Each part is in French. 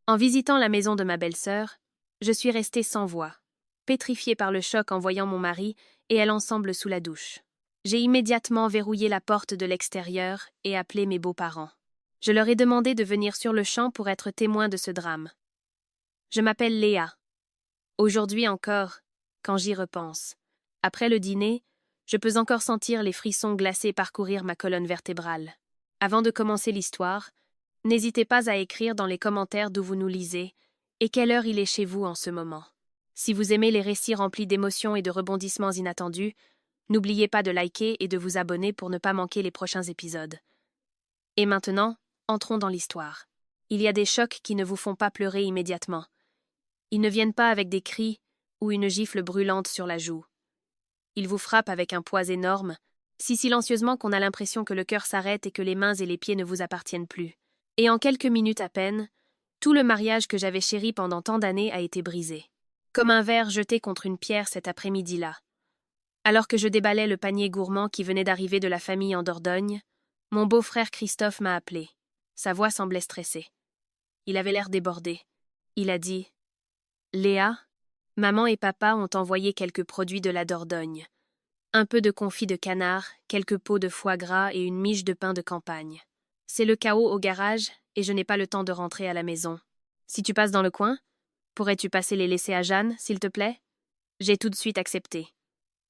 En visitant la maison de ma belle-sœur, je suis restée sans voix, pétrifiée par le choc en voyant mon mari et elle ensemble sous la douche. J'ai immédiatement verrouillé la porte de l'extérieur et appelé mes beaux-parents. Je leur ai demandé de venir sur le champ pour être témoins de ce drame. Je m'appelle Léa. Aujourd'hui encore, quand j'y repense, après le dîner, je peux encore sentir les frissons glacés parcourir ma colonne vertébrale. Avant de commencer l'histoire, n'hésitez pas à écrire dans les commentaires d'où vous nous lisez et quelle heure il est chez vous en ce moment. Si vous aimez les récits remplis d'émotions et de rebondissements inattendus, n'oubliez pas de liker et de vous abonner pour ne pas manquer les prochains épisodes. Et maintenant, entrons dans l'histoire. Il y a des chocs qui ne vous font pas pleurer immédiatement. Ils ne viennent pas avec des cris ou une gifle brûlante sur la joue. Ils vous frappent avec un poids énorme, si silencieusement qu'on a l'impression que le cœur s'arrête et que les mains et les pieds ne vous appartiennent plus. Et en quelques minutes à peine, tout le mariage que j'avais chéri pendant tant d'années a été brisé. Comme un verre jeté contre une pierre cet après-midi-là. Alors que je déballais le panier gourmand qui venait d'arriver de la famille en Dordogne, mon beau-frère Christophe m'a appelé. Sa voix semblait stressée. Il avait l'air débordé. Il a dit « Léa, maman et papa ont envoyé quelques produits de la Dordogne. Un peu de confit de canard, quelques pots de foie gras et une miche de pain de campagne. C'est le chaos au garage et je n'ai pas le temps de rentrer à la maison. Si tu passes dans le coin, pourrais-tu passer les laisser à Jeanne, s'il te plaît ?» J'ai tout de suite accepté.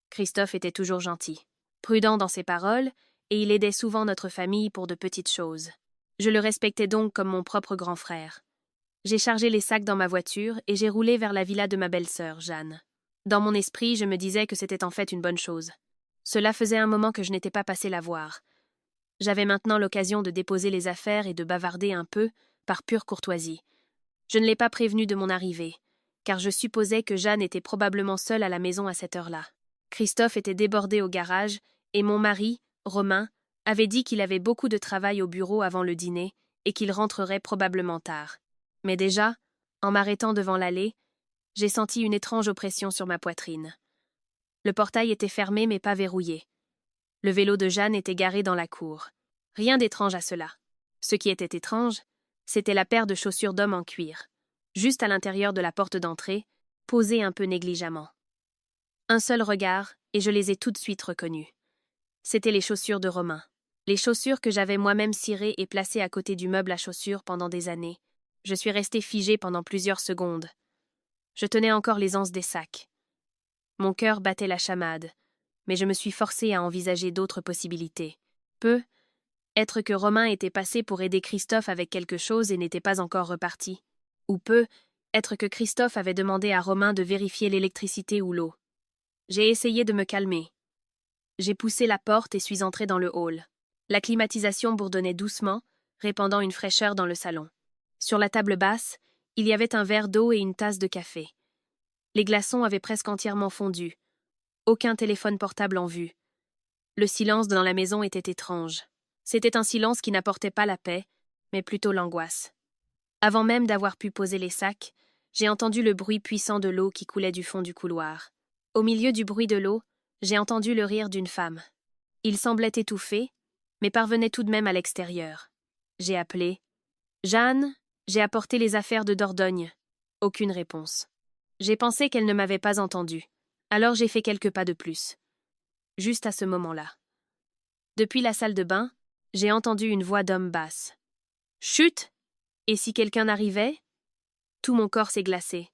Christophe était toujours gentil, prudent dans ses paroles, et il aidait souvent notre famille pour de petites choses. Je le respectais donc comme mon propre grand frère. J'ai chargé les sacs dans ma voiture et j'ai roulé vers la villa de ma belle-sœur, Jeanne. Dans mon esprit, je me disais que c'était en fait une bonne chose. Cela faisait un moment que je n'étais pas passé la voir. J'avais maintenant l'occasion de déposer les affaires et de bavarder un peu, par pure courtoisie. Je ne l'ai pas prévenue de mon arrivée, car je supposais que Jeanne était probablement seule à la maison à cette heure-là. Christophe était débordé au garage, et mon mari, Romain, avait dit qu'il avait beaucoup de travail au bureau avant le dîner et qu'il rentrerait probablement tard. Mais déjà, en m'arrêtant devant l'allée, j'ai senti une étrange oppression sur ma poitrine. Le portail était fermé mais pas verrouillé. Le vélo de Jeanne était garé dans la cour. Rien d'étrange à cela. Ce qui était étrange, c'était la paire de chaussures d'homme en cuir, juste à l'intérieur de la porte d'entrée, posée un peu négligemment. Un seul regard, et je les ai tout de suite reconnues. C'étaient les chaussures de Romain. Les chaussures que j'avais moi-même cirées et placées à côté du meuble à chaussures pendant des années. Je suis restée figée pendant plusieurs secondes. Je tenais encore les anses des sacs. Mon cœur battait la chamade, mais je me suis forcée à envisager d'autres possibilités. Être que Romain était passé pour aider Christophe avec quelque chose et n'était pas encore reparti. Ou être que Christophe avait demandé à Romain de vérifier l'électricité ou l'eau. J'ai essayé de me calmer. J'ai poussé la porte et suis entrée dans le hall. La climatisation bourdonnait doucement, répandant une fraîcheur dans le salon. Sur la table basse, il y avait un verre d'eau et une tasse de café. Les glaçons avaient presque entièrement fondu. Aucun téléphone portable en vue. Le silence dans la maison était étrange. C'était un silence qui n'apportait pas la paix, mais plutôt l'angoisse. Avant même d'avoir pu poser les sacs, j'ai entendu le bruit puissant de l'eau qui coulait du fond du couloir. Au milieu du bruit de l'eau, j'ai entendu le rire d'une femme. Il semblait étouffé, mais parvenait tout de même à l'extérieur. J'ai appelé. « Jeanne, j'ai apporté les affaires de Dordogne. » Aucune réponse. J'ai pensé qu'elle ne m'avait pas entendu. Alors j'ai fait quelques pas de plus. Juste à ce moment-là. Depuis la salle de bain, j'ai entendu une voix d'homme basse. « Chut! Et si quelqu'un arrivait ?» Tout mon corps s'est glacé.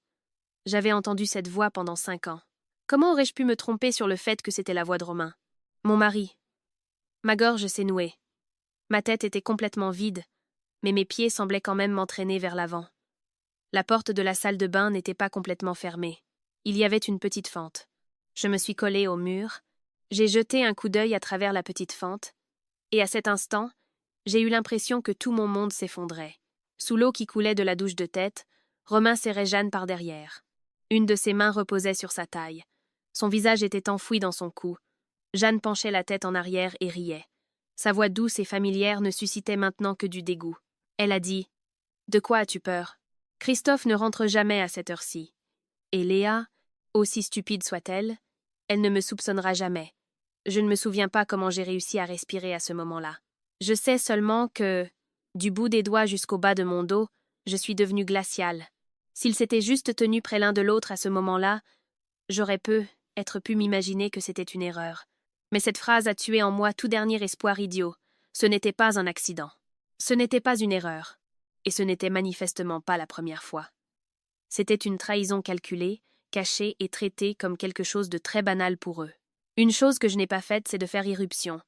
J'avais entendu cette voix pendant 5 ans. Comment aurais-je pu me tromper sur le fait que c'était la voix de Romain? Mon mari. Ma gorge s'est nouée. Ma tête était complètement vide, mais mes pieds semblaient quand même m'entraîner vers l'avant. La porte de la salle de bain n'était pas complètement fermée. Il y avait une petite fente. Je me suis collée au mur. J'ai jeté un coup d'œil à travers la petite fente, et à cet instant, j'ai eu l'impression que tout mon monde s'effondrait. Sous l'eau qui coulait de la douche de tête, Romain serrait Jeanne par derrière. Une de ses mains reposait sur sa taille. Son visage était enfoui dans son cou. Jeanne penchait la tête en arrière et riait. Sa voix douce et familière ne suscitait maintenant que du dégoût. Elle a dit « De quoi as-tu peur ? Christophe ne rentre jamais à cette heure-ci. Et Léa, aussi stupide soit-elle, elle ne me soupçonnera jamais. Je ne me souviens pas comment j'ai réussi à respirer à ce moment-là. Je sais seulement que, du bout des doigts jusqu'au bas de mon dos, Je suis devenue glaciale. S'ils s'étaient juste tenus près l'un de l'autre à ce moment-là, j'aurais pu m'imaginer que c'était une erreur. Mais cette phrase a tué en moi tout dernier espoir idiot. Ce n'était pas un accident. Ce n'était pas une erreur. Et ce n'était manifestement pas la première fois. C'était une trahison calculée, cachée et traitée comme quelque chose de très banal pour eux. Une chose que je n'ai pas faite, c'est de faire irruption.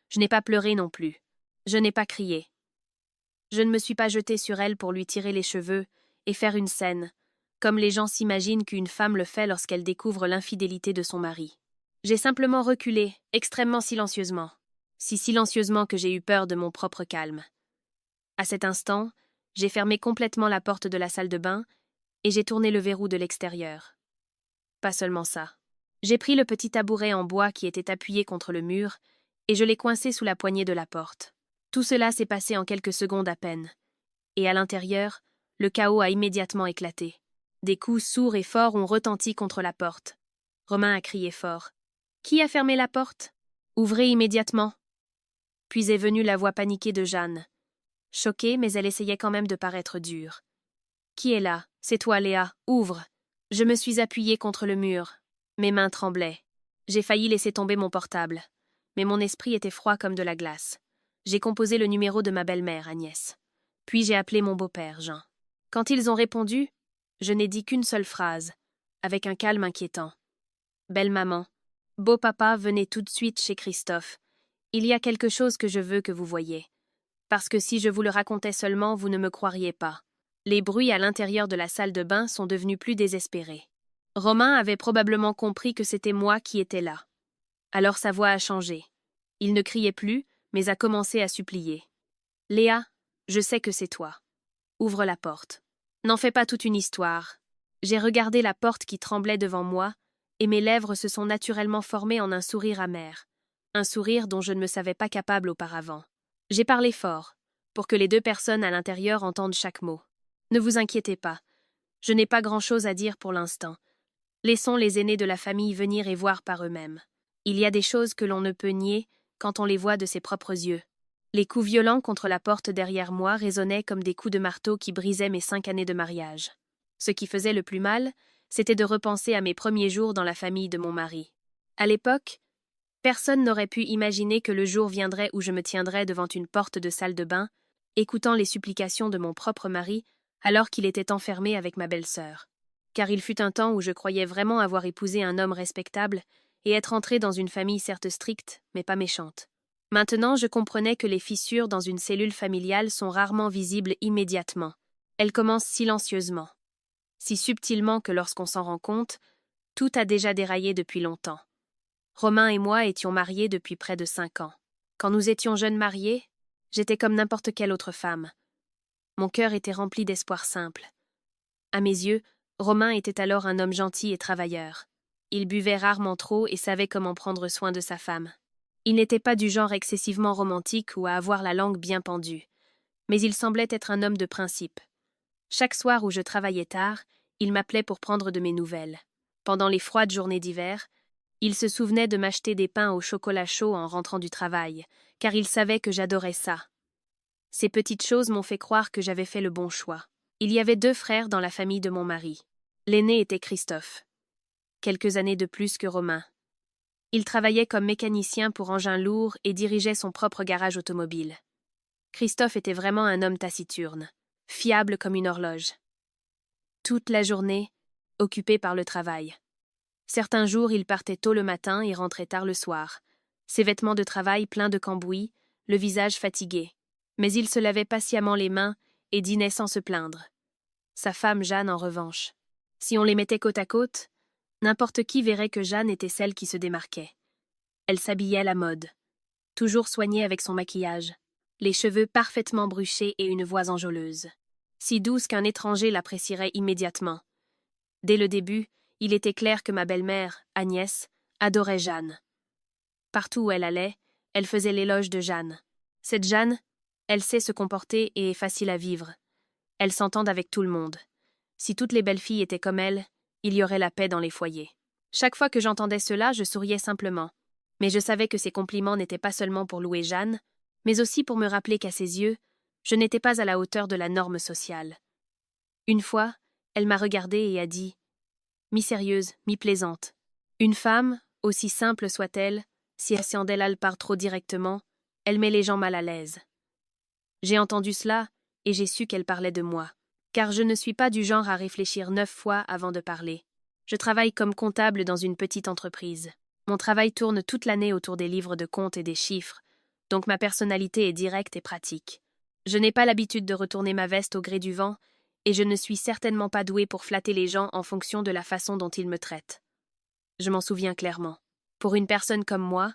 Je n'ai pas pleuré non plus. Je n'ai pas crié. Je ne me suis pas jetée sur elle pour lui tirer les cheveux et faire une scène, comme les gens s'imaginent qu'une femme le fait lorsqu'elle découvre l'infidélité de son mari. J'ai simplement reculé, extrêmement silencieusement. Si silencieusement que j'ai eu peur de mon propre calme. À cet instant, j'ai fermé complètement la porte de la salle de bain et j'ai tourné le verrou de l'extérieur. Pas seulement ça. J'ai pris le petit tabouret en bois qui était appuyé contre le mur et je l'ai coincé sous la poignée de la porte. Tout cela s'est passé en quelques secondes à peine. Et à l'intérieur, le chaos a immédiatement éclaté. Des coups sourds et forts ont retenti contre la porte. Romain a crié fort. « Qui a fermé la porte ? Ouvrez immédiatement !» Puis est venue la voix paniquée de Jeanne. Choquée, mais elle essayait quand même de paraître dure. « Qui est là ? C'est toi, Léa. Ouvre !» Je me suis appuyée contre le mur. Mes mains tremblaient. J'ai failli laisser tomber mon portable. Mais mon esprit était froid comme de la glace. J'ai composé le numéro de ma belle-mère, Agnès. Puis j'ai appelé mon beau-père, Jean. Quand ils ont répondu, je n'ai dit qu'une seule phrase, avec un calme inquiétant. « Belle maman, beau papa, venez tout de suite chez Christophe. Il y a quelque chose que je veux que vous voyiez. Parce que si je vous le racontais seulement, vous ne me croiriez pas. » Les bruits à l'intérieur de la salle de bain sont devenus plus désespérés. Romain avait probablement compris que c'était moi qui étais là. Alors sa voix a changé. Il ne criait plus, mais a commencé à supplier. « Léa, je sais que c'est toi. Ouvre la porte. N'en fais pas toute une histoire. » J'ai regardé la porte qui tremblait devant moi, et mes lèvres se sont naturellement formées en un sourire amer. Un sourire dont je ne me savais pas capable auparavant. J'ai parlé fort, pour que les deux personnes à l'intérieur entendent chaque mot. Ne vous inquiétez pas. Je n'ai pas grand-chose à dire pour l'instant. Laissons les aînés de la famille venir et voir par eux-mêmes. Il y a des choses que l'on ne peut nier quand on les voit de ses propres yeux. Les coups violents contre la porte derrière moi résonnaient comme des coups de marteau qui brisaient mes 5 années de mariage. Ce qui faisait le plus mal, c'était de repenser à mes premiers jours dans la famille de mon mari. À l'époque, personne n'aurait pu imaginer que le jour viendrait où je me tiendrais devant une porte de salle de bain, écoutant les supplications de mon propre mari alors qu'il était enfermé avec ma belle-sœur. Car il fut un temps où je croyais vraiment avoir épousé un homme respectable et être entrée dans une famille certes stricte, mais pas méchante. Maintenant, je comprenais que les fissures dans une cellule familiale sont rarement visibles immédiatement. Elles commencent silencieusement. Si subtilement que lorsqu'on s'en rend compte, tout a déjà déraillé depuis longtemps. Romain et moi étions mariés depuis près de 5 ans. Quand nous étions jeunes mariés, j'étais comme n'importe quelle autre femme. Mon cœur était rempli d'espoir simple. À mes yeux, Romain était alors un homme gentil et travailleur. Il buvait rarement trop et savait comment prendre soin de sa femme. Il n'était pas du genre excessivement romantique ou à avoir la langue bien pendue, mais il semblait être un homme de principe. Chaque soir où je travaillais tard, il m'appelait pour prendre de mes nouvelles. Pendant les froides journées d'hiver, il se souvenait de m'acheter des pains au chocolat chaud en rentrant du travail, car il savait que j'adorais ça. Ces petites choses m'ont fait croire que j'avais fait le bon choix. Il y avait 2 frères dans la famille de mon mari. L'aîné était Christophe. Quelques années de plus que Romain. Il travaillait comme mécanicien pour engins lourds et dirigeait son propre garage automobile. Christophe était vraiment un homme taciturne, fiable comme une horloge. Toute la journée, occupé par le travail. Certains jours, il partait tôt le matin et rentrait tard le soir. Ses vêtements de travail pleins de cambouis, le visage fatigué. Mais il se lavait patiemment les mains et dînait sans se plaindre. Sa femme Jeanne, en revanche. Si on les mettait côte à côte, n'importe qui verrait que Jeanne était celle qui se démarquait. Elle s'habillait à la mode, toujours soignée avec son maquillage, les cheveux parfaitement bruchés et une voix enjôleuse. Si douce qu'un étranger l'apprécierait immédiatement. Dès le début, il était clair que ma belle-mère, Agnès, adorait Jeanne. Partout où elle allait, elle faisait l'éloge de Jeanne. Cette Jeanne, elle sait se comporter et est facile à vivre. Elle s'entend avec tout le monde. Si toutes les belles filles étaient comme elle, il y aurait la paix dans les foyers. Chaque fois que j'entendais cela, je souriais simplement. Mais je savais que ces compliments n'étaient pas seulement pour louer Jeanne, mais aussi pour me rappeler qu'à ses yeux, je n'étais pas à la hauteur de la norme sociale. Une fois, elle m'a regardée et a dit « Mi-sérieuse, mi-plaisante. Une femme, aussi simple soit-elle, si elle parle trop directement, elle met les gens mal à l'aise. » J'ai entendu cela et j'ai su qu'elle parlait de moi. Car je ne suis pas du genre à réfléchir 9 fois avant de parler. Je travaille comme comptable dans une petite entreprise. Mon travail tourne toute l'année autour des livres de comptes et des chiffres, donc ma personnalité est directe et pratique. Je n'ai pas l'habitude de retourner ma veste au gré du vent, et je ne suis certainement pas douée pour flatter les gens en fonction de la façon dont ils me traitent. Je m'en souviens clairement. Pour une personne comme moi,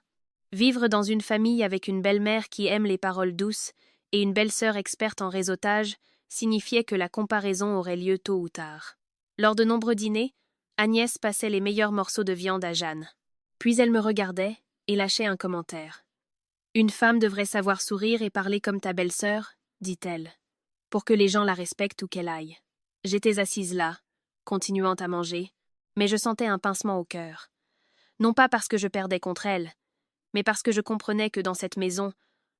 vivre dans une famille avec une belle-mère qui aime les paroles douces et une belle-sœur experte en réseautage signifiait que la comparaison aurait lieu tôt ou tard. Lors de nombreux dîners, Agnès passait les meilleurs morceaux de viande à Jeanne. Puis elle me regardait et lâchait un commentaire. « Une femme devrait savoir sourire et parler comme ta belle-sœur, dit-elle, pour que les gens la respectent où qu'elle aille. » J'étais assise là, continuant à manger, mais je sentais un pincement au cœur. Non pas parce que je perdais contre elle, mais parce que je comprenais que dans cette maison,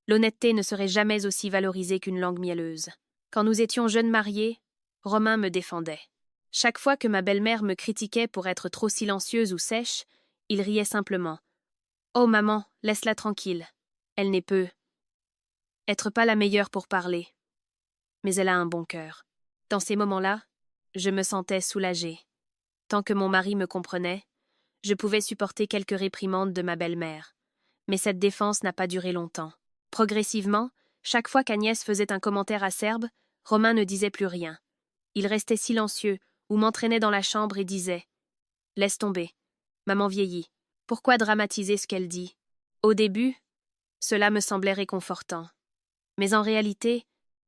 l'honnêteté ne serait jamais aussi valorisée qu'une langue mielleuse. Quand nous étions jeunes mariés, Romain me défendait. Chaque fois que ma belle-mère me critiquait pour être trop silencieuse ou sèche, il riait simplement. « Oh maman, laisse-la tranquille. Elle n'est peu. Être pas la meilleure pour parler. Mais elle a un bon cœur. » Dans ces moments-là, je me sentais soulagée. Tant que mon mari me comprenait, je pouvais supporter quelques réprimandes de ma belle-mère. Mais cette défense n'a pas duré longtemps. Progressivement, chaque fois qu'Agnès faisait un commentaire acerbe, Romain ne disait plus rien. Il restait silencieux ou m'entraînait dans la chambre et disait « Laisse tomber. Maman vieillit. Pourquoi dramatiser ce qu'elle dit ?» Au début, cela me semblait réconfortant. Mais en réalité,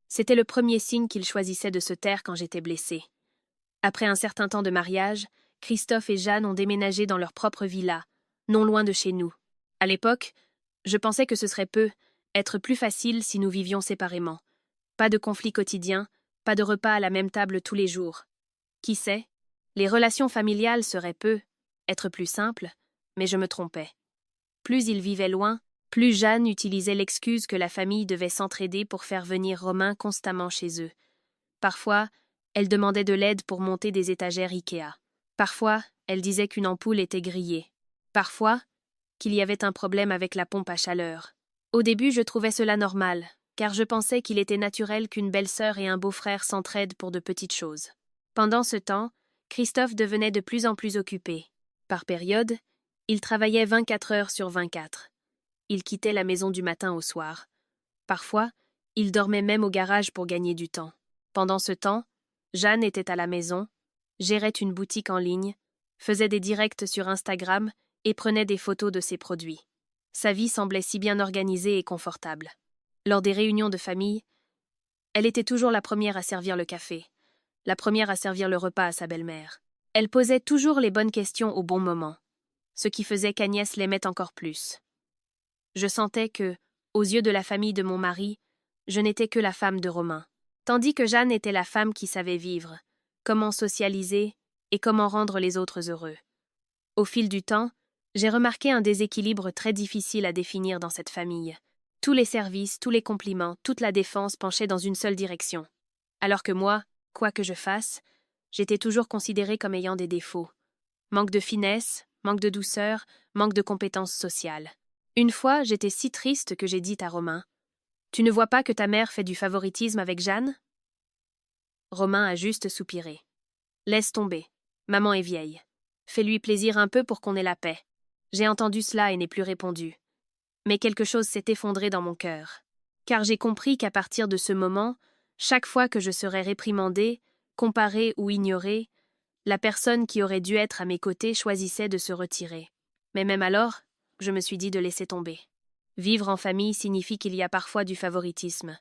c'était le premier signe qu'il choisissait de se taire quand j'étais blessée. Après un certain temps de mariage, Christophe et Jeanne ont déménagé dans leur propre villa, non loin de chez nous. À l'époque, je pensais que ce serait être plus facile si nous vivions séparément. Pas de conflits quotidiens, pas de repas à la même table tous les jours. Qui sait, les relations familiales seraient être plus simples, mais je me trompais. Plus ils vivaient loin, plus Jeanne utilisait l'excuse que la famille devait s'entraider pour faire venir Romain constamment chez eux. Parfois, elle demandait de l'aide pour monter des étagères Ikea. Parfois, elle disait qu'une ampoule était grillée. Parfois, qu'il y avait un problème avec la pompe à chaleur. Au début, je trouvais cela normal, car je pensais qu'il était naturel qu'une belle-sœur et un beau-frère s'entraident pour de petites choses. Pendant ce temps, Christophe devenait de plus en plus occupé. Par période, il travaillait 24 heures sur 24. Il quittait la maison du matin au soir. Parfois, il dormait même au garage pour gagner du temps. Pendant ce temps, Jeanne était à la maison, gérait une boutique en ligne, faisait des directs sur Instagram et prenait des photos de ses produits. Sa vie semblait si bien organisée et confortable. Lors des réunions de famille, elle était toujours la première à servir le café, la première à servir le repas à sa belle-mère. Elle posait toujours les bonnes questions au bon moment, ce qui faisait qu'Agnès l'aimait encore plus. Je sentais que, aux yeux de la famille de mon mari, je n'étais que la femme de Romain, tandis que Jeanne était la femme qui savait vivre, comment socialiser et comment rendre les autres heureux. Au fil du temps, j'ai remarqué un déséquilibre très difficile à définir dans cette famille. Tous les services, tous les compliments, toute la défense penchaient dans une seule direction. Alors que moi, quoi que je fasse, j'étais toujours considérée comme ayant des défauts. Manque de finesse, manque de douceur, manque de compétences sociales. Une fois, j'étais si triste que j'ai dit à Romain « Tu ne vois pas que ta mère fait du favoritisme avec Jeanne ?» Romain a juste soupiré. « Laisse tomber. Maman est vieille. Fais-lui plaisir un peu pour qu'on ait la paix. » J'ai entendu cela et n'ai plus répondu. Mais quelque chose s'est effondré dans mon cœur. Car j'ai compris qu'à partir de ce moment, chaque fois que je serais réprimandée, comparée ou ignorée, la personne qui aurait dû être à mes côtés choisissait de se retirer. Mais même alors, je me suis dit de laisser tomber. Vivre en famille signifie qu'il y a parfois du favoritisme.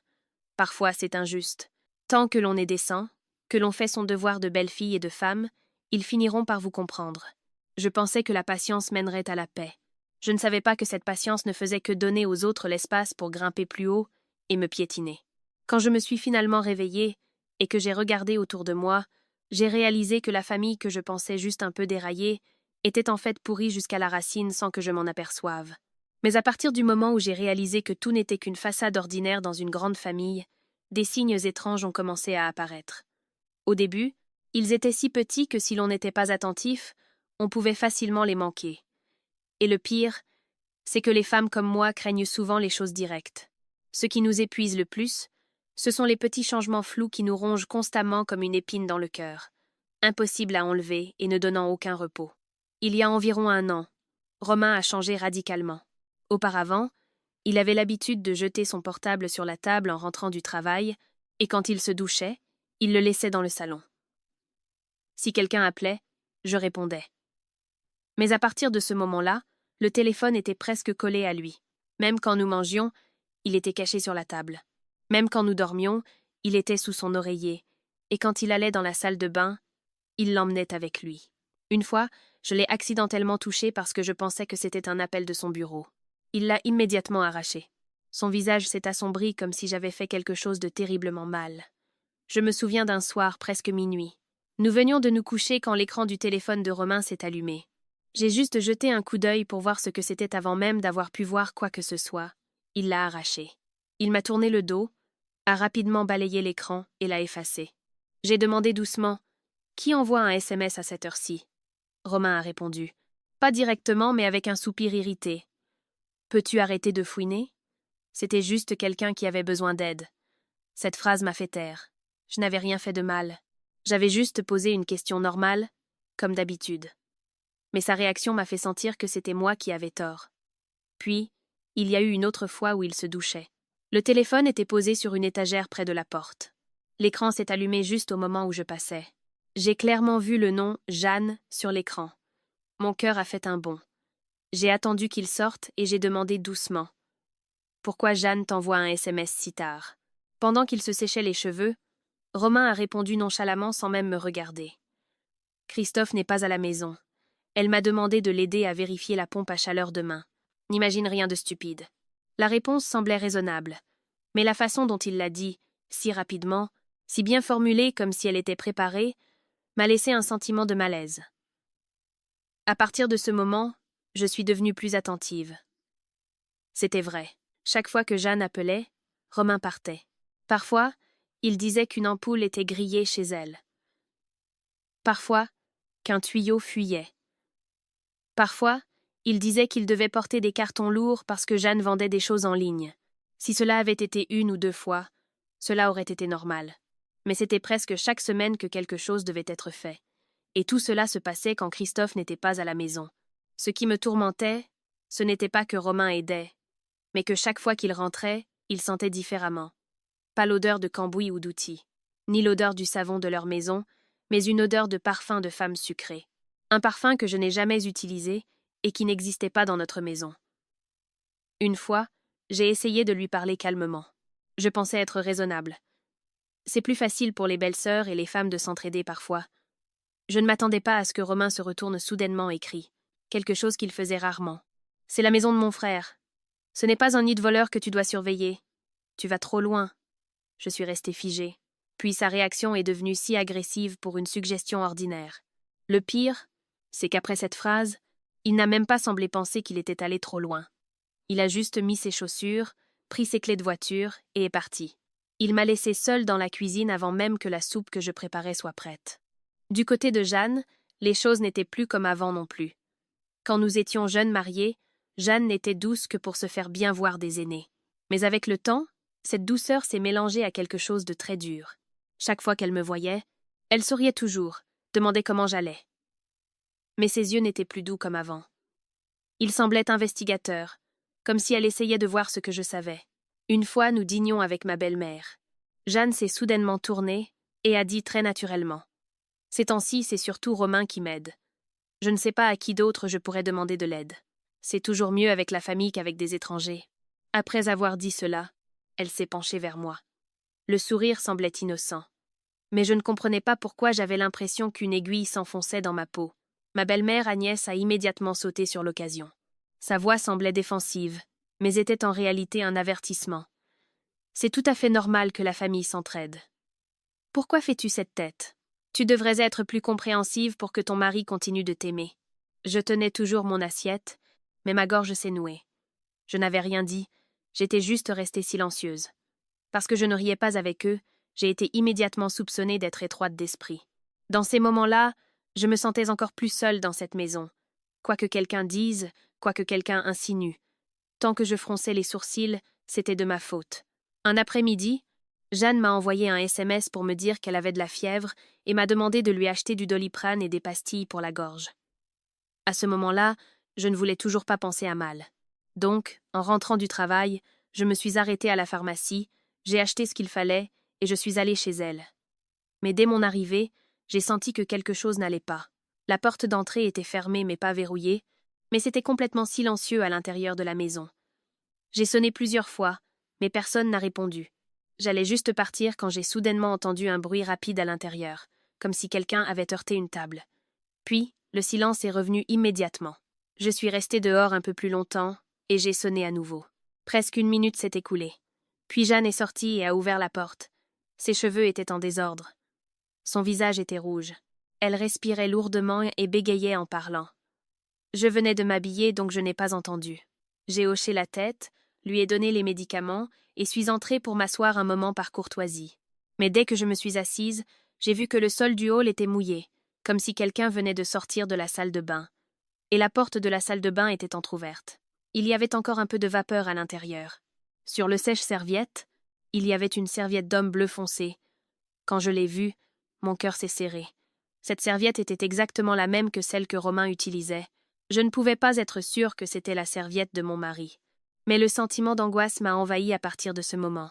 Parfois c'est injuste. Tant que l'on est décent, que l'on fait son devoir de belle-fille et de femme, ils finiront par vous comprendre. Je pensais que la patience mènerait à la paix. Je ne savais pas que cette patience ne faisait que donner aux autres l'espace pour grimper plus haut et me piétiner. Quand je me suis finalement réveillée et que j'ai regardé autour de moi, j'ai réalisé que la famille que je pensais juste un peu déraillée était en fait pourrie jusqu'à la racine sans que je m'en aperçoive. Mais à partir du moment où j'ai réalisé que tout n'était qu'une façade ordinaire dans une grande famille, des signes étranges ont commencé à apparaître. Au début, ils étaient si petits que si l'on n'était pas attentif, on pouvait facilement les manquer. Et le pire, c'est que les femmes comme moi craignent souvent les choses directes. Ce qui nous épuise le plus, ce sont les petits changements flous qui nous rongent constamment comme une épine dans le cœur, impossible à enlever et ne donnant aucun repos. Il y a environ 1 an, Romain a changé radicalement. Auparavant, il avait l'habitude de jeter son portable sur la table en rentrant du travail, et quand il se douchait, il le laissait dans le salon. Si quelqu'un appelait, je répondais. Mais à partir de ce moment-là, le téléphone était presque collé à lui. Même quand nous mangions, il était caché sur la table. Même quand nous dormions, il était sous son oreiller, et quand il allait dans la salle de bain, il l'emmenait avec lui. Une fois, je l'ai accidentellement touché parce que je pensais que c'était un appel de son bureau. Il l'a immédiatement arraché. Son visage s'est assombri comme si j'avais fait quelque chose de terriblement mal. Je me souviens d'un soir presque minuit. Nous venions de nous coucher quand l'écran du téléphone de Romain s'est allumé. J'ai juste jeté un coup d'œil pour voir ce que c'était avant même d'avoir pu voir quoi que ce soit. Il l'a arraché. Il m'a tourné le dos, a rapidement balayé l'écran et l'a effacé. J'ai demandé doucement « Qui envoie un SMS à cette heure-ci » Romain a répondu. Pas directement, mais avec un soupir irrité. « Peux-tu arrêter de fouiner ?» C'était juste quelqu'un qui avait besoin d'aide. Cette phrase m'a fait taire. Je n'avais rien fait de mal. J'avais juste posé une question normale, comme d'habitude. Mais sa réaction m'a fait sentir que c'était moi qui avais tort. Puis, il y a eu une autre fois où il se douchait. Le téléphone était posé sur une étagère près de la porte. L'écran s'est allumé juste au moment où je passais. J'ai clairement vu le nom « Jeanne » sur l'écran. Mon cœur a fait un bond. J'ai attendu qu'il sorte et j'ai demandé doucement « Pourquoi Jeanne t'envoie un SMS si tard ?» Pendant qu'il se séchait les cheveux, Romain a répondu nonchalamment sans même me regarder. « Christophe n'est pas à la maison. Elle m'a demandé de l'aider à vérifier la pompe à chaleur demain. N'imagine rien de stupide. » La réponse semblait raisonnable, mais la façon dont il l'a dit, si rapidement, si bien formulée comme si elle était préparée, m'a laissé un sentiment de malaise. À partir de ce moment, je suis devenue plus attentive. C'était vrai. Chaque fois que Jeanne appelait, Romain partait. Parfois, il disait qu'une ampoule était grillée chez elle. Parfois, qu'un tuyau fuyait. Parfois, il disait qu'il devait porter des cartons lourds parce que Jeanne vendait des choses en ligne. Si cela avait été 1 ou 2 fois, cela aurait été normal. Mais c'était presque chaque semaine que quelque chose devait être fait. Et tout cela se passait quand Christophe n'était pas à la maison. Ce qui me tourmentait, ce n'était pas que Romain aidait, mais que chaque fois qu'il rentrait, il sentait différemment. Pas l'odeur de cambouis ou d'outils, ni l'odeur du savon de leur maison, mais une odeur de parfum de femme sucrée. Un parfum que je n'ai jamais utilisé et qui n'existait pas dans notre maison. Une fois, j'ai essayé de lui parler calmement. Je pensais être raisonnable. C'est plus facile pour les belles-sœurs et les femmes de s'entraider parfois. Je ne m'attendais pas à ce que Romain se retourne soudainement et crie, quelque chose qu'il faisait rarement. « C'est la maison de mon frère. Ce n'est pas un nid de voleurs que tu dois surveiller. Tu vas trop loin. » Je suis restée figée. Puis sa réaction est devenue si agressive pour une suggestion ordinaire. Le pire, c'est qu'après cette phrase, il n'a même pas semblé penser qu'il était allé trop loin. Il a juste mis ses chaussures, pris ses clés de voiture et est parti. Il m'a laissée seule dans la cuisine avant même que la soupe que je préparais soit prête. Du côté de Jeanne, les choses n'étaient plus comme avant non plus. Quand nous étions jeunes mariés, Jeanne n'était douce que pour se faire bien voir des aînés. Mais avec le temps, cette douceur s'est mélangée à quelque chose de très dur. Chaque fois qu'elle me voyait, elle souriait toujours, demandait comment j'allais. Mais ses yeux n'étaient plus doux comme avant. Ils semblaient investigateurs, comme si elle essayait de voir ce que je savais. Une fois, nous dînions avec ma belle-mère. Jeanne s'est soudainement tournée et a dit très naturellement « Ces temps-ci, c'est surtout Romain qui m'aide. Je ne sais pas à qui d'autre je pourrais demander de l'aide. C'est toujours mieux avec la famille qu'avec des étrangers. » Après avoir dit cela, elle s'est penchée vers moi. Le sourire semblait innocent. Mais je ne comprenais pas pourquoi j'avais l'impression qu'une aiguille s'enfonçait dans ma peau. Ma belle-mère Agnès a immédiatement sauté sur l'occasion. Sa voix semblait défensive, mais était en réalité un avertissement. C'est tout à fait normal que la famille s'entraide. Pourquoi fais-tu cette tête? Tu devrais être plus compréhensive pour que ton mari continue de t'aimer. Je tenais toujours mon assiette, mais ma gorge s'est nouée. Je n'avais rien dit, j'étais juste restée silencieuse. Parce que je ne riais pas avec eux, j'ai été immédiatement soupçonnée d'être étroite d'esprit. Dans ces moments-là, je me sentais encore plus seule dans cette maison. Quoi que quelqu'un dise, quoi que quelqu'un insinue. Tant que je fronçais les sourcils, c'était de ma faute. Un après-midi, Jeanne m'a envoyé un SMS pour me dire qu'elle avait de la fièvre et m'a demandé de lui acheter du Doliprane et des pastilles pour la gorge. À ce moment-là, je ne voulais toujours pas penser à mal. Donc, en rentrant du travail, je me suis arrêtée à la pharmacie, j'ai acheté ce qu'il fallait et je suis allée chez elle. Mais dès mon arrivée, j'ai senti que quelque chose n'allait pas. La porte d'entrée était fermée mais pas verrouillée, mais c'était complètement silencieux à l'intérieur de la maison. J'ai sonné plusieurs fois, mais personne n'a répondu. J'allais juste partir quand j'ai soudainement entendu un bruit rapide à l'intérieur, comme si quelqu'un avait heurté une table. Puis, le silence est revenu immédiatement. Je suis restée dehors un peu plus longtemps, et j'ai sonné à nouveau. Presque une minute s'est écoulée. Puis Jeanne est sortie et a ouvert la porte. Ses cheveux étaient en désordre. Son visage était rouge. Elle respirait lourdement et bégayait en parlant. Je venais de m'habiller, donc je n'ai pas entendu. J'ai hoché la tête, lui ai donné les médicaments et suis entrée pour m'asseoir un moment par courtoisie. Mais dès que je me suis assise, j'ai vu que le sol du hall était mouillé, comme si quelqu'un venait de sortir de la salle de bain. Et la porte de la salle de bain était entr'ouverte. Il y avait encore un peu de vapeur à l'intérieur. Sur le sèche-serviette, il y avait une serviette d'homme bleu foncé. Quand je l'ai vue, mon cœur s'est serré. Cette serviette était exactement la même que celle que Romain utilisait. Je ne pouvais pas être sûre que c'était la serviette de mon mari. Mais le sentiment d'angoisse m'a envahi à partir de ce moment.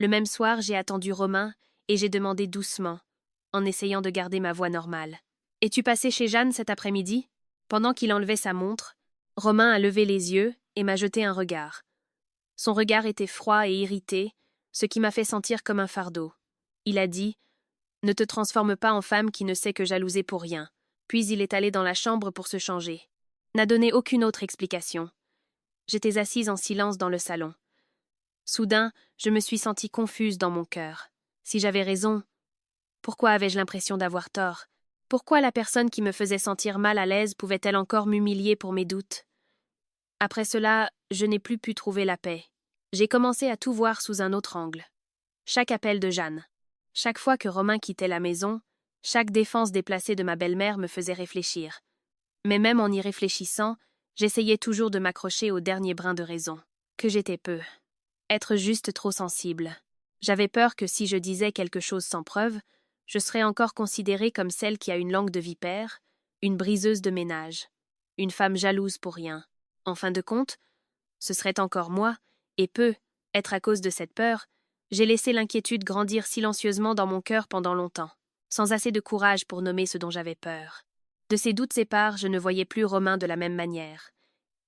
Le même soir, j'ai attendu Romain et j'ai demandé doucement, en essayant de garder ma voix normale. « Es-tu passé chez Jeanne cet après-midi » Pendant qu'il enlevait sa montre, Romain a levé les yeux et m'a jeté un regard. Son regard était froid et irrité, ce qui m'a fait sentir comme un fardeau. Il a dit « Ne te transforme pas en femme qui ne sait que jalouser pour rien ». Puis il est allé dans la chambre pour se changer. N'a donné aucune autre explication. J'étais assise en silence dans le salon. Soudain, je me suis sentie confuse dans mon cœur. Si j'avais raison, pourquoi avais-je l'impression d'avoir tort? Pourquoi la personne qui me faisait sentir mal à l'aise pouvait-elle encore m'humilier pour mes doutes? Après cela, je n'ai plus pu trouver la paix. J'ai commencé à tout voir sous un autre angle. Chaque appel de Jeanne. Chaque fois que Romain quittait la maison, chaque défense déplacée de ma belle-mère me faisait réfléchir. Mais même en y réfléchissant, j'essayais toujours de m'accrocher au dernier brin de raison. Que j'étais peu. Être juste trop sensible. J'avais peur que si je disais quelque chose sans preuve, je serais encore considérée comme celle qui a une langue de vipère, une briseuse de ménage, une femme jalouse pour rien. En fin de compte, ce serait encore moi, et être à cause de cette peur, j'ai laissé l'inquiétude grandir silencieusement dans mon cœur pendant longtemps, sans assez de courage pour nommer ce dont j'avais peur. De ces doutes épars, je ne voyais plus Romain de la même manière.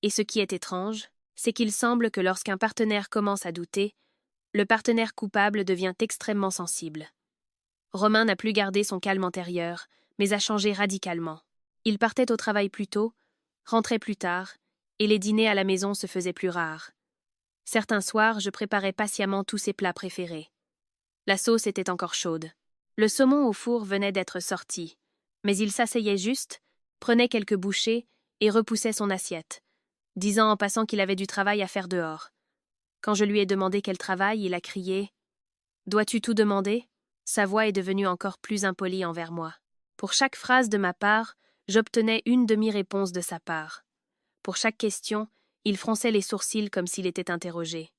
Et ce qui est étrange, c'est qu'il semble que lorsqu'un partenaire commence à douter, le partenaire coupable devient extrêmement sensible. Romain n'a plus gardé son calme antérieur, mais a changé radicalement. Il partait au travail plus tôt, rentrait plus tard, et les dîners à la maison se faisaient plus rares. Certains soirs, je préparais patiemment tous ses plats préférés. La sauce était encore chaude. Le saumon au four venait d'être sorti, mais il s'asseyait juste, prenait quelques bouchées et repoussait son assiette, disant en passant qu'il avait du travail à faire dehors. Quand je lui ai demandé quel travail, il a crié « Dois-tu tout demander ?» Sa voix est devenue encore plus impolie envers moi. Pour chaque phrase de ma part, j'obtenais une demi-réponse de sa part. Pour chaque question, il fronçait les sourcils comme s'il était interrogé.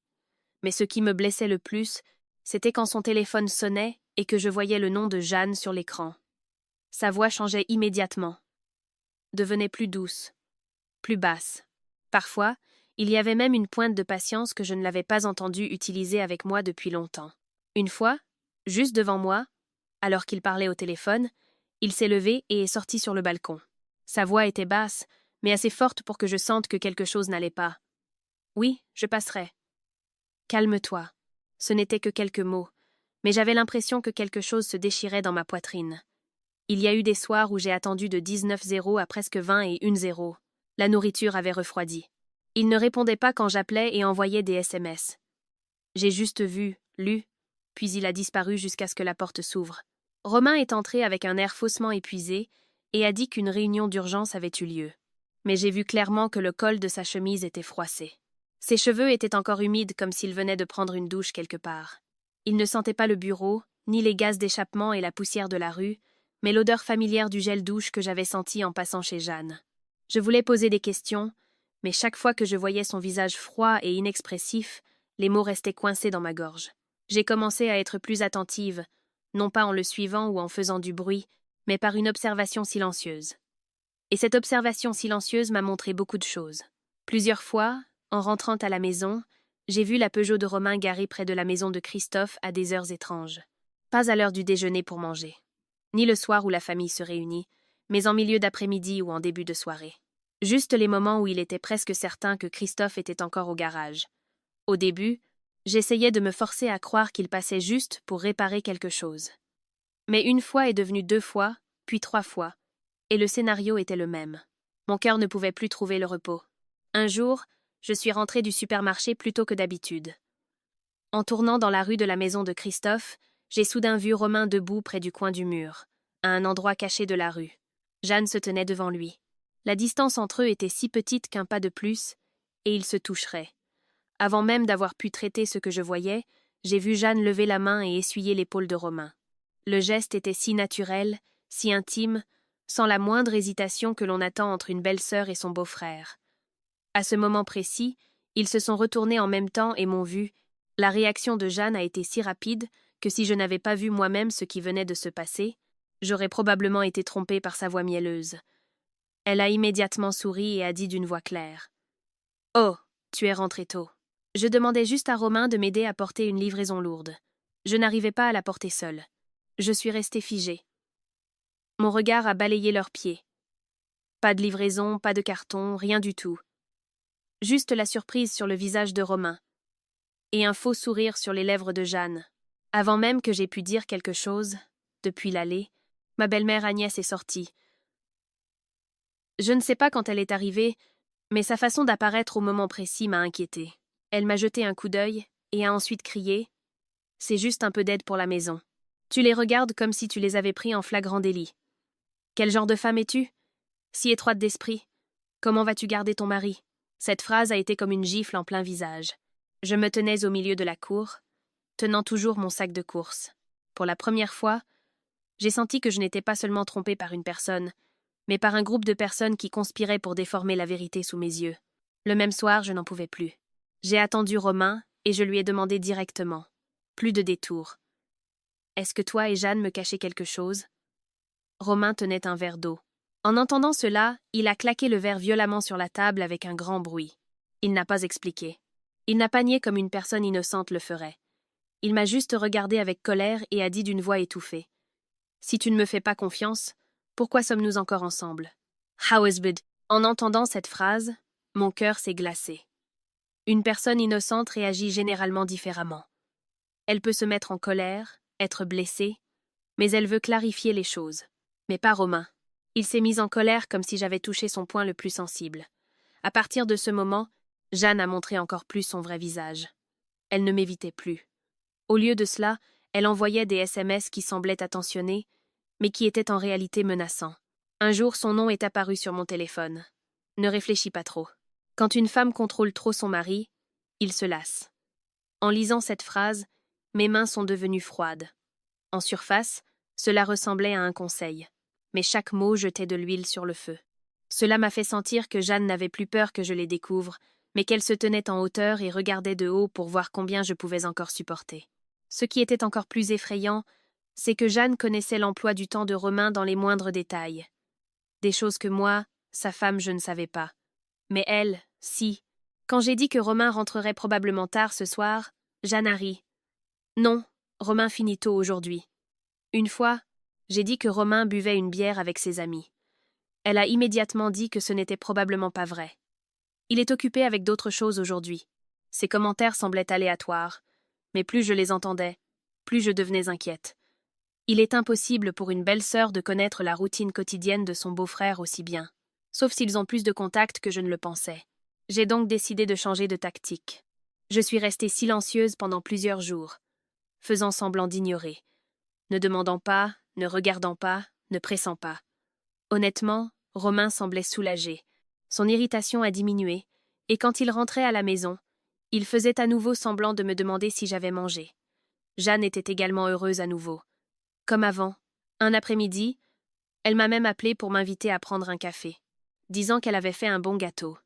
Mais ce qui me blessait le plus, c'était quand son téléphone sonnait et que je voyais le nom de Jeanne sur l'écran. Sa voix changeait immédiatement, devenait plus douce, plus basse. Parfois, il y avait même une pointe de patience que je ne l'avais pas entendue utiliser avec moi depuis longtemps. Une fois, juste devant moi, alors qu'il parlait au téléphone, il s'est levé et est sorti sur le balcon. Sa voix était basse, mais assez forte pour que je sente que quelque chose n'allait pas. « Oui, je passerai. »« Calme-toi. » Ce n'était que quelques mots, mais j'avais l'impression que quelque chose se déchirait dans ma poitrine. Il y a eu des soirs où j'ai attendu de 19-0 à presque 20 et 1-0. La nourriture avait refroidi. Il ne répondait pas quand j'appelais et envoyait des SMS. J'ai juste vu, lu, puis il a disparu jusqu'à ce que la porte s'ouvre. Romain est entré avec un air faussement épuisé et a dit qu'une réunion d'urgence avait eu lieu. Mais j'ai vu clairement que le col de sa chemise était froissé. Ses cheveux étaient encore humides comme s'il venait de prendre une douche quelque part. Il ne sentait pas le bureau, ni les gaz d'échappement et la poussière de la rue, mais l'odeur familière du gel douche que j'avais senti en passant chez Jeanne. Je voulais poser des questions, mais chaque fois que je voyais son visage froid et inexpressif, les mots restaient coincés dans ma gorge. J'ai commencé à être plus attentive, non pas en le suivant ou en faisant du bruit, mais par une observation silencieuse. Et cette observation silencieuse m'a montré beaucoup de choses. Plusieurs fois, en rentrant à la maison, j'ai vu la Peugeot de Romain garée près de la maison de Christophe à des heures étranges. Pas à l'heure du déjeuner pour manger, ni le soir où la famille se réunit, mais en milieu d'après-midi ou en début de soirée. Juste les moments où il était presque certain que Christophe était encore au garage. Au début, j'essayais de me forcer à croire qu'il passait juste pour réparer quelque chose. Mais une fois est devenu 2 fois, puis 3 fois, et le scénario était le même. Mon cœur ne pouvait plus trouver le repos. Un jour, je suis rentrée du supermarché plus tôt que d'habitude. En tournant dans la rue de la maison de Christophe, j'ai soudain vu Romain debout près du coin du mur, à un endroit caché de la rue. Jeanne se tenait devant lui. La distance entre eux était si petite qu'un pas de plus, et ils se toucheraient. Avant même d'avoir pu traiter ce que je voyais, j'ai vu Jeanne lever la main et essuyer l'épaule de Romain. Le geste était si naturel, si intime, sans la moindre hésitation que l'on attend entre une belle-sœur et son beau-frère. À ce moment précis, ils se sont retournés en même temps et m'ont vu. La réaction de Jeanne a été si rapide que si je n'avais pas vu moi-même ce qui venait de se passer, j'aurais probablement été trompée par sa voix mielleuse. Elle a immédiatement souri et a dit d'une voix claire. « Oh, tu es rentré tôt. Je demandais juste à Romain de m'aider à porter une livraison lourde. Je n'arrivais pas à la porter seule. Je suis restée figée. Mon regard a balayé leurs pieds. Pas de livraison, pas de carton, rien du tout. Juste la surprise sur le visage de Romain. Et un faux sourire sur les lèvres de Jeanne. Avant même que j'aie pu dire quelque chose, depuis l'allée, ma belle-mère Agnès est sortie. Je ne sais pas quand elle est arrivée, mais sa façon d'apparaître au moment précis m'a inquiétée. Elle m'a jeté un coup d'œil et a ensuite crié « C'est juste un peu d'aide pour la maison. Tu les regardes comme si tu les avais pris en flagrant délit. Quel genre de femme es-tu? Si étroite d'esprit. Comment vas-tu garder ton mari ?» Cette phrase a été comme une gifle en plein visage. Je me tenais au milieu de la cour, tenant toujours mon sac de course. Pour la première fois, j'ai senti que je n'étais pas seulement trompée par une personne, mais par un groupe de personnes qui conspiraient pour déformer la vérité sous mes yeux. Le même soir, je n'en pouvais plus. J'ai attendu Romain et je lui ai demandé directement. Plus de détours. « Est-ce que toi et Jeanne me cachez quelque chose ?» Romain tenait un verre d'eau. En entendant cela, il a claqué le verre violemment sur la table avec un grand bruit. Il n'a pas expliqué. Il n'a pas nié comme une personne innocente le ferait. Il m'a juste regardé avec colère et a dit d'une voix étouffée. « Si tu ne me fais pas confiance, pourquoi sommes-nous encore ensemble ?» Howesbud. En entendant cette phrase, mon cœur s'est glacé. Une personne innocente réagit généralement différemment. Elle peut se mettre en colère, être blessée, mais elle veut clarifier les choses. Mais pas Romain. Il s'est mis en colère comme si j'avais touché son point le plus sensible. À partir de ce moment, Jeanne a montré encore plus son vrai visage. Elle ne m'évitait plus. Au lieu de cela, elle envoyait des SMS qui semblaient attentionnés, mais qui étaient en réalité menaçants. Un jour, son nom est apparu sur mon téléphone. Ne réfléchis pas trop. Quand une femme contrôle trop son mari, il se lasse. En lisant cette phrase, mes mains sont devenues froides. En surface, cela ressemblait à un conseil. Mais chaque mot jetait de l'huile sur le feu. Cela m'a fait sentir que Jeanne n'avait plus peur que je les découvre, mais qu'elle se tenait en hauteur et regardait de haut pour voir combien je pouvais encore supporter. Ce qui était encore plus effrayant, c'est que Jeanne connaissait l'emploi du temps de Romain dans les moindres détails. Des choses que moi, sa femme, je ne savais pas. Mais elle, si. Quand j'ai dit que Romain rentrerait probablement tard ce soir, Jeanne a ri. Non, Romain finit tôt aujourd'hui. Une fois, j'ai dit que Romain buvait une bière avec ses amis. Elle a immédiatement dit que ce n'était probablement pas vrai. Il est occupé avec d'autres choses aujourd'hui. Ses commentaires semblaient aléatoires, mais plus je les entendais, plus je devenais inquiète. Il est impossible pour une belle-sœur de connaître la routine quotidienne de son beau-frère aussi bien, sauf s'ils ont plus de contacts que je ne le pensais. J'ai donc décidé de changer de tactique. Je suis restée silencieuse pendant plusieurs jours, faisant semblant d'ignorer, ne demandant pas, ne regardant pas, ne pressant pas. Honnêtement, Romain semblait soulagé. Son irritation a diminué, et quand il rentrait à la maison, il faisait à nouveau semblant de me demander si j'avais mangé. Jeanne était également heureuse à nouveau. Comme avant. Un après-midi, elle m'a même appelé pour m'inviter à prendre un café, disant qu'elle avait fait un bon gâteau.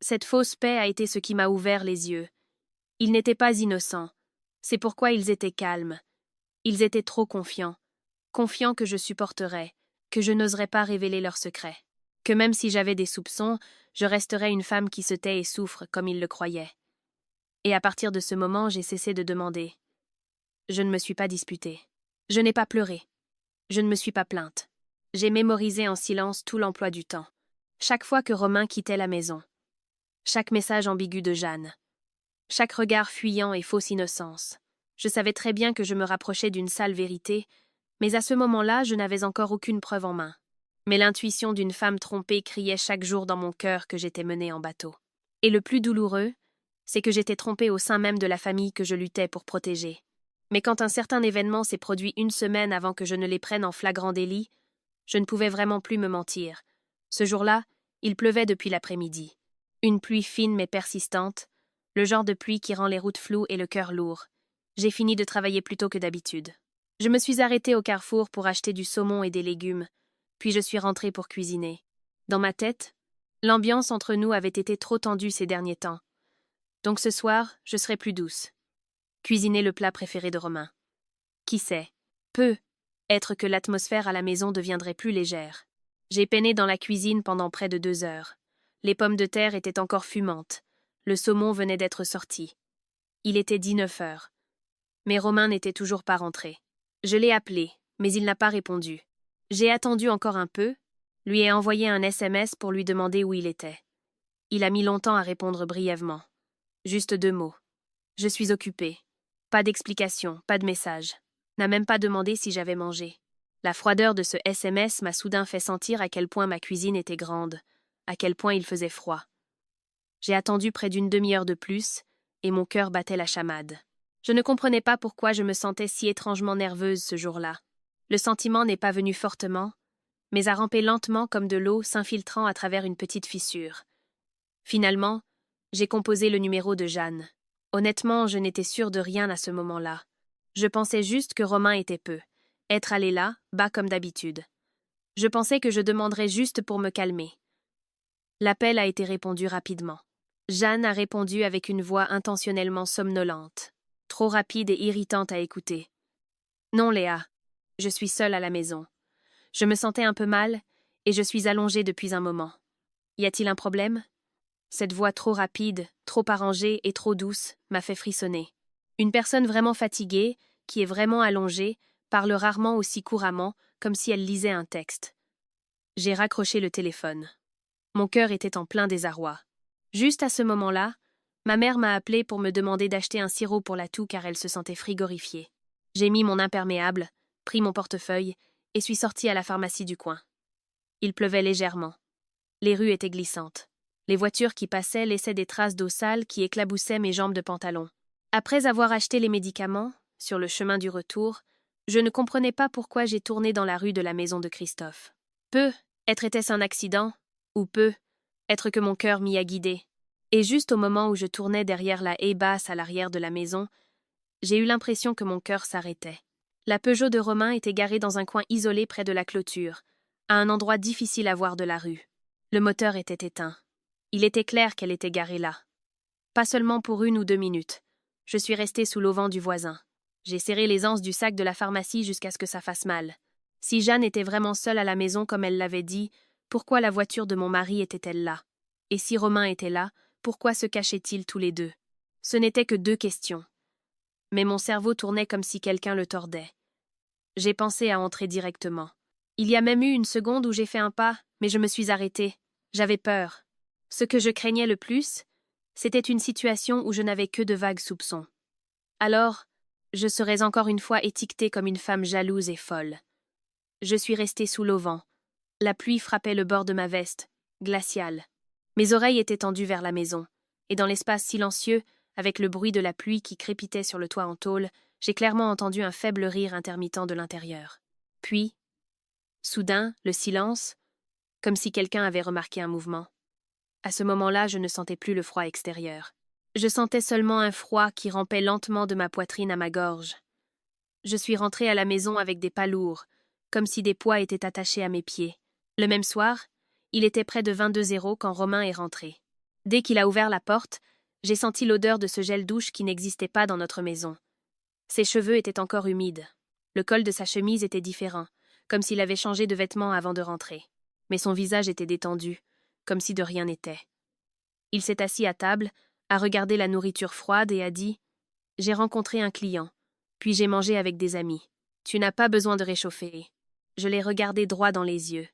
Cette fausse paix a été ce qui m'a ouvert les yeux. Ils n'étaient pas innocents. C'est pourquoi ils étaient calmes. Ils étaient trop confiants. Confiants que je supporterais, que je n'oserais pas révéler leurs secrets. Que même si j'avais des soupçons, je resterais une femme qui se tait et souffre comme ils le croyaient. Et à partir de ce moment, j'ai cessé de demander. Je ne me suis pas disputée. Je n'ai pas pleuré. Je ne me suis pas plainte. J'ai mémorisé en silence tout l'emploi du temps. Chaque fois que Romain quittait la maison. Chaque message ambigu de Jeanne. Chaque regard fuyant et fausse innocence. Je savais très bien que je me rapprochais d'une sale vérité, mais à ce moment-là, je n'avais encore aucune preuve en main. Mais l'intuition d'une femme trompée criait chaque jour dans mon cœur que j'étais menée en bateau. Et le plus douloureux, c'est que j'étais trompée au sein même de la famille que je luttais pour protéger. Mais quand un certain événement s'est produit une semaine avant que je ne les prenne en flagrant délit, je ne pouvais vraiment plus me mentir. Ce jour-là, il pleuvait depuis l'après-midi. Une pluie fine mais persistante, le genre de pluie qui rend les routes floues et le cœur lourd. J'ai fini de travailler plus tôt que d'habitude. Je me suis arrêtée au carrefour pour acheter du saumon et des légumes, puis je suis rentrée pour cuisiner. Dans ma tête, l'ambiance entre nous avait été trop tendue ces derniers temps. Donc ce soir, je serai plus douce. Cuisiner le plat préféré de Romain. Qui sait, être que l'atmosphère à la maison deviendrait plus légère. J'ai peiné dans la cuisine pendant près de 2 heures. Les pommes de terre étaient encore fumantes. Le saumon venait d'être sorti. Il était 19 heures. Mais Romain n'était toujours pas rentré. Je l'ai appelé, mais il n'a pas répondu. J'ai attendu encore un peu, lui ai envoyé un SMS pour lui demander où il était. Il a mis longtemps à répondre brièvement. Juste 2 mots. Je suis occupée. Pas d'explication, pas de message. N'a même pas demandé si j'avais mangé. La froideur de ce SMS m'a soudain fait sentir à quel point ma cuisine était grande, à quel point il faisait froid. J'ai attendu près d'une demi-heure de plus, et mon cœur battait la chamade. Je ne comprenais pas pourquoi je me sentais si étrangement nerveuse ce jour-là. Le sentiment n'est pas venu fortement, mais a rampé lentement comme de l'eau s'infiltrant à travers une petite fissure. Finalement, j'ai composé le numéro de Jeanne. Honnêtement, je n'étais sûre de rien à ce moment-là. Je pensais juste que Romain était peu. Être allé là, bas comme d'habitude. Je pensais que je demanderais juste pour me calmer. L'appel a été répondu rapidement. Jeanne a répondu avec une voix intentionnellement somnolente, trop rapide et irritante à écouter. « Non, Léa, je suis seule à la maison. Je me sentais un peu mal, et je suis allongée depuis un moment. Y a-t-il un problème ?» Cette voix trop rapide, trop arrangée et trop douce m'a fait frissonner. Une personne vraiment fatiguée, qui est vraiment allongée, parle rarement aussi couramment, comme si elle lisait un texte. J'ai raccroché le téléphone. Mon cœur était en plein désarroi. Juste à ce moment-là, ma mère m'a appelé pour me demander d'acheter un sirop pour la toux car elle se sentait frigorifiée. J'ai mis mon imperméable, pris mon portefeuille et suis sortie à la pharmacie du coin. Il pleuvait légèrement. Les rues étaient glissantes. Les voitures qui passaient laissaient des traces d'eau sale qui éclaboussaient mes jambes de pantalon. Après avoir acheté les médicaments, sur le chemin du retour, je ne comprenais pas pourquoi j'ai tourné dans la rue de la maison de Christophe. Était-ce un accident, ou être que mon cœur m'y a guidé. Et juste au moment où je tournais derrière la haie basse à l'arrière de la maison, j'ai eu l'impression que mon cœur s'arrêtait. La Peugeot de Romain était garée dans un coin isolé près de la clôture, à un endroit difficile à voir de la rue. Le moteur était éteint. Il était clair qu'elle était garée là. Pas seulement pour 1 ou 2 minutes. Je suis restée sous l'auvent du voisin. J'ai serré les anses du sac de la pharmacie jusqu'à ce que ça fasse mal. Si Jeanne était vraiment seule à la maison comme elle l'avait dit, pourquoi la voiture de mon mari était-elle là? Et si Romain était là, pourquoi se cachaient-ils tous les deux? Ce n'étaient que 2 questions. Mais mon cerveau tournait comme si quelqu'un le tordait. J'ai pensé à entrer directement. Il y a même eu une seconde où j'ai fait un pas, mais je me suis arrêtée. J'avais peur. Ce que je craignais le plus, c'était une situation où je n'avais que de vagues soupçons. Alors, je serais encore une fois étiquetée comme une femme jalouse et folle. Je suis restée sous l'auvent. La pluie frappait le bord de ma veste, glaciale. Mes oreilles étaient tendues vers la maison, et dans l'espace silencieux, avec le bruit de la pluie qui crépitait sur le toit en tôle, j'ai clairement entendu un faible rire intermittent de l'intérieur. Puis, soudain, le silence, comme si quelqu'un avait remarqué un mouvement. À ce moment-là, je ne sentais plus le froid extérieur. Je sentais seulement un froid qui rampait lentement de ma poitrine à ma gorge. Je suis rentrée à la maison avec des pas lourds, comme si des poids étaient attachés à mes pieds. Le même soir, il était près de 22h quand Romain est rentré. Dès qu'il a ouvert la porte, j'ai senti l'odeur de ce gel douche qui n'existait pas dans notre maison. Ses cheveux étaient encore humides. Le col de sa chemise était différent, comme s'il avait changé de vêtements avant de rentrer. Mais son visage était détendu, comme si de rien n'était. Il s'est assis à table, a regardé la nourriture froide et a dit « J'ai rencontré un client, puis j'ai mangé avec des amis. Tu n'as pas besoin de réchauffer. » Je l'ai regardé droit dans les yeux.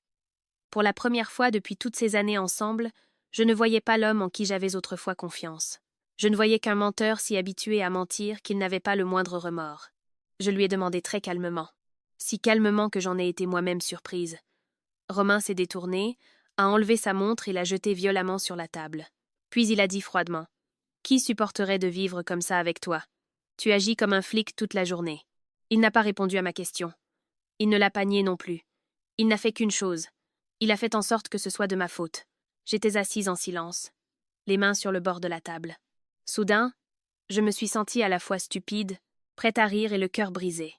Pour la première fois depuis toutes ces années ensemble, je ne voyais pas l'homme en qui j'avais autrefois confiance. Je ne voyais qu'un menteur si habitué à mentir qu'il n'avait pas le moindre remords. Je lui ai demandé très calmement, si calmement que j'en ai été moi-même surprise. Romain s'est détourné, a enlevé sa montre et l'a jetée violemment sur la table. Puis il a dit froidement « Qui supporterait de vivre comme ça avec toi? Tu agis comme un flic toute la journée. » Il n'a pas répondu à ma question. Il ne l'a pas nié non plus. Il n'a fait qu'une chose. Il a fait en sorte que ce soit de ma faute. J'étais assise en silence, les mains sur le bord de la table. Soudain, je me suis sentie à la fois stupide, prête à rire et le cœur brisé.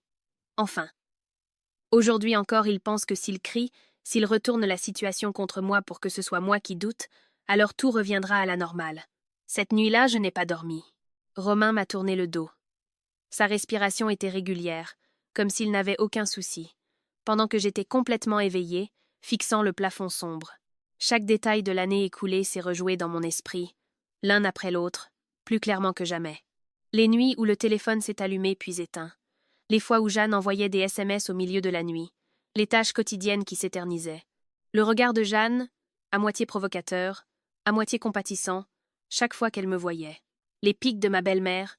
Enfin. Aujourd'hui encore, il pense que s'il crie, s'il retourne la situation contre moi pour que ce soit moi qui doute, alors tout reviendra à la normale. Cette nuit-là, je n'ai pas dormi. Romain m'a tourné le dos. Sa respiration était régulière, comme s'il n'avait aucun souci, pendant que j'étais complètement éveillée, fixant le plafond sombre. Chaque détail de l'année écoulée s'est rejoué dans mon esprit, l'un après l'autre, plus clairement que jamais. Les nuits où le téléphone s'est allumé puis éteint, les fois où Jeanne envoyait des SMS au milieu de la nuit, les tâches quotidiennes qui s'éternisaient. Le regard de Jeanne, à moitié provocateur, à moitié compatissant, chaque fois qu'elle me voyait. Les pics de ma belle-mère,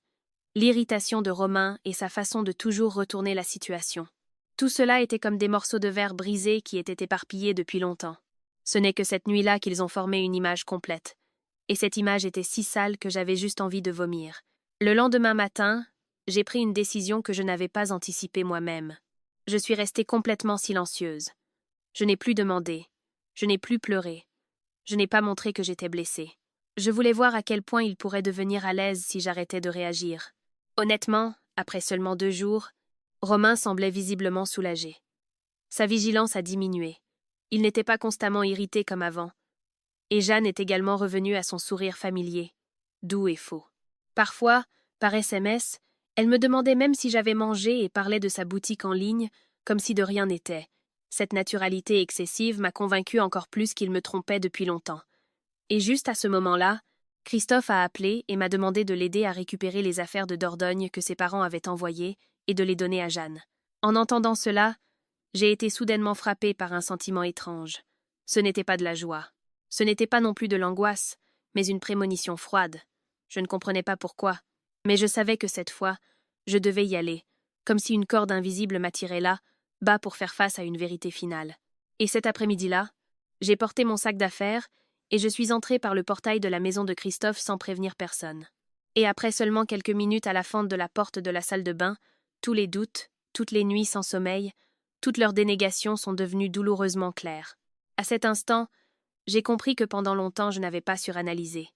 l'irritation de Romain et sa façon de toujours retourner la situation. Tout cela était comme des morceaux de verre brisés qui étaient éparpillés depuis longtemps. Ce n'est que cette nuit-là qu'ils ont formé une image complète. Et cette image était si sale que j'avais juste envie de vomir. Le lendemain matin, j'ai pris une décision que je n'avais pas anticipée moi-même. Je suis restée complètement silencieuse. Je n'ai plus demandé. Je n'ai plus pleuré. Je n'ai pas montré que j'étais blessée. Je voulais voir à quel point il pourrait devenir à l'aise si j'arrêtais de réagir. Honnêtement, après seulement 2 jours, Romain semblait visiblement soulagé. Sa vigilance a diminué. Il n'était pas constamment irrité comme avant. Et Jeanne est également revenue à son sourire familier, doux et faux. Parfois, par SMS, elle me demandait même si j'avais mangé et parlait de sa boutique en ligne, comme si de rien n'était. Cette naturalité excessive m'a convaincue encore plus qu'il me trompait depuis longtemps. Et juste à ce moment-là, Christophe a appelé et m'a demandé de l'aider à récupérer les affaires de Dordogne que ses parents avaient envoyées et de les donner à Jeanne. En entendant cela, j'ai été soudainement frappée par un sentiment étrange. Ce n'était pas de la joie. Ce n'était pas non plus de l'angoisse, mais une prémonition froide. Je ne comprenais pas pourquoi, mais je savais que cette fois, je devais y aller, comme si une corde invisible m'attirait là, bas pour faire face à une vérité finale. Et cet après-midi-là, j'ai porté mon sac d'affaires et je suis entrée par le portail de la maison de Christophe sans prévenir personne. Et après seulement quelques minutes à la fente de la porte de la salle de bain, tous les doutes, toutes les nuits sans sommeil, toutes leurs dénégations sont devenues douloureusement claires. À cet instant, j'ai compris que pendant longtemps je n'avais pas suranalysé.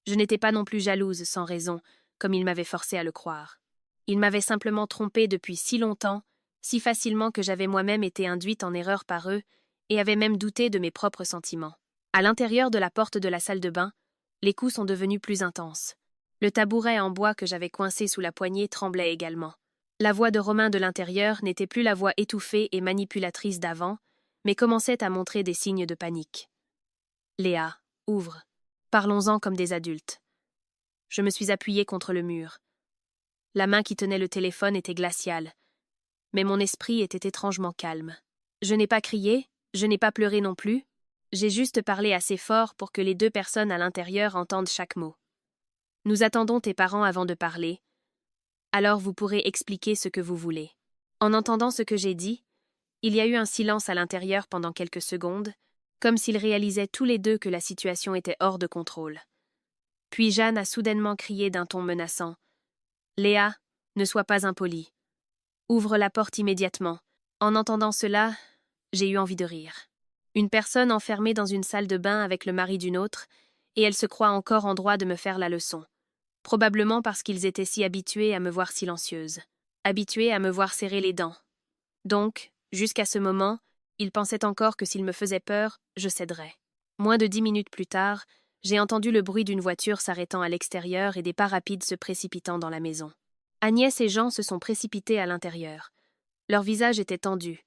Je n'étais pas non plus jalouse sans raison, comme il m'avait forcé à le croire. Il m'avait simplement trompée depuis si longtemps, si facilement que j'avais moi-même été induite en erreur par eux et avais même douté de mes propres sentiments. À l'intérieur de la porte de la salle de bain, les coups sont devenus plus intenses. Le tabouret en bois que j'avais coincé sous la poignée tremblait également. La voix de Romain de l'intérieur n'était plus la voix étouffée et manipulatrice d'avant, mais commençait à montrer des signes de panique. « Léa, ouvre. Parlons-en comme des adultes. » Je me suis appuyée contre le mur. La main qui tenait le téléphone était glaciale, mais mon esprit était étrangement calme. Je n'ai pas crié, je n'ai pas pleuré non plus, j'ai juste parlé assez fort pour que les 2 personnes à l'intérieur entendent chaque mot. « Nous attendons tes parents avant de parler. Alors vous pourrez expliquer ce que vous voulez. » En entendant ce que j'ai dit, il y a eu un silence à l'intérieur pendant quelques secondes, comme s'ils réalisaient tous les 2 que la situation était hors de contrôle. Puis Jeanne a soudainement crié d'un ton menaçant. « Léa, ne sois pas impolie. Ouvre la porte immédiatement. » En entendant cela, j'ai eu envie de rire. Une personne enfermée dans une salle de bain avec le mari d'une autre, et elle se croit encore en droit de me faire la leçon. Probablement parce qu'ils étaient si habitués à me voir silencieuse. habitué à me voir serrer les dents. Donc, jusqu'à ce moment, il pensait encore que s'il me faisait peur, je céderais. Moins de 10 minutes plus tard, j'ai entendu le bruit d'une voiture s'arrêtant à l'extérieur et des pas rapides se précipitant dans la maison. Agnès et Jean se sont précipités à l'intérieur. Leur visage était tendu.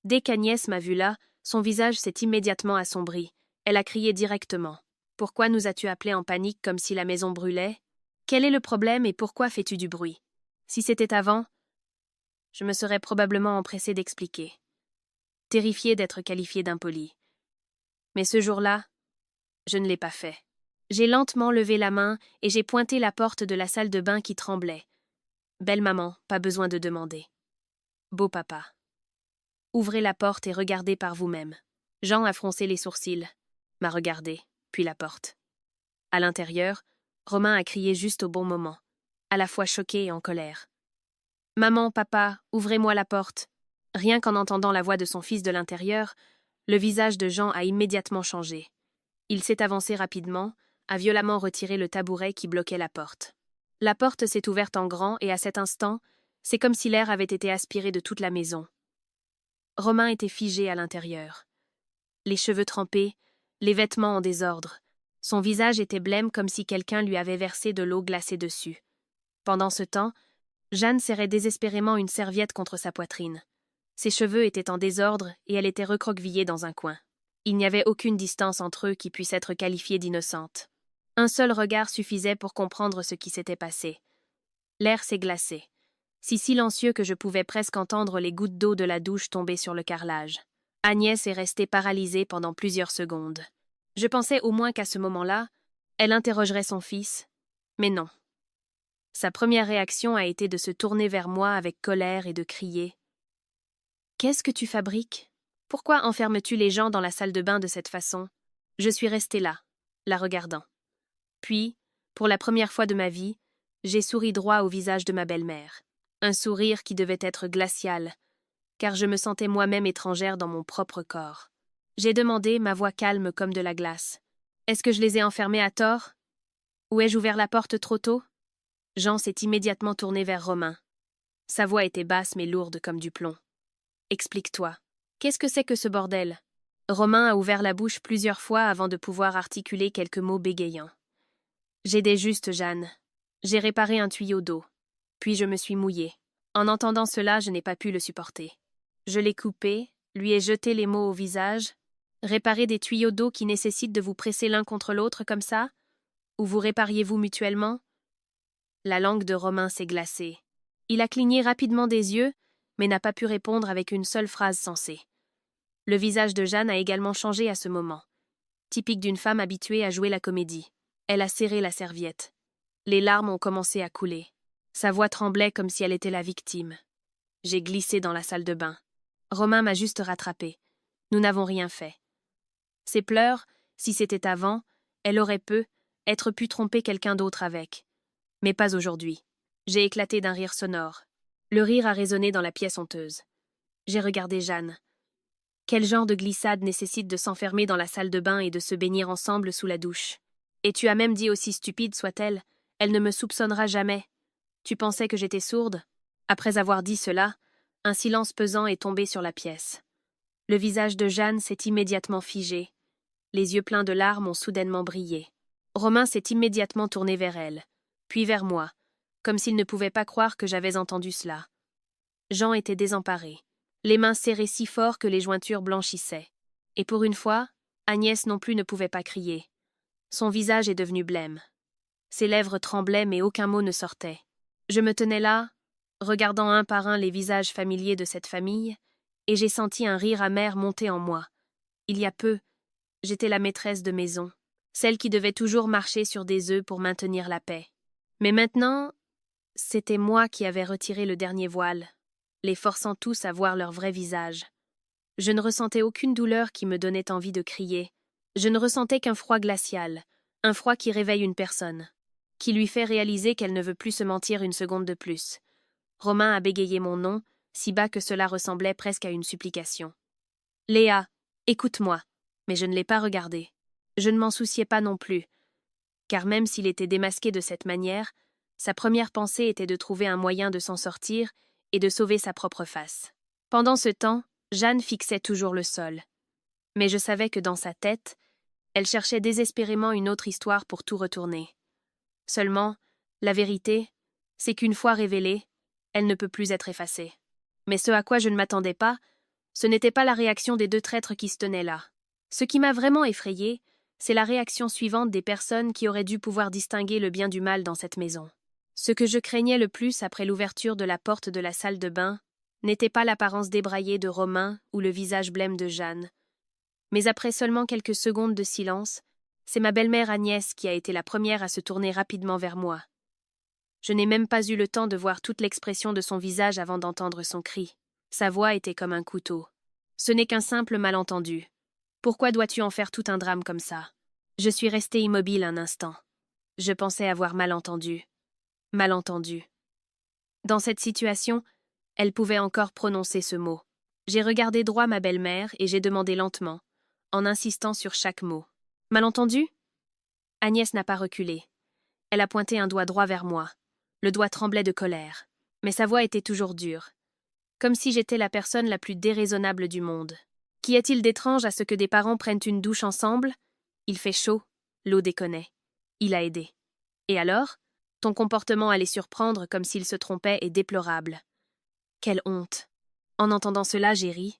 Dès qu'Agnès m'a vu là, son visage s'est immédiatement assombri. Elle a crié directement. « Pourquoi nous as-tu appelés en panique comme si la maison brûlait? Quel est le problème et pourquoi fais-tu du bruit? Si c'était avant, je me serais probablement empressée d'expliquer. Terrifiée d'être qualifiée d'impoli. Mais ce jour-là, je ne l'ai pas fait. J'ai lentement levé la main et j'ai pointé la porte de la salle de bain qui tremblait. Belle maman, pas besoin de demander. Beau papa. Ouvrez la porte et regardez par vous-même. Jean a froncé les sourcils, m'a regardé, puis la porte. À l'intérieur, Romain a crié juste au bon moment, à la fois choqué et en colère. Maman, papa, ouvrez-moi la porte. Rien qu'en entendant la voix de son fils de l'intérieur, le visage de Jean a immédiatement changé. Il s'est avancé rapidement, a violemment retiré le tabouret qui bloquait la porte. La porte s'est ouverte en grand et à cet instant, c'est comme si l'air avait été aspiré de toute la maison. Romain était figé à l'intérieur. Les cheveux trempés, les vêtements en désordre. Son visage était blême comme si quelqu'un lui avait versé de l'eau glacée dessus. Pendant ce temps, Jeanne serrait désespérément une serviette contre sa poitrine. Ses cheveux étaient en désordre et elle était recroquevillée dans un coin. Il n'y avait aucune distance entre eux qui puisse être qualifiée d'innocente. Un seul regard suffisait pour comprendre ce qui s'était passé. L'air s'est glacé, si silencieux que je pouvais presque entendre les gouttes d'eau de la douche tomber sur le carrelage. Agnès est restée paralysée pendant plusieurs secondes. Je pensais au moins qu'à ce moment-là, elle interrogerait son fils, mais non. Sa première réaction a été de se tourner vers moi avec colère et de crier « Qu'est-ce que tu fabriques? Pourquoi enfermes-tu les gens dans la salle de bain de cette façon ?» Je suis restée là, la regardant. Puis, pour la première fois de ma vie, j'ai souri droit au visage de ma belle-mère. Un sourire qui devait être glacial, car je me sentais moi-même étrangère dans mon propre corps. J'ai demandé, ma voix calme comme de la glace. « Est-ce que je les ai enfermés à tort? Ou ai-je ouvert la porte trop tôt ?» Jean s'est immédiatement tourné vers Romain. Sa voix était basse mais lourde comme du plomb. « Explique-toi. Qu'est-ce que c'est que ce bordel ?» Romain a ouvert la bouche plusieurs fois avant de pouvoir articuler quelques mots bégayants. « J'aidais juste Jeanne. J'ai réparé un tuyau d'eau. Puis je me suis mouillée. En entendant cela, je n'ai pas pu le supporter. Je l'ai coupé, lui ai jeté les mots au visage. Réparer des tuyaux d'eau qui nécessitent de vous presser l'un contre l'autre comme ça? Ou vous répariez-vous mutuellement? » La langue de Romain s'est glacée. Il a cligné rapidement des yeux, mais n'a pas pu répondre avec une seule phrase sensée. Le visage de Jeanne a également changé à ce moment. Typique d'une femme habituée à jouer la comédie. Elle a serré la serviette. Les larmes ont commencé à couler. Sa voix tremblait comme si elle était la victime. J'ai glissé dans la salle de bain. Romain m'a juste rattrapée. Nous n'avons rien fait. Ses pleurs, si c'était avant, elle aurait être pu tromper quelqu'un d'autre avec. Mais pas aujourd'hui. J'ai éclaté d'un rire sonore. Le rire a résonné dans la pièce honteuse. J'ai regardé Jeanne. Quel genre de glissade nécessite de s'enfermer dans la salle de bain et de se baigner ensemble sous la douche? Et tu as même dit, aussi stupide soit-elle, elle ne me soupçonnera jamais. Tu pensais que j'étais sourde? Après avoir dit cela, un silence pesant est tombé sur la pièce. Le visage de Jeanne s'est immédiatement figé. Les yeux pleins de larmes ont soudainement brillé. Romain s'est immédiatement tourné vers elle, puis vers moi, comme s'il ne pouvait pas croire que j'avais entendu cela. Jean était désemparé, les mains serrées si fort que les jointures blanchissaient. Et pour une fois, Agnès non plus ne pouvait pas crier. Son visage est devenu blême. Ses lèvres tremblaient mais aucun mot ne sortait. Je me tenais là, regardant un par un les visages familiers de cette famille, et j'ai senti un rire amer monter en moi. Il y a peu, j'étais la maîtresse de maison, celle qui devait toujours marcher sur des œufs pour maintenir la paix. Mais maintenant, c'était moi qui avais retiré le dernier voile, les forçant tous à voir leur vrai visage. Je ne ressentais aucune douleur qui me donnait envie de crier. Je ne ressentais qu'un froid glacial, un froid qui réveille une personne, qui lui fait réaliser qu'elle ne veut plus se mentir une seconde de plus. Romain a bégayé mon nom, si bas que cela ressemblait presque à une supplication. « Léa, écoute-moi !» Mais je ne l'ai pas regardé. Je ne m'en souciais pas non plus, car même s'il était démasqué de cette manière, sa première pensée était de trouver un moyen de s'en sortir et de sauver sa propre face. Pendant ce temps, Jeanne fixait toujours le sol. Mais je savais que dans sa tête, elle cherchait désespérément une autre histoire pour tout retourner. Seulement, la vérité, c'est qu'une fois révélée, elle ne peut plus être effacée. Mais ce à quoi je ne m'attendais pas, ce n'était pas la réaction des deux traîtres qui se tenaient là. Ce qui m'a vraiment effrayée, c'est la réaction suivante des personnes qui auraient dû pouvoir distinguer le bien du mal dans cette maison. Ce que je craignais le plus après l'ouverture de la porte de la salle de bain n'était pas l'apparence débraillée de Romain ou le visage blême de Jeanne. Mais après seulement quelques secondes de silence, c'est ma belle-mère Agnès qui a été la première à se tourner rapidement vers moi. Je n'ai même pas eu le temps de voir toute l'expression de son visage avant d'entendre son cri. Sa voix était comme un couteau. Ce n'est qu'un simple malentendu. Pourquoi dois-tu en faire tout un drame comme ça? Je suis restée immobile un instant. Je pensais avoir mal entendu. Mal entendu. Dans cette situation, elle pouvait encore prononcer ce mot. J'ai regardé droit ma belle-mère et j'ai demandé lentement, en insistant sur chaque mot. Malentendu? Agnès n'a pas reculé. Elle a pointé un doigt droit vers moi. Le doigt tremblait de colère. Mais sa voix était toujours dure. Comme si j'étais la personne la plus déraisonnable du monde. Qu'y a-t-il d'étrange à ce que des parents prennent une douche ensemble? Il fait chaud, l'eau déconnait. Il a aidé. Et alors? Ton comportement à les surprendre comme s'ils se trompaient est déplorable. Quelle honte! En entendant cela, j'ai ri.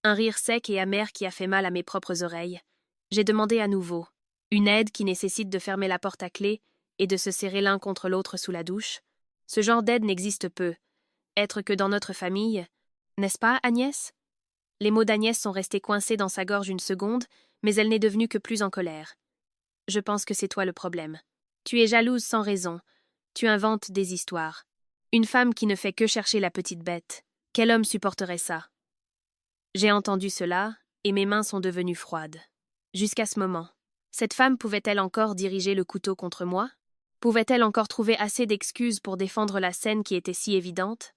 Un rire sec et amer qui a fait mal à mes propres oreilles. J'ai demandé à nouveau. Une aide qui nécessite de fermer la porte à clé et de se serrer l'un contre l'autre sous la douche. Ce genre d'aide n'existe peu. Être que dans notre famille, n'est-ce pas, Agnès? Les mots d'Agnès sont restés coincés dans sa gorge une seconde, mais elle n'est devenue que plus en colère. Je pense que c'est toi le problème. Tu es jalouse sans raison. Tu inventes des histoires. Une femme qui ne fait que chercher la petite bête. Quel homme supporterait ça? J'ai entendu cela, et mes mains sont devenues froides. Jusqu'à ce moment. Cette femme pouvait-elle encore diriger le couteau contre moi? Pouvait-elle encore trouver assez d'excuses pour défendre la scène qui était si évidente?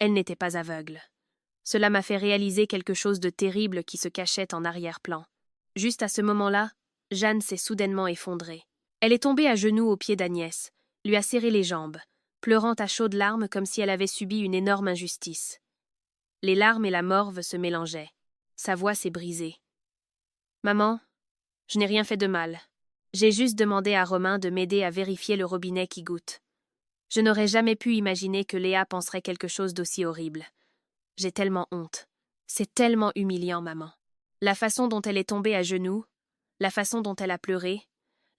Elle n'était pas aveugle. Cela m'a fait réaliser quelque chose de terrible qui se cachait en arrière-plan. Juste à ce moment-là, Jeanne s'est soudainement effondrée. Elle est tombée à genoux aux pieds d'Agnès, lui a serré les jambes, pleurant à chaudes larmes comme si elle avait subi une énorme injustice. Les larmes et la morve se mélangeaient. Sa voix s'est brisée. « Maman, je n'ai rien fait de mal. J'ai juste demandé à Romain de m'aider à vérifier le robinet qui goutte. Je n'aurais jamais pu imaginer que Léa penserait quelque chose d'aussi horrible. J'ai tellement honte. C'est tellement humiliant, maman. La façon dont elle est tombée à genoux, la façon dont elle a pleuré,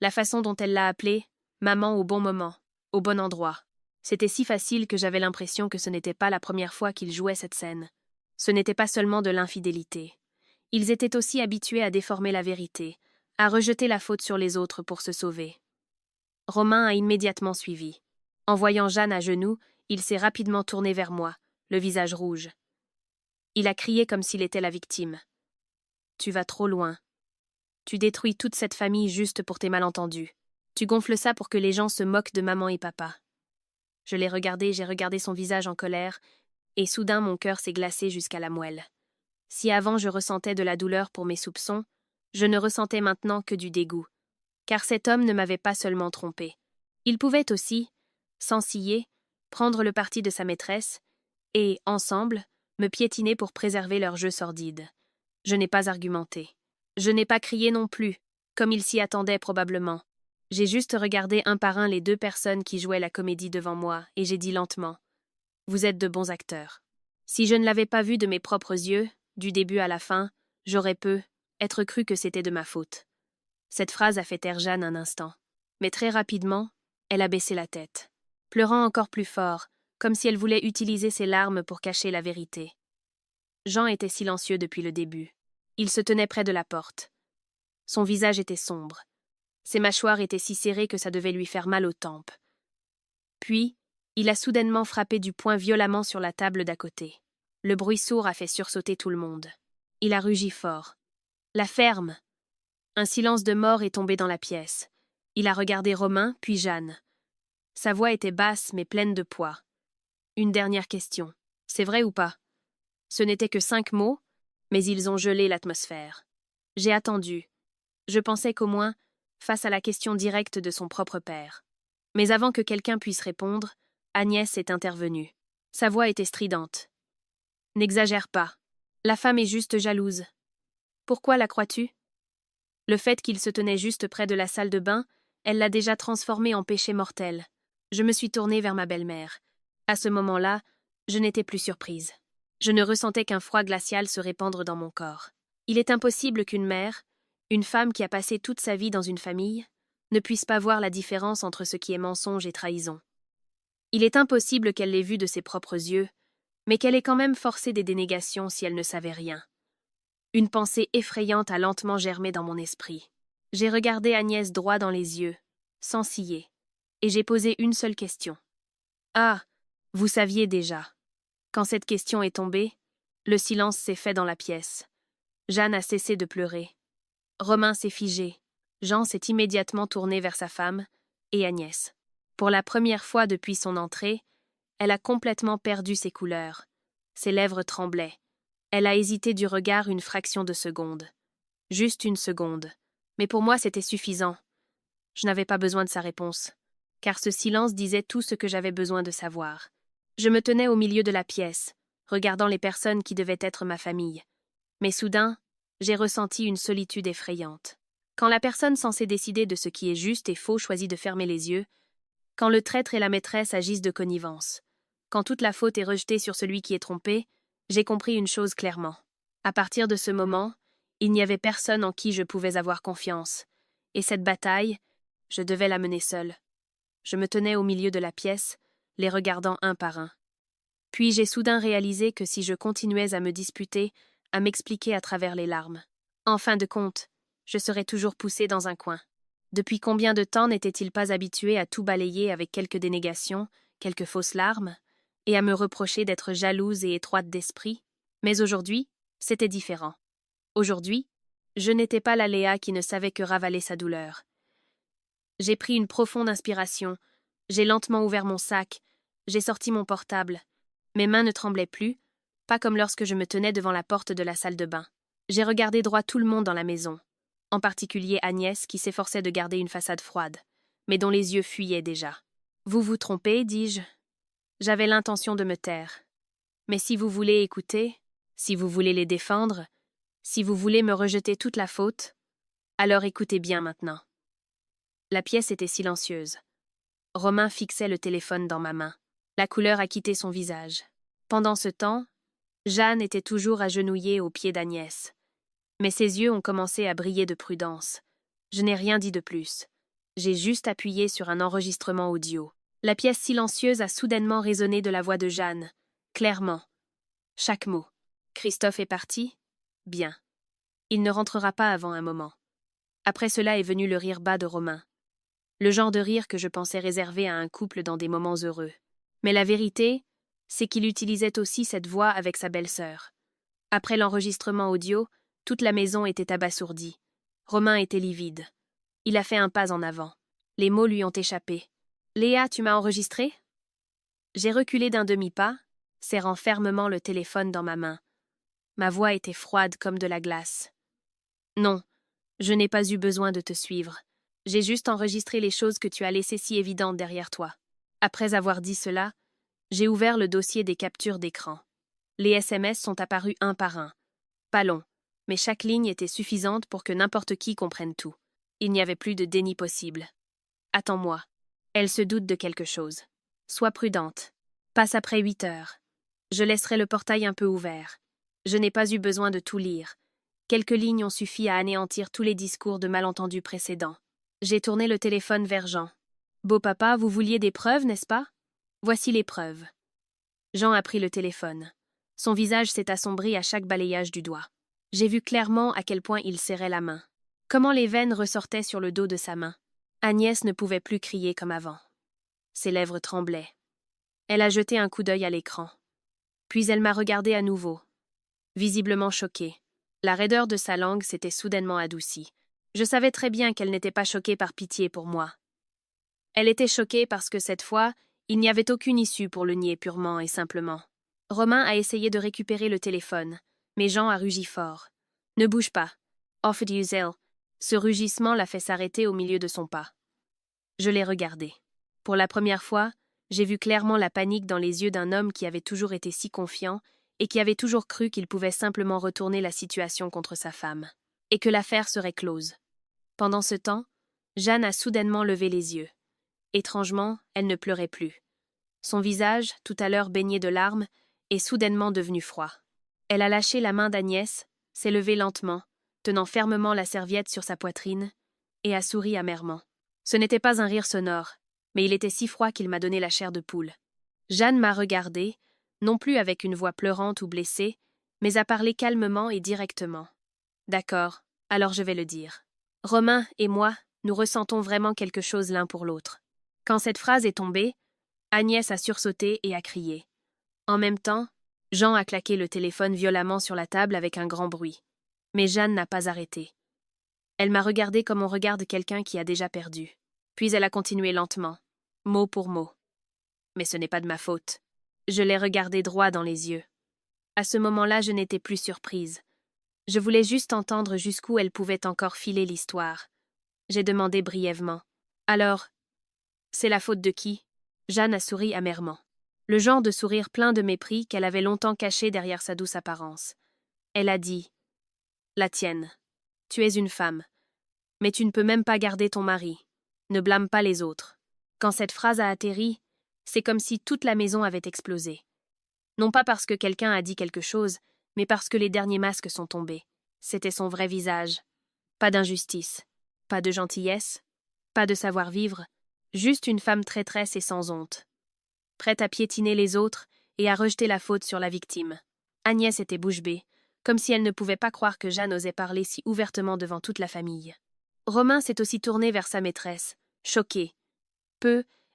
la façon dont elle l'a appelée « maman » au bon moment, au bon endroit. C'était si facile que j'avais l'impression que ce n'était pas la première fois qu'ils jouaient cette scène. Ce n'était pas seulement de l'infidélité. Ils étaient aussi habitués à déformer la vérité, à rejeter la faute sur les autres pour se sauver. Romain a immédiatement suivi. En voyant Jeanne à genoux, il s'est rapidement tourné vers moi, le visage rouge. Il a crié comme s'il était la victime. « Tu vas trop loin. Tu détruis toute cette famille juste pour tes malentendus. Tu gonfles ça pour que les gens se moquent de maman et papa. » Je l'ai regardé, j'ai regardé son visage en colère, et soudain mon cœur s'est glacé jusqu'à la moelle. Si avant je ressentais de la douleur pour mes soupçons, je ne ressentais maintenant que du dégoût. Car cet homme ne m'avait pas seulement trompé. Il pouvait aussi, sans ciller, prendre le parti de sa maîtresse, et, ensemble, me piétiner pour préserver leur jeu sordide. Je n'ai pas argumenté. Je n'ai pas crié non plus, comme il s'y attendait probablement. J'ai juste regardé un par un les deux personnes qui jouaient la comédie devant moi, et j'ai dit lentement « Vous êtes de bons acteurs. » Si je ne l'avais pas vu de mes propres yeux, du début à la fin, j'aurais être cru que c'était de ma faute. Cette phrase a fait taire Jeanne un instant. Mais très rapidement, elle a baissé la tête, pleurant encore plus fort, comme si elle voulait utiliser ses larmes pour cacher la vérité. Jean était silencieux depuis le début. Il se tenait près de la porte. Son visage était sombre. Ses mâchoires étaient si serrées que ça devait lui faire mal aux tempes. Puis, il a soudainement frappé du poing violemment sur la table d'à côté. Le bruit sourd a fait sursauter tout le monde. Il a rugi fort. « La ferme !» Un silence de mort est tombé dans la pièce. Il a regardé Romain, puis Jeanne. Sa voix était basse mais pleine de poids. Une dernière question. C'est vrai ou pas? Ce n'étaient que 5 mots, mais ils ont gelé l'atmosphère. J'ai attendu. Je pensais qu'au moins, face à la question directe de son propre père. Mais avant que quelqu'un puisse répondre, Agnès est intervenue. Sa voix était stridente. N'exagère pas. La femme est juste jalouse. Pourquoi la crois-tu? Le fait qu'il se tenait juste près de la salle de bain, elle l'a déjà transformé en péché mortel. Je me suis tournée vers ma belle-mère. À ce moment-là, je n'étais plus surprise. Je ne ressentais qu'un froid glacial se répandre dans mon corps. Il est impossible qu'une mère, une femme qui a passé toute sa vie dans une famille, ne puisse pas voir la différence entre ce qui est mensonge et trahison. Il est impossible qu'elle l'ait vu de ses propres yeux, mais qu'elle ait quand même forcé des dénégations si elle ne savait rien. Une pensée effrayante a lentement germé dans mon esprit. J'ai regardé Agnès droit dans les yeux, sans ciller, et j'ai posé une seule question. « Ah, vous saviez déjà. » Quand cette question est tombée, le silence s'est fait dans la pièce. Jeanne a cessé de pleurer. Romain s'est figé. Jean s'est immédiatement tourné vers sa femme et Agnès. Pour la première fois depuis son entrée, elle a complètement perdu ses couleurs. Ses lèvres tremblaient. Elle a hésité du regard une fraction de seconde. Juste une seconde. Mais pour moi, c'était suffisant. Je n'avais pas besoin de sa réponse, car ce silence disait tout ce que j'avais besoin de savoir. Je me tenais au milieu de la pièce, regardant les personnes qui devaient être ma famille. Mais soudain, j'ai ressenti une solitude effrayante. Quand la personne censée décider de ce qui est juste et faux choisit de fermer les yeux, quand le traître et la maîtresse agissent de connivence, quand toute la faute est rejetée sur celui qui est trompé, j'ai compris une chose clairement. À partir de ce moment, il n'y avait personne en qui je pouvais avoir confiance, et cette bataille, je devais la mener seule. Je me tenais au milieu de la pièce, les regardant un par un. Puis j'ai soudain réalisé que si je continuais à me disputer, à m'expliquer à travers les larmes, en fin de compte, je serais toujours poussée dans un coin. Depuis combien de temps n'était-il pas habitué à tout balayer avec quelques dénégations, quelques fausses larmes, et à me reprocher d'être jalouse et étroite d'esprit? Mais aujourd'hui, c'était différent. Aujourd'hui, je n'étais pas la Léa qui ne savait que ravaler sa douleur. J'ai pris une profonde inspiration, j'ai lentement ouvert mon sac, j'ai sorti mon portable. Mes mains ne tremblaient plus, pas comme lorsque je me tenais devant la porte de la salle de bain. J'ai regardé droit tout le monde dans la maison, en particulier Agnès qui s'efforçait de garder une façade froide, mais dont les yeux fuyaient déjà. « Vous vous trompez, dis-je. J'avais l'intention de me taire. Mais si vous voulez écouter, si vous voulez les défendre, si vous voulez me rejeter toute la faute, alors écoutez bien maintenant. » La pièce était silencieuse. Romain fixait le téléphone dans ma main. La couleur a quitté son visage. Pendant ce temps, Jeanne était toujours agenouillée aux pieds d'Agnès. Mais ses yeux ont commencé à briller de prudence. Je n'ai rien dit de plus. J'ai juste appuyé sur un enregistrement audio. La pièce silencieuse a soudainement résonné de la voix de Jeanne, clairement. Chaque mot. Christophe est parti? Bien. Il ne rentrera pas avant un moment. Après cela est venu le rire bas de Romain. Le genre de rire que je pensais réservé à un couple dans des moments heureux. Mais la vérité, c'est qu'il utilisait aussi cette voix avec sa belle-sœur. Après l'enregistrement audio, toute la maison était abasourdie. Romain était livide. Il a fait un pas en avant. Les mots lui ont échappé. « Léa, tu m'as enregistré ?» J'ai reculé d'un demi-pas, serrant fermement le téléphone dans ma main. Ma voix était froide comme de la glace. « Non, je n'ai pas eu besoin de te suivre. J'ai juste enregistré les choses que tu as laissées si évidentes derrière toi. » Après avoir dit cela, j'ai ouvert le dossier des captures d'écran. Les SMS sont apparus un par un. Pas long, mais chaque ligne était suffisante pour que n'importe qui comprenne tout. Il n'y avait plus de déni possible. « Attends-moi. Elle se doute de quelque chose. Sois prudente. Passe après 8 heures. Je laisserai le portail un peu ouvert. Je n'ai pas eu besoin de tout lire. Quelques lignes ont suffi à anéantir tous les discours de malentendus précédents. » J'ai tourné le téléphone vers Jean. « Beau papa, vous vouliez des preuves, n'est-ce pas? Voici les preuves. » Jean a pris le téléphone. Son visage s'est assombri à chaque balayage du doigt. J'ai vu clairement à quel point il serrait la main. Comment les veines ressortaient sur le dos de sa main. Agnès ne pouvait plus crier comme avant. Ses lèvres tremblaient. Elle a jeté un coup d'œil à l'écran. Puis elle m'a regardé à nouveau. Visiblement choquée. La raideur de sa langue s'était soudainement adoucie. Je savais très bien qu'elle n'était pas choquée par pitié pour moi. Elle était choquée parce que cette fois, il n'y avait aucune issue pour le nier purement et simplement. Romain a essayé de récupérer le téléphone, mais Jean a rugi fort. « Ne bouge pas. Offre Uzel. » Ce rugissement l'a fait s'arrêter au milieu de son pas. Je l'ai regardé. Pour la première fois, j'ai vu clairement la panique dans les yeux d'un homme qui avait toujours été si confiant et qui avait toujours cru qu'il pouvait simplement retourner la situation contre sa femme, et que l'affaire serait close. Pendant ce temps, Jeanne a soudainement levé les yeux. Étrangement, elle ne pleurait plus. Son visage, tout à l'heure baigné de larmes, est soudainement devenu froid. Elle a lâché la main d'Agnès, s'est levée lentement, tenant fermement la serviette sur sa poitrine, et a souri amèrement. Ce n'était pas un rire sonore, mais il était si froid qu'il m'a donné la chair de poule. Jeanne m'a regardée, non plus avec une voix pleurante ou blessée, mais a parlé calmement et directement. D'accord, alors je vais le dire. Romain et moi, nous ressentons vraiment quelque chose l'un pour l'autre. Quand cette phrase est tombée, Agnès a sursauté et a crié. En même temps, Jean a claqué le téléphone violemment sur la table avec un grand bruit. Mais Jeanne n'a pas arrêté. Elle m'a regardé comme on regarde quelqu'un qui a déjà perdu. Puis elle a continué lentement, mot pour mot. Mais ce n'est pas de ma faute. Je l'ai regardée droit dans les yeux. À ce moment-là, je n'étais plus surprise. Je voulais juste entendre jusqu'où elle pouvait encore filer l'histoire. J'ai demandé brièvement. Alors, c'est la faute de qui? Jeanne a souri amèrement. Le genre de sourire plein de mépris qu'elle avait longtemps caché derrière sa douce apparence. Elle a dit « La tienne. Tu es une femme. Mais tu ne peux même pas garder ton mari. Ne blâme pas les autres. » Quand cette phrase a atterri, c'est comme si toute la maison avait explosé. Non pas parce que quelqu'un a dit quelque chose, mais parce que les derniers masques sont tombés. C'était son vrai visage. Pas d'injustice, pas de gentillesse, pas de savoir-vivre, juste une femme traîtresse et sans honte. Prête à piétiner les autres et à rejeter la faute sur la victime. Agnès était bouche bée, comme si elle ne pouvait pas croire que Jeanne osait parler si ouvertement devant toute la famille. Romain s'est aussi tourné vers sa maîtresse, choqué.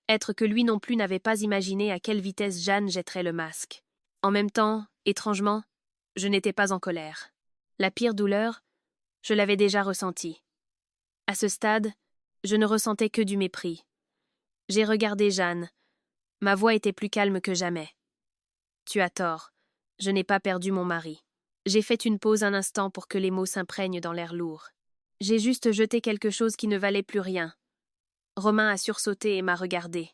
Être que lui non plus n'avait pas imaginé à quelle vitesse Jeanne jetterait le masque. En même temps, étrangement, je n'étais pas en colère. La pire douleur, je l'avais déjà ressentie. À ce stade, je ne ressentais que du mépris. J'ai regardé Jeanne. Ma voix était plus calme que jamais. Tu as tort. Je n'ai pas perdu mon mari. J'ai fait une pause un instant pour que les mots s'imprègnent dans l'air lourd. J'ai juste jeté quelque chose qui ne valait plus rien. Romain a sursauté et m'a regardé.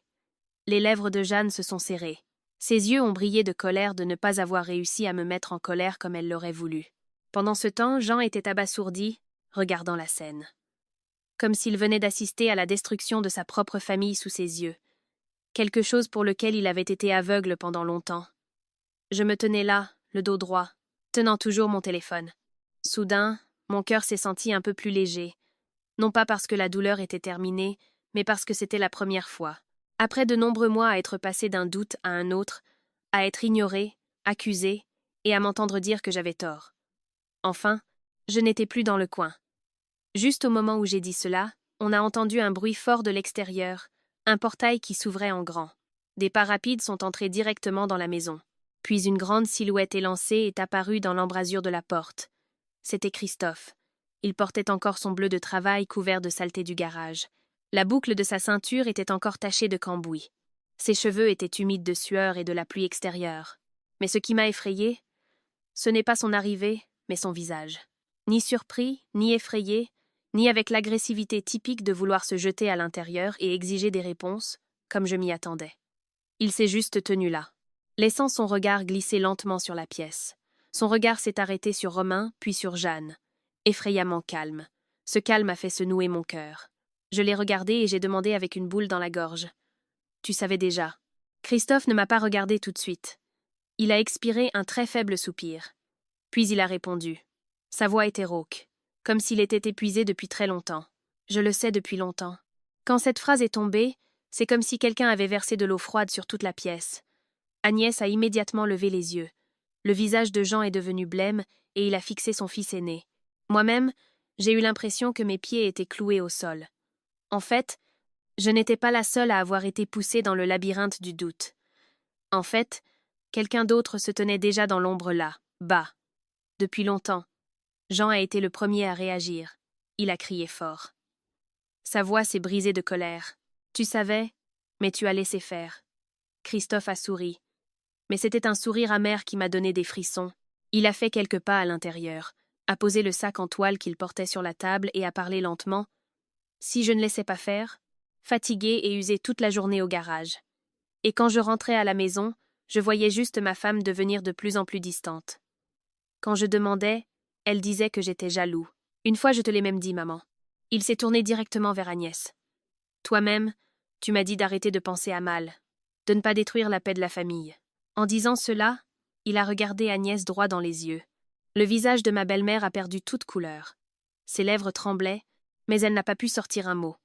Les lèvres de Jeanne se sont serrées. Ses yeux ont brillé de colère de ne pas avoir réussi à me mettre en colère comme elle l'aurait voulu. Pendant ce temps, Jean était abasourdi, regardant la scène. Comme s'il venait d'assister à la destruction de sa propre famille sous ses yeux. Quelque chose pour lequel il avait été aveugle pendant longtemps. Je me tenais là, le dos droit, tenant toujours mon téléphone. Soudain, mon cœur s'est senti un peu plus léger. Non pas parce que la douleur était terminée, mais parce que c'était la première fois. Après de nombreux mois à être passé d'un doute à un autre, à être ignoré, accusé, et à m'entendre dire que j'avais tort. Enfin, je n'étais plus dans le coin. Juste au moment où j'ai dit cela, on a entendu un bruit fort de l'extérieur, un portail qui s'ouvrait en grand. Des pas rapides sont entrés directement dans la maison. Puis une grande silhouette élancée est apparue dans l'embrasure de la porte. C'était Christophe. Il portait encore son bleu de travail couvert de saleté du garage. La boucle de sa ceinture était encore tachée de cambouis. Ses cheveux étaient humides de sueur et de la pluie extérieure. Mais ce qui m'a effrayé, ce n'est pas son arrivée, mais son visage. Ni surpris, ni effrayé, ni avec l'agressivité typique de vouloir se jeter à l'intérieur et exiger des réponses, comme je m'y attendais. Il s'est juste tenu là, laissant son regard glisser lentement sur la pièce. Son regard s'est arrêté sur Romain, puis sur Jeanne, effrayamment calme. Ce calme a fait se nouer mon cœur. Je l'ai regardé et j'ai demandé avec une boule dans la gorge. « Tu savais déjà. » Christophe ne m'a pas regardé tout de suite. Il a expiré un très faible soupir. Puis il a répondu. Sa voix était rauque, comme s'il était épuisé depuis très longtemps. Je le sais depuis longtemps. Quand cette phrase est tombée, c'est comme si quelqu'un avait versé de l'eau froide sur toute la pièce. Agnès a immédiatement levé les yeux. Le visage de Jean est devenu blême et il a fixé son fils aîné. Moi-même, j'ai eu l'impression que mes pieds étaient cloués au sol. En fait, je n'étais pas la seule à avoir été poussée dans le labyrinthe du doute. En fait, quelqu'un d'autre se tenait déjà dans l'ombre là, bas. Depuis longtemps. Jean a été le premier à réagir. Il a crié fort. Sa voix s'est brisée de colère. Tu savais, mais tu as laissé faire. Christophe a souri. Mais c'était un sourire amer qui m'a donné des frissons. Il a fait quelques pas à l'intérieur, a posé le sac en toile qu'il portait sur la table et a parlé lentement. Si je ne laissais pas faire, fatigué et usé toute la journée au garage. Et quand je rentrais à la maison, je voyais juste ma femme devenir de plus en plus distante. Quand je demandais, elle disait que j'étais jaloux. Une fois, je te l'ai même dit, maman. Il s'est tourné directement vers Agnès. Toi-même, tu m'as dit d'arrêter de penser à mal, de ne pas détruire la paix de la famille. En disant cela, il a regardé Agnès droit dans les yeux. Le visage de ma belle-mère a perdu toute couleur. Ses lèvres tremblaient, mais elle n'a pas pu sortir un mot.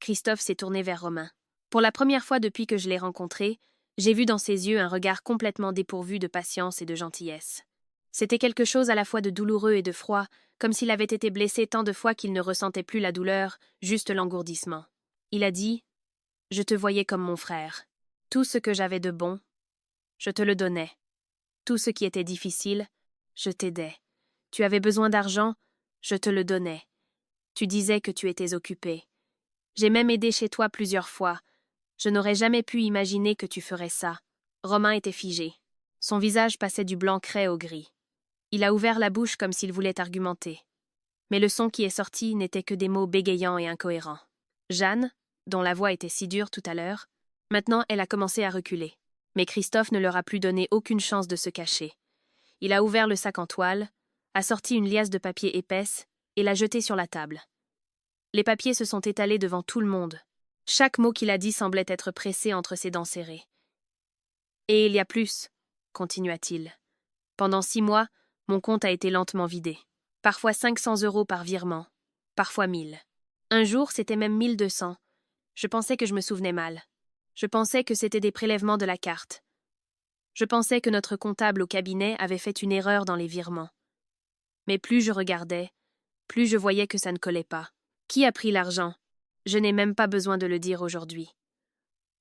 Christophe s'est tourné vers Romain. Pour la première fois depuis que je l'ai rencontré, j'ai vu dans ses yeux un regard complètement dépourvu de patience et de gentillesse. C'était quelque chose à la fois de douloureux et de froid, comme s'il avait été blessé tant de fois qu'il ne ressentait plus la douleur, juste l'engourdissement. Il a dit « Je te voyais comme mon frère. Tout ce que j'avais de bon, je te le donnais. Tout ce qui était difficile, je t'aidais. Tu avais besoin d'argent, je te le donnais. Tu disais que tu étais occupé. J'ai même aidé chez toi plusieurs fois. Je n'aurais jamais pu imaginer que tu ferais ça. » Romain était figé. Son visage passait du blanc craie au gris. Il a ouvert la bouche comme s'il voulait argumenter. Mais le son qui est sorti n'était que des mots bégayants et incohérents. Jeanne, dont la voix était si dure tout à l'heure, maintenant elle a commencé à reculer. Mais Christophe ne leur a plus donné aucune chance de se cacher. Il a ouvert le sac en toile, a sorti une liasse de papier épaisse et l'a jetée sur la table. Les papiers se sont étalés devant tout le monde. Chaque mot qu'il a dit semblait être pressé entre ses dents serrées. « Et il y a plus, » continua-t-il. « Pendant 6 mois, mon compte a été lentement vidé. Parfois 500 € par virement, parfois 1000. Un jour, c'était même 1200. Je pensais que je me souvenais mal. Je pensais que c'était des prélèvements de la carte. Je pensais que notre comptable au cabinet avait fait une erreur dans les virements. Mais plus je regardais, plus je voyais que ça ne collait pas. Qui a pris l'argent? Je n'ai même pas besoin de le dire aujourd'hui.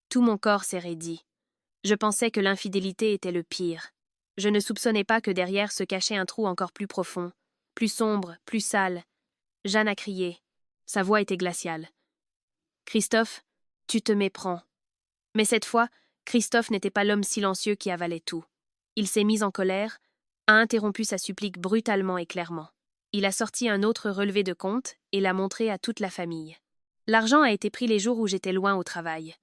Tout mon corps s'est raidi. Je pensais que l'infidélité était le pire. Je ne soupçonnais pas que derrière se cachait un trou encore plus profond, plus sombre, plus sale. Jeanne a crié. Sa voix était glaciale. « Christophe, tu te méprends. » Mais cette fois, Christophe n'était pas l'homme silencieux qui avalait tout. Il s'est mis en colère, a interrompu sa supplique brutalement et clairement. Il a sorti un autre relevé de compte et l'a montré à toute la famille. L'argent a été pris les jours où j'étais loin au travail.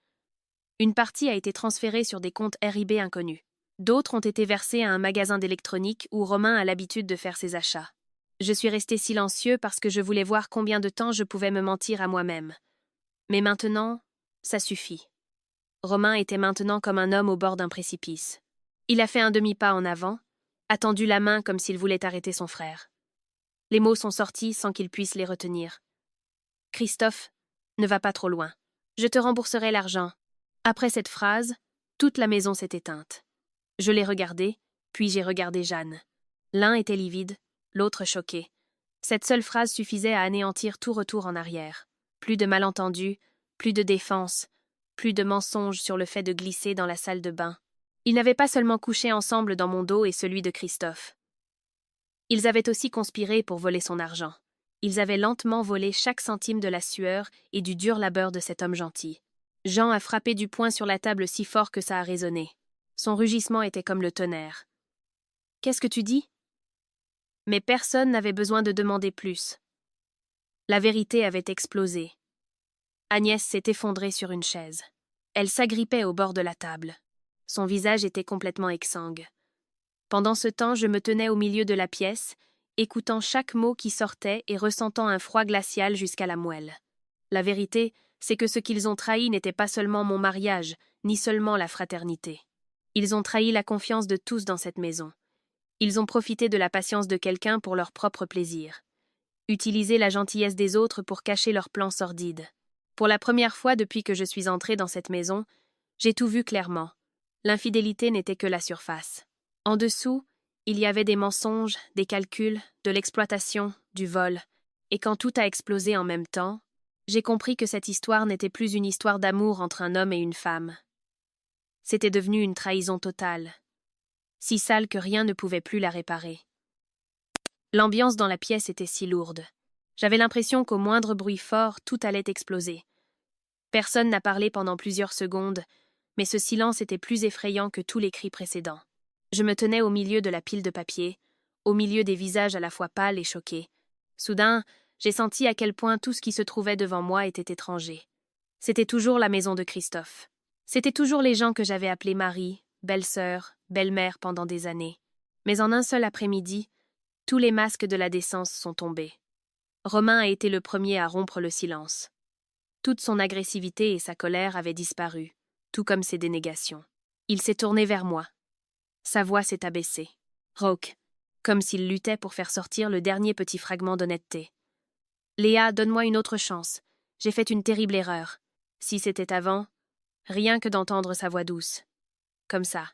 Une partie a été transférée sur des comptes RIB inconnus. D'autres ont été versés à un magasin d'électronique où Romain a l'habitude de faire ses achats. Je suis resté silencieux parce que je voulais voir combien de temps je pouvais me mentir à moi-même. Mais maintenant, ça suffit. Romain était maintenant comme un homme au bord d'un précipice. Il a fait un demi-pas en avant, a tendu la main comme s'il voulait arrêter son frère. Les mots sont sortis sans qu'il puisse les retenir. « Christophe, ne va pas trop loin. Je te rembourserai l'argent. » Après cette phrase, toute la maison s'est éteinte. Je l'ai regardé, puis j'ai regardé Jeanne. L'un était livide, l'autre choqué. Cette seule phrase suffisait à anéantir tout retour en arrière. Plus de malentendus, plus de défense, plus de mensonges sur le fait de glisser dans la salle de bain. Ils n'avaient pas seulement couché ensemble dans mon dos et celui de Christophe. Ils avaient aussi conspiré pour voler son argent. Ils avaient lentement volé chaque centime de la sueur et du dur labeur de cet homme gentil. Jean a frappé du poing sur la table si fort que ça a résonné. Son rugissement était comme le tonnerre. « Qu'est-ce que tu dis ?» Mais personne n'avait besoin de demander plus. La vérité avait explosé. Agnès s'est effondrée sur une chaise. Elle s'agrippait au bord de la table. Son visage était complètement exsangue. Pendant ce temps, je me tenais au milieu de la pièce, écoutant chaque mot qui sortait et ressentant un froid glacial jusqu'à la moelle. La vérité, c'est que ce qu'ils ont trahi n'était pas seulement mon mariage, ni seulement la fraternité. Ils ont trahi la confiance de tous dans cette maison. Ils ont profité de la patience de quelqu'un pour leur propre plaisir. Utilisé la gentillesse des autres pour cacher leurs plans sordides. Pour la première fois depuis que je suis entrée dans cette maison, j'ai tout vu clairement. L'infidélité n'était que la surface. En dessous, il y avait des mensonges, des calculs, de l'exploitation, du vol. Et quand tout a explosé en même temps, j'ai compris que cette histoire n'était plus une histoire d'amour entre un homme et une femme. C'était devenu une trahison totale, si sale que rien ne pouvait plus la réparer. L'ambiance dans la pièce était si lourde. J'avais l'impression qu'au moindre bruit fort, tout allait exploser. Personne n'a parlé pendant plusieurs secondes, mais ce silence était plus effrayant que tous les cris précédents. Je me tenais au milieu de la pile de papier, au milieu des visages à la fois pâles et choqués. Soudain, j'ai senti à quel point tout ce qui se trouvait devant moi était étranger. C'était toujours la maison de Christophe. C'étaient toujours les gens que j'avais appelés Marie, belle-sœur, belle-mère pendant des années. Mais en un seul après-midi, tous les masques de la décence sont tombés. Romain a été le premier à rompre le silence. Toute son agressivité et sa colère avaient disparu, tout comme ses dénégations. Il s'est tourné vers moi. Sa voix s'est abaissée. Rauque, comme s'il luttait pour faire sortir le dernier petit fragment d'honnêteté. Léa, donne-moi une autre chance. J'ai fait une terrible erreur. Si c'était avant, rien que d'entendre sa voix douce. Comme ça.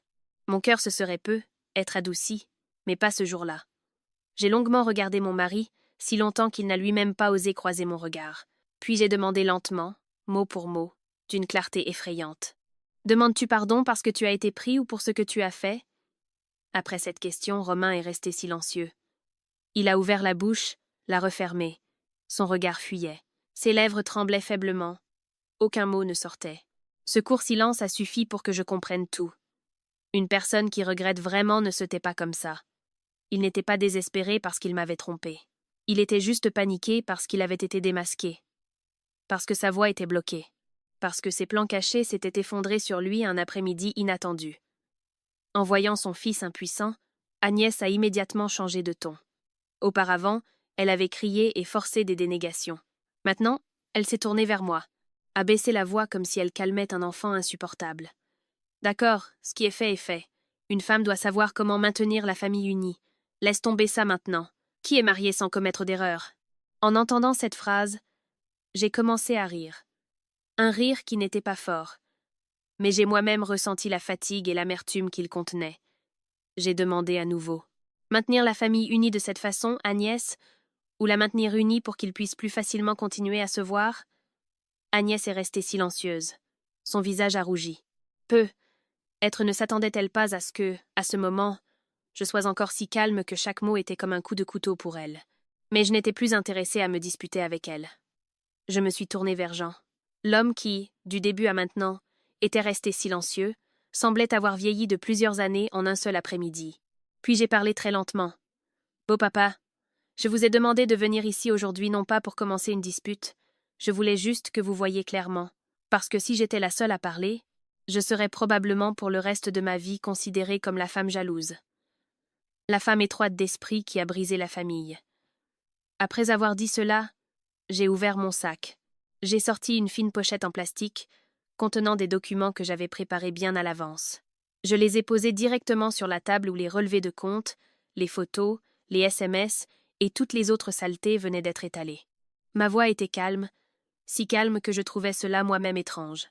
Mon cœur se serait être adouci, mais pas ce jour-là. J'ai longuement regardé mon mari, si longtemps qu'il n'a lui-même pas osé croiser mon regard. Puis j'ai demandé lentement, mot pour mot, d'une clarté effrayante. Demandes-tu pardon parce que tu as été pris ou pour ce que tu as fait? Après cette question, Romain est resté silencieux. Il a ouvert la bouche, l'a refermée. Son regard fuyait. Ses lèvres tremblaient faiblement. Aucun mot ne sortait. Ce court silence a suffi pour que je comprenne tout. Une personne qui regrette vraiment ne se tait pas comme ça. Il n'était pas désespéré parce qu'il m'avait trompé. Il était juste paniqué parce qu'il avait été démasqué. Parce que sa voix était bloquée. Parce que ses plans cachés s'étaient effondrés sur lui un après-midi inattendu. En voyant son fils impuissant, Agnès a immédiatement changé de ton. Auparavant, elle avait crié et forcé des dénégations. Maintenant, elle s'est tournée vers moi, a baissé la voix comme si elle calmait un enfant insupportable. D'accord, ce qui est fait est fait. Une femme doit savoir comment maintenir la famille unie. Laisse tomber ça maintenant. Qui est marié sans commettre d'erreur? En entendant cette phrase, j'ai commencé à rire. Un rire qui n'était pas fort. Mais j'ai moi-même ressenti la fatigue et l'amertume qu'il contenait. J'ai demandé à nouveau. Maintenir la famille unie de cette façon, Agnès, ou la maintenir unie pour qu'ils puissent plus facilement continuer à se voir? Agnès est restée silencieuse. Son visage a rougi. Être ne s'attendait-elle pas à ce que, à ce moment, je sois encore si calme que chaque mot était comme un coup de couteau pour elle. Mais je n'étais plus intéressée à me disputer avec elle. Je me suis tournée vers Jean. L'homme qui, du début à maintenant, était resté silencieux, semblait avoir vieilli de plusieurs années en un seul après-midi. Puis j'ai parlé très lentement. « Beau papa, je vous ai demandé de venir ici aujourd'hui non pas pour commencer une dispute, je voulais juste que vous voyiez clairement, parce que si j'étais la seule à parler, je serais probablement pour le reste de ma vie considérée comme la femme jalouse. La femme étroite d'esprit qui a brisé la famille. » Après avoir dit cela, j'ai ouvert mon sac. J'ai sorti une fine pochette en plastique, contenant des documents que j'avais préparés bien à l'avance. Je les ai posés directement sur la table où les relevés de compte, les photos, les SMS et toutes les autres saletés venaient d'être étalées. Ma voix était calme, si calme que je trouvais cela moi-même étrange.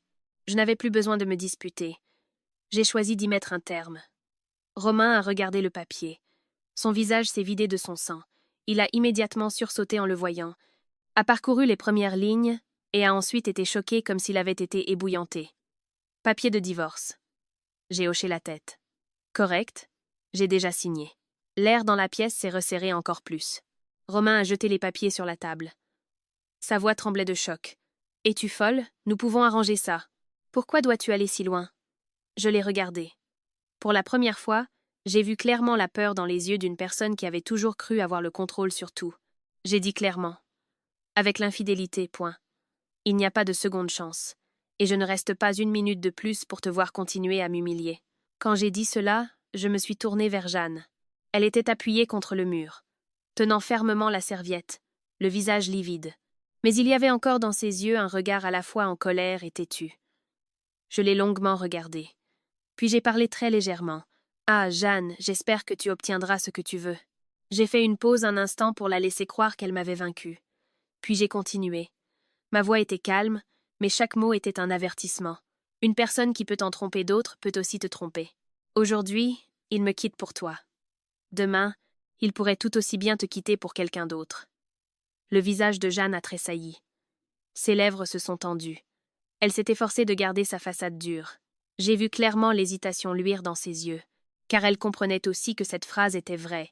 Je n'avais plus besoin de me disputer. J'ai choisi d'y mettre un terme. Romain a regardé le papier. Son visage s'est vidé de son sang. Il a immédiatement sursauté en le voyant, a parcouru les premières lignes et a ensuite été choqué comme s'il avait été ébouillanté. Papier de divorce. J'ai hoché la tête. Correct, j'ai déjà signé. L'air dans la pièce s'est resserré encore plus. Romain a jeté les papiers sur la table. Sa voix tremblait de choc. « Es-tu folle? Nous pouvons arranger ça. Pourquoi dois-tu aller si loin? » Je l'ai regardé. Pour la première fois, j'ai vu clairement la peur dans les yeux d'une personne qui avait toujours cru avoir le contrôle sur tout. J'ai dit clairement. Avec l'infidélité, point. Il n'y a pas de seconde chance. Et je ne reste pas une minute de plus pour te voir continuer à m'humilier. Quand j'ai dit cela, je me suis tournée vers Jeanne. Elle était appuyée contre le mur, tenant fermement la serviette, le visage livide. Mais il y avait encore dans ses yeux un regard à la fois en colère et têtu. Je l'ai longuement regardée. Puis j'ai parlé très légèrement. « Ah, Jeanne, j'espère que tu obtiendras ce que tu veux. » J'ai fait une pause un instant pour la laisser croire qu'elle m'avait vaincue. Puis j'ai continué. Ma voix était calme, mais chaque mot était un avertissement. Une personne qui peut en tromper d'autres peut aussi te tromper. Aujourd'hui, il me quitte pour toi. Demain, il pourrait tout aussi bien te quitter pour quelqu'un d'autre. Le visage de Jeanne a tressailli. Ses lèvres se sont tendues. Elle s'est efforcée de garder sa façade dure. J'ai vu clairement l'hésitation luire dans ses yeux, car elle comprenait aussi que cette phrase était vraie.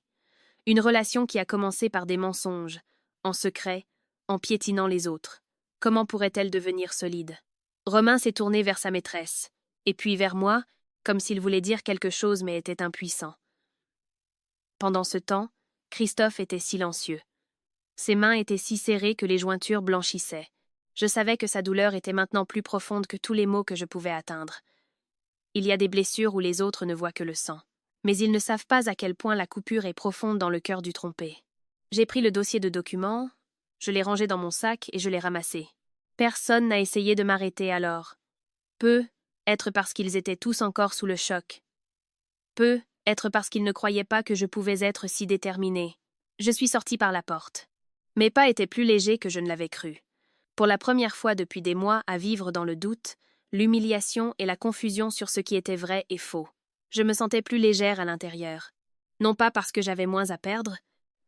Une relation qui a commencé par des mensonges, en secret, en piétinant les autres. Comment pourrait-elle devenir solide? Romain s'est tourné vers sa maîtresse, et puis vers moi, comme s'il voulait dire quelque chose mais était impuissant. Pendant ce temps, Christophe était silencieux. Ses mains étaient si serrées que les jointures blanchissaient. Je savais que sa douleur était maintenant plus profonde que tous les maux que je pouvais atteindre. Il y a des blessures où les autres ne voient que le sang. Mais ils ne savent pas à quel point la coupure est profonde dans le cœur du trompé. J'ai pris le dossier de documents, je l'ai rangé dans mon sac et je l'ai ramassé. Personne n'a essayé de m'arrêter alors. Peu, être parce qu'ils étaient tous encore sous le choc. Peu, être parce qu'ils ne croyaient pas que je pouvais être si déterminée. Je suis sortie par la porte. Mes pas étaient plus légers que je ne l'avais cru. Pour la première fois depuis des mois à vivre dans le doute, l'humiliation et la confusion sur ce qui était vrai et faux. Je me sentais plus légère à l'intérieur. Non pas parce que j'avais moins à perdre,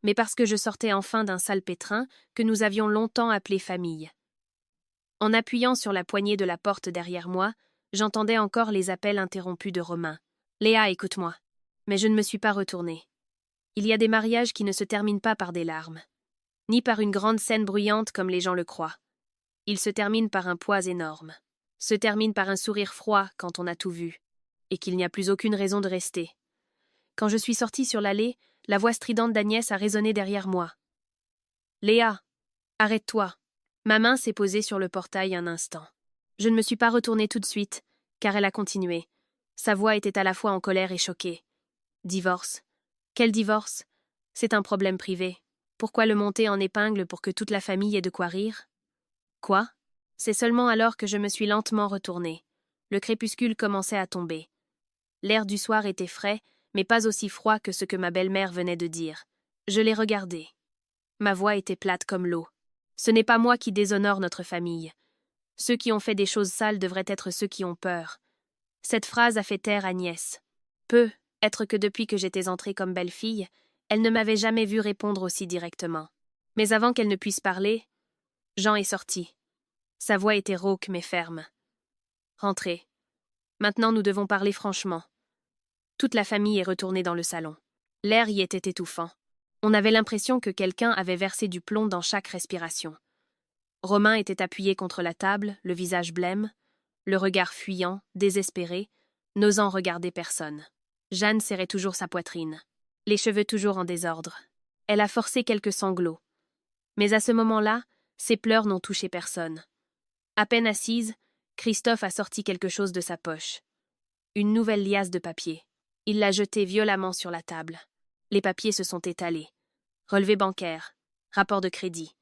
mais parce que je sortais enfin d'un sale pétrin que nous avions longtemps appelé famille. En appuyant sur la poignée de la porte derrière moi, j'entendais encore les appels interrompus de Romain. « Léa, écoute-moi. » Mais je ne me suis pas retournée. Il y a des mariages qui ne se terminent pas par des larmes, ni par une grande scène bruyante comme les gens le croient. Ils se terminent par un poids énorme, se terminent par un sourire froid quand on a tout vu, et qu'il n'y a plus aucune raison de rester. Quand je suis sortie sur l'allée, la voix stridente d'Agnès a résonné derrière moi. « Léa, arrête-toi !» Ma main s'est posée sur le portail un instant. Je ne me suis pas retournée tout de suite, car elle a continué. Sa voix était à la fois en colère et choquée. « Divorce. Quel divorce? C'est un problème privé. Pourquoi le monter en épingle pour que toute la famille ait de quoi rire? » Quoi? C'est seulement alors que je me suis lentement retournée. Le crépuscule commençait à tomber. L'air du soir était frais, mais pas aussi froid que ce que ma belle-mère venait de dire. Je l'ai regardé. Ma voix était plate comme l'eau. Ce n'est pas moi qui déshonore notre famille. Ceux qui ont fait des choses sales devraient être ceux qui ont peur. Cette phrase a fait taire Agnès. Peu, être que depuis que j'étais entrée comme belle-fille, elle ne m'avait jamais vue répondre aussi directement. Mais avant qu'elle ne puisse parler, Jean est sorti. Sa voix était rauque mais ferme. Rentrez. Maintenant nous devons parler franchement. Toute la famille est retournée dans le salon. L'air y était étouffant. On avait l'impression que quelqu'un avait versé du plomb dans chaque respiration. Romain était appuyé contre la table, le visage blême, le regard fuyant, désespéré, n'osant regarder personne. Jeanne serrait toujours sa poitrine, les cheveux toujours en désordre. Elle a forcé quelques sanglots. Mais à ce moment-là, ses pleurs n'ont touché personne. À peine assise, Christophe a sorti quelque chose de sa poche. Une nouvelle liasse de papier. Il l'a jetée violemment sur la table. Les papiers se sont étalés. Relevés bancaires, rapport de crédit.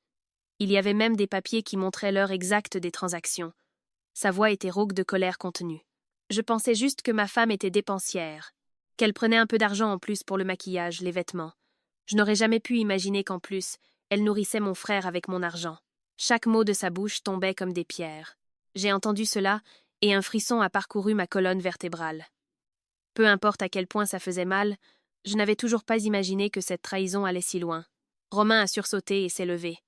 Il y avait même des papiers qui montraient l'heure exacte des transactions. Sa voix était rauque de colère contenue. Je pensais juste que ma femme était dépensière, qu'elle prenait un peu d'argent en plus pour le maquillage, les vêtements. Je n'aurais jamais pu imaginer qu'en plus, elle nourrissait mon frère avec mon argent. Chaque mot de sa bouche tombait comme des pierres. J'ai entendu cela, et un frisson a parcouru ma colonne vertébrale. Peu importe à quel point ça faisait mal, je n'avais toujours pas imaginé que cette trahison allait si loin. Romain a sursauté et s'est levé.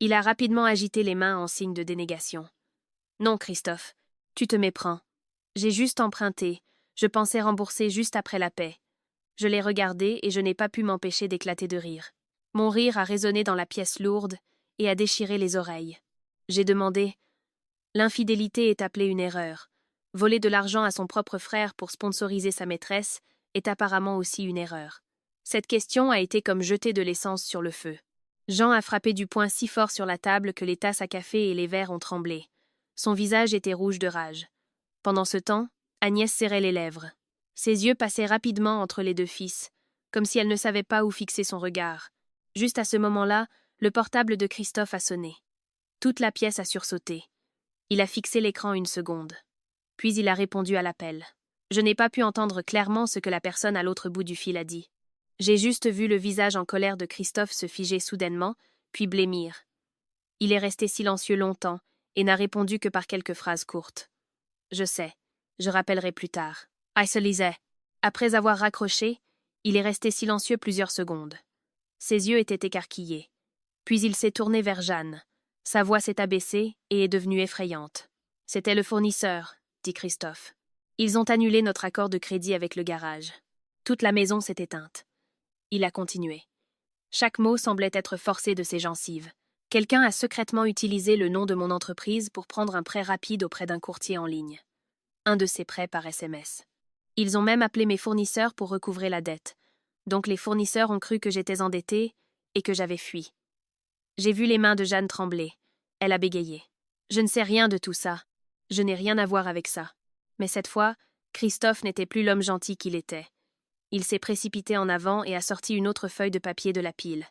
Il a rapidement agité les mains en signe de dénégation. « Non, Christophe, tu te méprends. J'ai juste emprunté. Je pensais rembourser juste après la paix. » Je l'ai regardé et je n'ai pas pu m'empêcher d'éclater de rire. Mon rire a résonné dans la pièce lourde et a déchiré les oreilles. J'ai demandé « L'infidélité est appelée une erreur. Voler de l'argent à son propre frère pour sponsoriser sa maîtresse est apparemment aussi une erreur. » Cette question a été comme jeter de l'essence sur le feu. Jean a frappé du poing si fort sur la table que les tasses à café et les verres ont tremblé. Son visage était rouge de rage. Pendant ce temps, Agnès serrait les lèvres. Ses yeux passaient rapidement entre les deux fils, comme si elle ne savait pas où fixer son regard. Juste à ce moment-là, le portable de Christophe a sonné. Toute la pièce a sursauté. Il a fixé l'écran une seconde. Puis il a répondu à l'appel. Je n'ai pas pu entendre clairement ce que la personne à l'autre bout du fil a dit. J'ai juste vu le visage en colère de Christophe se figer soudainement, puis blêmir. Il est resté silencieux longtemps et n'a répondu que par quelques phrases courtes. Je sais, je rappellerai plus tard. Il se lisait. Après avoir raccroché, il est resté silencieux plusieurs secondes. Ses yeux étaient écarquillés. Puis il s'est tourné vers Jeanne. Sa voix s'est abaissée et est devenue effrayante. C'était le fournisseur, dit Christophe. Ils ont annulé notre accord de crédit avec le garage. Toute la maison s'est éteinte. Il a continué. Chaque mot semblait être forcé de ses gencives. Quelqu'un a secrètement utilisé le nom de mon entreprise pour prendre un prêt rapide auprès d'un courtier en ligne. Un de ces prêts par SMS. Ils ont même appelé mes fournisseurs pour recouvrer la dette. Donc les fournisseurs ont cru que j'étais endettée et que j'avais fui. J'ai vu les mains de Jeanne trembler. Elle a bégayé. Je ne sais rien de tout ça. Je n'ai rien à voir avec ça. Mais cette fois, Christophe n'était plus l'homme gentil qu'il était. Il s'est précipité en avant et a sorti une autre feuille de papier de la pile.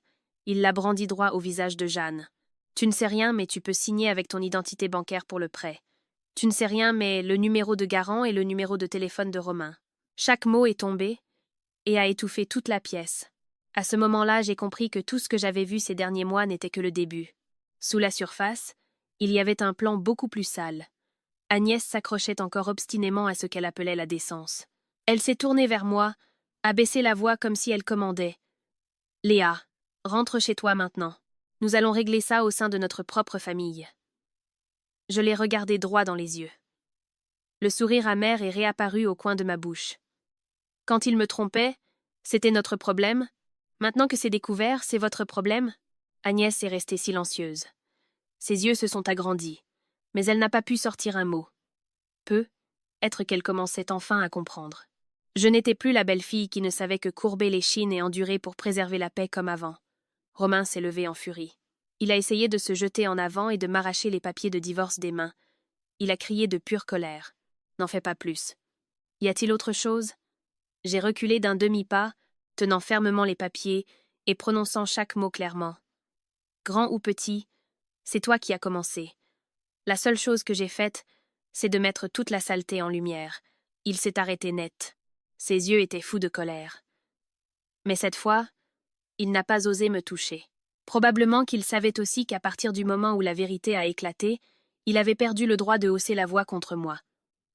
Il l'a brandie droit au visage de Jeanne. « Tu ne sais rien, mais tu peux signer avec ton identité bancaire pour le prêt. Tu ne sais rien, mais le numéro de garant et le numéro de téléphone de Romain. » Chaque mot est tombé et a étouffé toute la pièce. À ce moment-là, j'ai compris que tout ce que j'avais vu ces derniers mois n'était que le début. Sous la surface, il y avait un plan beaucoup plus sale. Agnès s'accrochait encore obstinément à ce qu'elle appelait la décence. Elle s'est tournée vers moi, a baissé la voix comme si elle commandait. « Léa, rentre chez toi maintenant. Nous allons régler ça au sein de notre propre famille. » Je l'ai regardé droit dans les yeux. Le sourire amer est réapparu au coin de ma bouche. Quand il me trompait, c'était notre problème. Maintenant que c'est découvert, c'est votre problème. Agnès est restée silencieuse. Ses yeux se sont agrandis, mais elle n'a pas pu sortir un mot. Être qu'elle commençait enfin à comprendre. Je n'étais plus la belle fille qui ne savait que courber l'échine et endurer pour préserver la paix comme avant. Romain s'est levé en furie. Il a essayé de se jeter en avant et de m'arracher les papiers de divorce des mains. Il a crié de pure colère. N'en fais pas plus. Y a-t-il autre chose? J'ai reculé d'un demi-pas, tenant fermement les papiers et prononçant chaque mot clairement. Grand ou petit, c'est toi qui as commencé. La seule chose que j'ai faite, c'est de mettre toute la saleté en lumière. Il s'est arrêté net. Ses yeux étaient fous de colère. Mais cette fois, il n'a pas osé me toucher. Probablement qu'il savait aussi qu'à partir du moment où la vérité a éclaté, il avait perdu le droit de hausser la voix contre moi.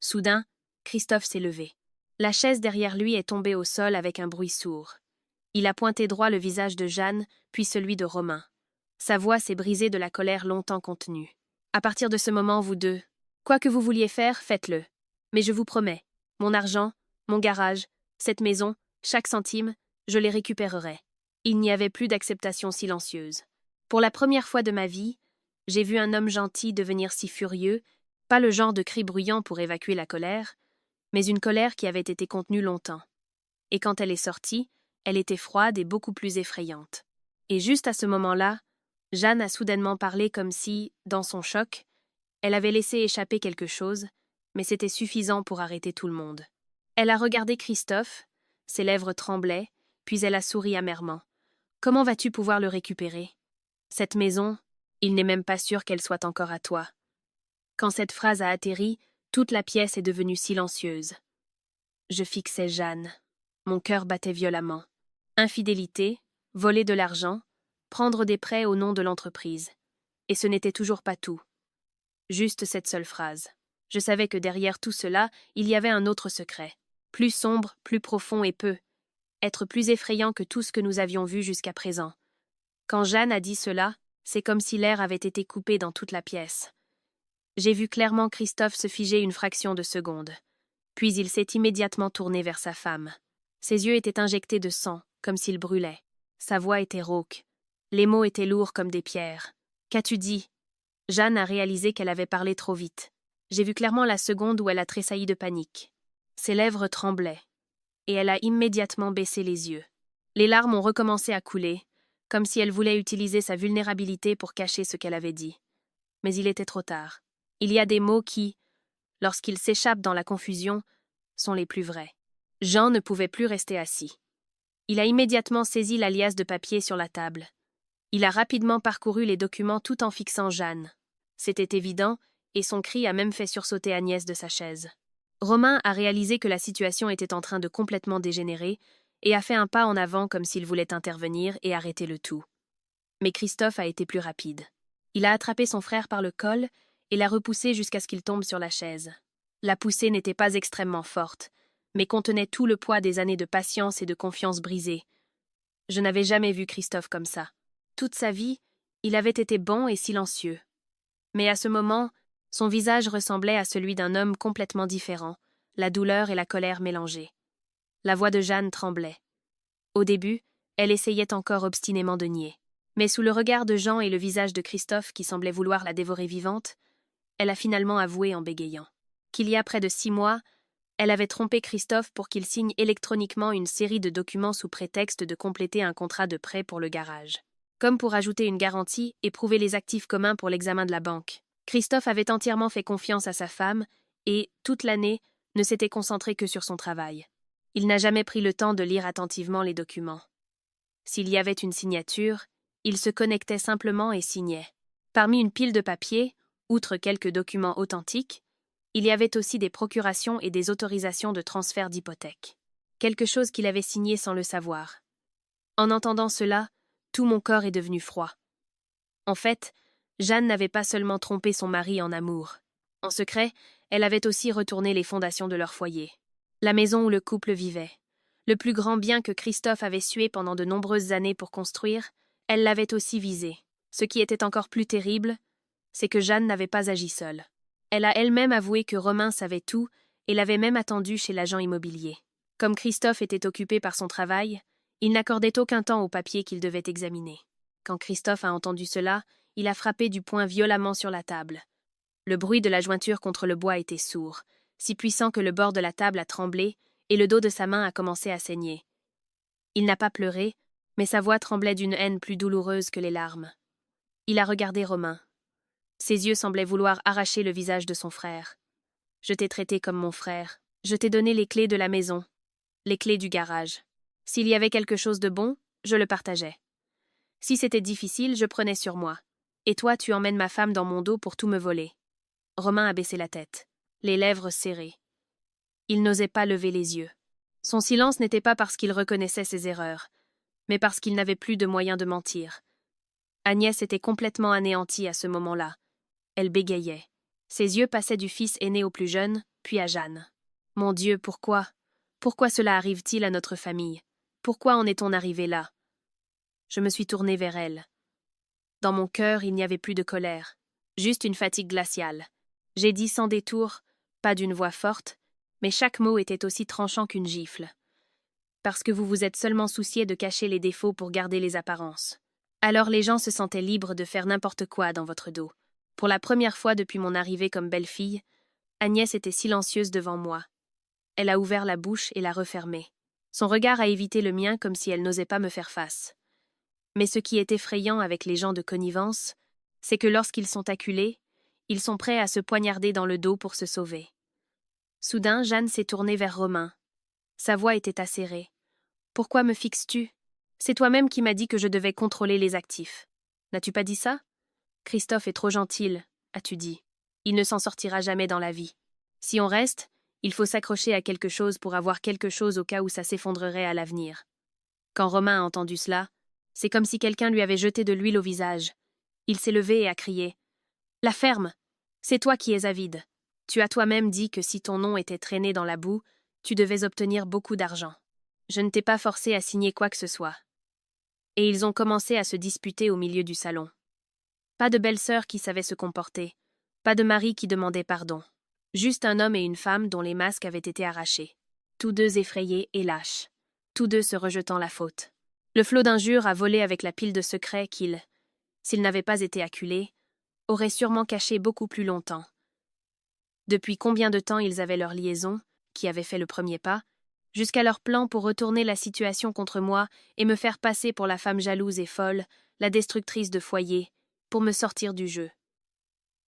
Soudain, Christophe s'est levé. La chaise derrière lui est tombée au sol avec un bruit sourd. Il a pointé droit le visage de Jeanne, puis celui de Romain. Sa voix s'est brisée de la colère longtemps contenue. À partir de ce moment, vous deux, quoi que vous vouliez faire, faites-le. Mais je vous promets, mon argent, mon garage, cette maison, chaque centime, je les récupérerai. Il n'y avait plus d'acceptation silencieuse. Pour la première fois de ma vie, j'ai vu un homme gentil devenir si furieux, pas le genre de cri bruyant pour évacuer la colère, mais une colère qui avait été contenue longtemps. Et quand elle est sortie, elle était froide et beaucoup plus effrayante. Et juste à ce moment-là, Jeanne a soudainement parlé comme si, dans son choc, elle avait laissé échapper quelque chose, mais c'était suffisant pour arrêter tout le monde. Elle a regardé Christophe, ses lèvres tremblaient, puis elle a souri amèrement. « Comment vas-tu pouvoir le récupérer? Cette maison, il n'est même pas sûr qu'elle soit encore à toi. » Quand cette phrase a atterri, toute la pièce est devenue silencieuse. Je fixais Jeanne. Mon cœur battait violemment. Infidélité, voler de l'argent, prendre des prêts au nom de l'entreprise. Et ce n'était toujours pas tout. Juste cette seule phrase. Je savais que derrière tout cela, il y avait un autre secret. Plus sombre, plus profond et être plus effrayant que tout ce que nous avions vu jusqu'à présent. Quand Jeanne a dit cela, c'est comme si l'air avait été coupé dans toute la pièce. J'ai vu clairement Christophe se figer une fraction de seconde. Puis il s'est immédiatement tourné vers sa femme. Ses yeux étaient injectés de sang, comme s'il brûlait. Sa voix était rauque. Les mots étaient lourds comme des pierres. « Qu'as-tu dit ?» Jeanne a réalisé qu'elle avait parlé trop vite. J'ai vu clairement la seconde où elle a tressailli de panique. Ses lèvres tremblaient, et elle a immédiatement baissé les yeux. Les larmes ont recommencé à couler, comme si elle voulait utiliser sa vulnérabilité pour cacher ce qu'elle avait dit. Mais il était trop tard. Il y a des mots qui, lorsqu'ils s'échappent dans la confusion, sont les plus vrais. Jean ne pouvait plus rester assis. Il a immédiatement saisi l'alias de papier sur la table. Il a rapidement parcouru les documents tout en fixant Jeanne. C'était évident, et son cri a même fait sursauter Agnès de sa chaise. Romain a réalisé que la situation était en train de complètement dégénérer et a fait un pas en avant comme s'il voulait intervenir et arrêter le tout. Mais Christophe a été plus rapide. Il a attrapé son frère par le col et l'a repoussé jusqu'à ce qu'il tombe sur la chaise. La poussée n'était pas extrêmement forte, mais contenait tout le poids des années de patience et de confiance brisées. Je n'avais jamais vu Christophe comme ça. Toute sa vie, il avait été bon et silencieux. Mais à ce moment, son visage ressemblait à celui d'un homme complètement différent, la douleur et la colère mélangées. La voix de Jeanne tremblait. Au début, elle essayait encore obstinément de nier. Mais sous le regard de Jean et le visage de Christophe qui semblait vouloir la dévorer vivante, elle a finalement avoué en bégayant qu'il y a près de 6 mois, elle avait trompé Christophe pour qu'il signe électroniquement une série de documents sous prétexte de compléter un contrat de prêt pour le garage. Comme pour ajouter une garantie et prouver les actifs communs pour l'examen de la banque. Christophe avait entièrement fait confiance à sa femme et, toute l'année, ne s'était concentré que sur son travail. Il n'a jamais pris le temps de lire attentivement les documents. S'il y avait une signature, il se connectait simplement et signait. Parmi une pile de papiers, outre quelques documents authentiques, il y avait aussi des procurations et des autorisations de transfert d'hypothèque. Quelque chose qu'il avait signé sans le savoir. En entendant cela, tout mon corps est devenu froid. En fait, Jeanne n'avait pas seulement trompé son mari en amour. En secret, elle avait aussi retourné les fondations de leur foyer. La maison où le couple vivait. Le plus grand bien que Christophe avait sué pendant de nombreuses années pour construire, elle l'avait aussi visé. Ce qui était encore plus terrible, c'est que Jeanne n'avait pas agi seule. Elle a elle-même avoué que Romain savait tout et l'avait même attendu chez l'agent immobilier. Comme Christophe était occupé par son travail, il n'accordait aucun temps aux papiers qu'il devait examiner. Quand Christophe a entendu cela, il a frappé du poing violemment sur la table. Le bruit de la jointure contre le bois était sourd, si puissant que le bord de la table a tremblé et le dos de sa main a commencé à saigner. Il n'a pas pleuré, mais sa voix tremblait d'une haine plus douloureuse que les larmes. Il a regardé Romain. Ses yeux semblaient vouloir arracher le visage de son frère. « Je t'ai traité comme mon frère. Je t'ai donné les clés de la maison, les clés du garage. S'il y avait quelque chose de bon, je le partageais. Si c'était difficile, je prenais sur moi. Et toi, tu emmènes ma femme dans mon dos pour tout me voler. » Romain a baissé la tête, les lèvres serrées. Il n'osait pas lever les yeux. Son silence n'était pas parce qu'il reconnaissait ses erreurs, mais parce qu'il n'avait plus de moyens de mentir. Agnès était complètement anéantie à ce moment-là. Elle bégayait. Ses yeux passaient du fils aîné au plus jeune, puis à Jeanne. « Mon Dieu, pourquoi? Pourquoi cela arrive-t-il à notre famille? Pourquoi en est-on arrivé là ?» Je me suis tournée vers elle. Dans mon cœur, il n'y avait plus de colère, juste une fatigue glaciale. J'ai dit sans détour, pas d'une voix forte, mais chaque mot était aussi tranchant qu'une gifle. Parce que vous vous êtes seulement soucié de cacher les défauts pour garder les apparences. Alors les gens se sentaient libres de faire n'importe quoi dans votre dos. Pour la première fois depuis mon arrivée comme belle-fille, Agnès était silencieuse devant moi. Elle a ouvert la bouche et l'a refermée. Son regard a évité le mien comme si elle n'osait pas me faire face. Mais ce qui est effrayant avec les gens de connivence, c'est que lorsqu'ils sont acculés, ils sont prêts à se poignarder dans le dos pour se sauver. Soudain, Jeanne s'est tournée vers Romain. Sa voix était acérée. « Pourquoi me fixes-tu? C'est toi-même qui m'as dit que je devais contrôler les actifs. N'as-tu pas dit ça? Christophe est trop gentil, as-tu dit. Il ne s'en sortira jamais dans la vie. Si on reste, il faut s'accrocher à quelque chose pour avoir quelque chose au cas où ça s'effondrerait à l'avenir. » Quand Romain a entendu cela, c'est comme si quelqu'un lui avait jeté de l'huile au visage. Il s'est levé et a crié. « La ferme! C'est toi qui es avide. Tu as toi-même dit que si ton nom était traîné dans la boue, tu devais obtenir beaucoup d'argent. Je ne t'ai pas forcé à signer quoi que ce soit. » Et ils ont commencé à se disputer au milieu du salon. Pas de belle-sœur qui savait se comporter, pas de mari qui demandait pardon. Juste un homme et une femme dont les masques avaient été arrachés. Tous deux effrayés et lâches. Tous deux se rejetant la faute. Le flot d'injures a volé avec la pile de secrets qu'ils, s'ils n'avaient pas été acculés, auraient sûrement caché beaucoup plus longtemps. Depuis combien de temps ils avaient leur liaison, qui avait fait le premier pas, jusqu'à leur plan pour retourner la situation contre moi et me faire passer pour la femme jalouse et folle, la destructrice de foyer, pour me sortir du jeu.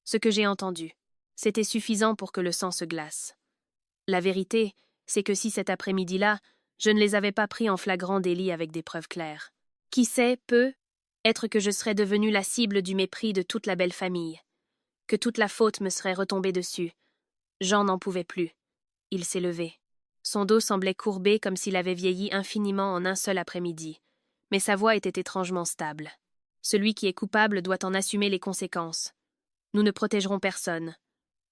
Ce que j'ai entendu, c'était suffisant pour que le sang se glace. La vérité, c'est que si cet après-midi-là, je ne les avais pas pris en flagrant délit avec des preuves claires. Qui sait, être que je serais devenue la cible du mépris de toute la belle famille, que toute la faute me serait retombée dessus. Jean n'en pouvait plus. Il s'est levé. Son dos semblait courbé comme s'il avait vieilli infiniment en un seul après-midi, mais sa voix était étrangement stable. Celui qui est coupable doit en assumer les conséquences. Nous ne protégerons personne.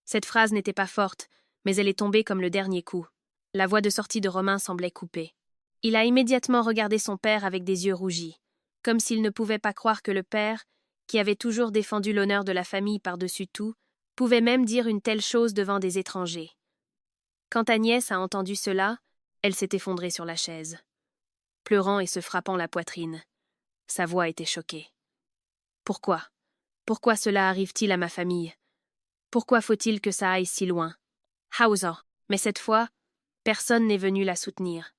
Cette phrase n'était pas forte, mais elle est tombée comme le dernier coup. La voix de sortie de Romain semblait coupée. Il a immédiatement regardé son père avec des yeux rougis, comme s'il ne pouvait pas croire que le père, qui avait toujours défendu l'honneur de la famille par-dessus tout, pouvait même dire une telle chose devant des étrangers. Quand Agnès a entendu cela, elle s'est effondrée sur la chaise, pleurant et se frappant la poitrine. Sa voix était choquée. Pourquoi? Pourquoi cela arrive-t-il à ma famille? Pourquoi faut-il que ça aille si loin? Hauser. Mais cette fois, personne n'est venu la soutenir.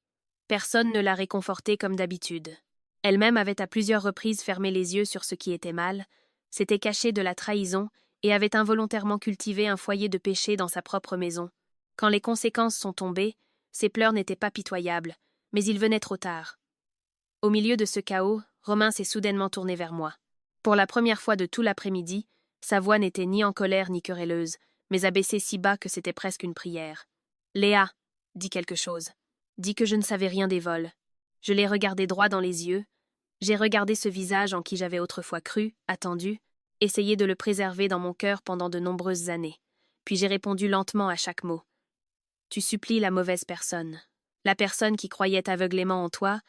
Personne ne l'a réconfortée comme d'habitude. Elle-même avait à plusieurs reprises fermé les yeux sur ce qui était mal, s'était cachée de la trahison et avait involontairement cultivé un foyer de péché dans sa propre maison. Quand les conséquences sont tombées, ses pleurs n'étaient pas pitoyables, mais ils venaient trop tard. Au milieu de ce chaos, Romain s'est soudainement tourné vers moi. Pour la première fois de tout l'après-midi, sa voix n'était ni en colère ni querelleuse, mais abaissée si bas que c'était presque une prière. « Léa, dis quelque chose. Dis que je ne savais rien des vols. » Je l'ai regardé droit dans les yeux. J'ai regardé ce visage en qui j'avais autrefois cru, attendu, essayé de le préserver dans mon cœur pendant de nombreuses années. Puis j'ai répondu lentement à chaque mot. « Tu supplies la mauvaise personne. La personne qui croyait aveuglément en toi,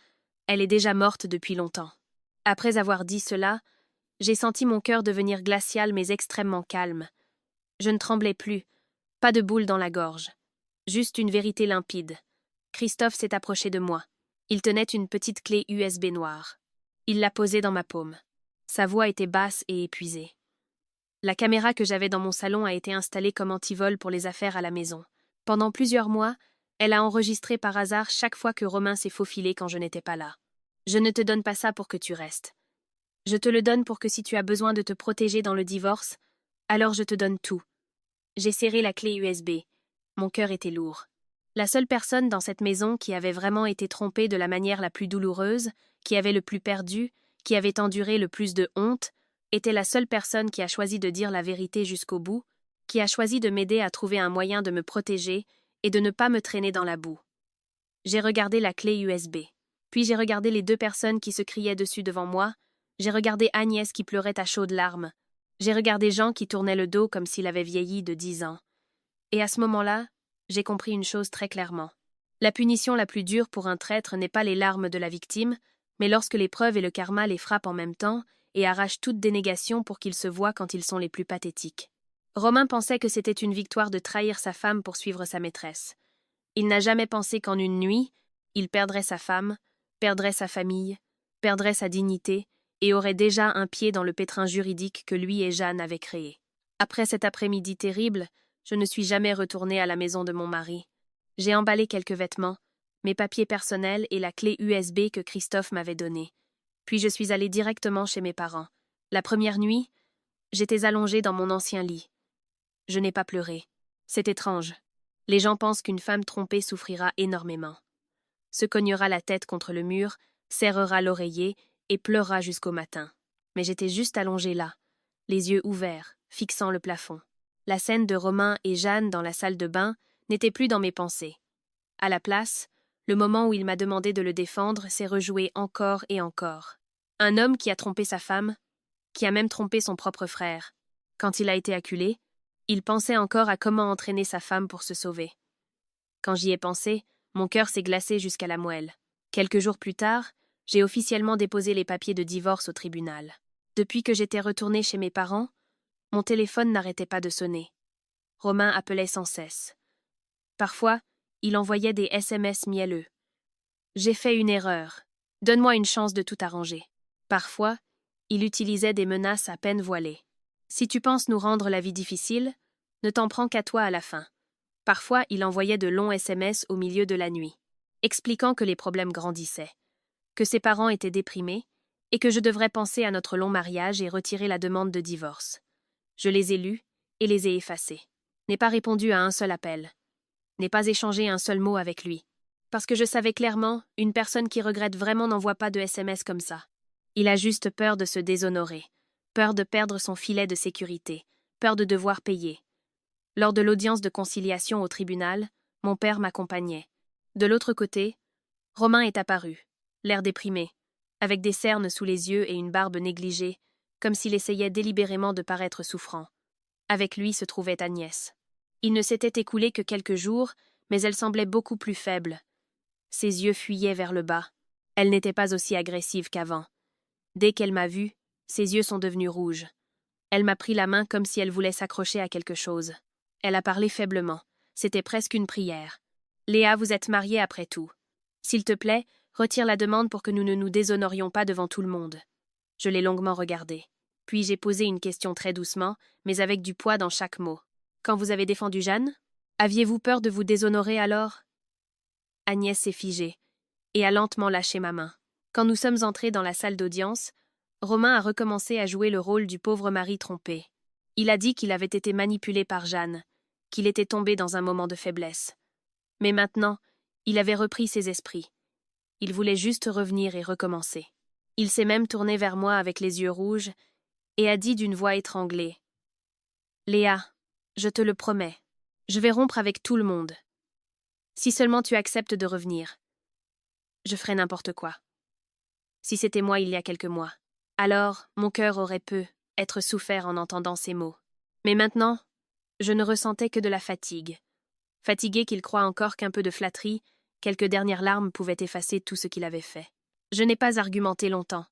elle est déjà morte depuis longtemps. » Après avoir dit cela, j'ai senti mon cœur devenir glacial mais extrêmement calme. Je ne tremblais plus, pas de boule dans la gorge. Juste une vérité limpide. Christophe s'est approché de moi. Il tenait une petite clé USB noire. Il l'a posée dans ma paume. Sa voix était basse et épuisée. La caméra que j'avais dans mon salon a été installée comme antivol pour les affaires à la maison. Pendant plusieurs mois, elle a enregistré par hasard chaque fois que Romain s'est faufilé quand je n'étais pas là. Je ne te donne pas ça pour que tu restes. Je te le donne pour que si tu as besoin de te protéger dans le divorce, alors je te donne tout. J'ai serré la clé USB. Mon cœur était lourd. La seule personne dans cette maison qui avait vraiment été trompée de la manière la plus douloureuse, qui avait le plus perdu, qui avait enduré le plus de honte, était la seule personne qui a choisi de dire la vérité jusqu'au bout, qui a choisi de m'aider à trouver un moyen de me protéger et de ne pas me traîner dans la boue. J'ai regardé la clé USB. Puis j'ai regardé les deux personnes qui se criaient dessus devant moi. J'ai regardé Agnès qui pleurait à chaudes larmes. J'ai regardé Jean qui tournait le dos comme s'il avait vieilli de 10 ans. Et à ce moment-là, j'ai compris une chose très clairement. La punition la plus dure pour un traître n'est pas les larmes de la victime, mais lorsque l'épreuve et le karma les frappent en même temps et arrachent toute dénégation pour qu'ils se voient quand ils sont les plus pathétiques. Romain pensait que c'était une victoire de trahir sa femme pour suivre sa maîtresse. Il n'a jamais pensé qu'en une nuit, il perdrait sa femme, perdrait sa famille, perdrait sa dignité et aurait déjà un pied dans le pétrin juridique que lui et Jeanne avaient créé. Après cet après-midi terrible, je ne suis jamais retournée à la maison de mon mari. J'ai emballé quelques vêtements, mes papiers personnels et la clé USB que Christophe m'avait donnée. Puis je suis allée directement chez mes parents. La première nuit, j'étais allongée dans mon ancien lit. Je n'ai pas pleuré. C'est étrange. Les gens pensent qu'une femme trompée souffrira énormément. Se cognera la tête contre le mur, serrera l'oreiller et pleurera jusqu'au matin. Mais j'étais juste allongée là, les yeux ouverts, fixant le plafond. La scène de Romain et Jeanne dans la salle de bain n'était plus dans mes pensées. À la place, le moment où il m'a demandé de le défendre s'est rejoué encore et encore. Un homme qui a trompé sa femme, qui a même trompé son propre frère. Quand il a été acculé, il pensait encore à comment entraîner sa femme pour se sauver. Quand j'y ai pensé, mon cœur s'est glacé jusqu'à la moelle. Quelques jours plus tard, j'ai officiellement déposé les papiers de divorce au tribunal. Depuis que j'étais retournée chez mes parents, mon téléphone n'arrêtait pas de sonner. Romain appelait sans cesse. Parfois, il envoyait des SMS mielleux. « J'ai fait une erreur. Donne-moi une chance de tout arranger. » Parfois, il utilisait des menaces à peine voilées. « Si tu penses nous rendre la vie difficile, ne t'en prends qu'à toi à la fin. » Parfois, il envoyait de longs SMS au milieu de la nuit, expliquant que les problèmes grandissaient, que ses parents étaient déprimés et que je devrais penser à notre long mariage et retirer la demande de divorce. Je les ai lus et les ai effacés. N'ai pas répondu à un seul appel. N'ai pas échangé un seul mot avec lui. Parce que je savais clairement, une personne qui regrette vraiment n'envoie pas de SMS comme ça. Il a juste peur de se déshonorer, peur de perdre son filet de sécurité, peur de devoir payer. Lors de l'audience de conciliation au tribunal, mon père m'accompagnait. De l'autre côté, Romain est apparu, l'air déprimé, avec des cernes sous les yeux et une barbe négligée, comme s'il essayait délibérément de paraître souffrant. Avec lui se trouvait Agnès. Il ne s'était écoulé que quelques jours, mais elle semblait beaucoup plus faible. Ses yeux fuyaient vers le bas. Elle n'était pas aussi agressive qu'avant. Dès qu'elle m'a vue, ses yeux sont devenus rouges. Elle m'a pris la main comme si elle voulait s'accrocher à quelque chose. Elle a parlé faiblement. C'était presque une prière. « Léa, vous êtes mariée après tout. S'il te plaît, retire la demande pour que nous ne nous déshonorions pas devant tout le monde. » Je l'ai longuement regardée. Puis j'ai posé une question très doucement, mais avec du poids dans chaque mot. « Quand vous avez défendu Jeanne, aviez-vous peur de vous déshonorer alors ?» Agnès s'est figée et a lentement lâché ma main. Quand nous sommes entrés dans la salle d'audience, Romain a recommencé à jouer le rôle du pauvre mari trompé. Il a dit qu'il avait été manipulé par Jeanne, qu'il était tombé dans un moment de faiblesse. Mais maintenant, il avait repris ses esprits. Il voulait juste revenir et recommencer. Il s'est même tourné vers moi avec les yeux rouges et a dit d'une voix étranglée. « Léa, je te le promets, je vais rompre avec tout le monde. Si seulement tu acceptes de revenir. Je ferai n'importe quoi. Si c'était moi il y a quelques mois. Alors, mon cœur aurait pu être souffert en entendant ces mots. Mais maintenant, je ne ressentais que de la fatigue. Fatigué qu'il croit encore qu'un peu de flatterie, quelques dernières larmes pouvaient effacer tout ce qu'il avait fait. Je n'ai pas argumenté longtemps.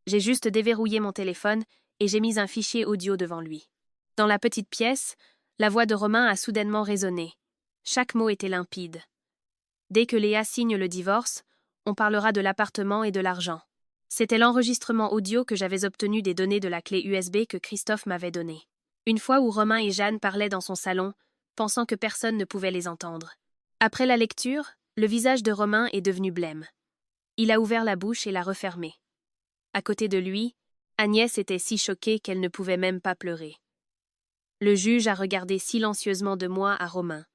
J'ai juste déverrouillé mon téléphone et j'ai mis un fichier audio devant lui. Dans la petite pièce, la voix de Romain a soudainement résonné. Chaque mot était limpide. Dès que Léa signe le divorce, on parlera de l'appartement et de l'argent. C'était l'enregistrement audio que j'avais obtenu des données de la clé USB que Christophe m'avait donnée. Une fois où Romain et Jeanne parlaient dans son salon, pensant que personne ne pouvait les entendre. Après la lecture, le visage de Romain est devenu blême. Il a ouvert la bouche et l'a refermée. À côté de lui, Agnès était si choquée qu'elle ne pouvait même pas pleurer. Le juge a regardé silencieusement de moi à Romain.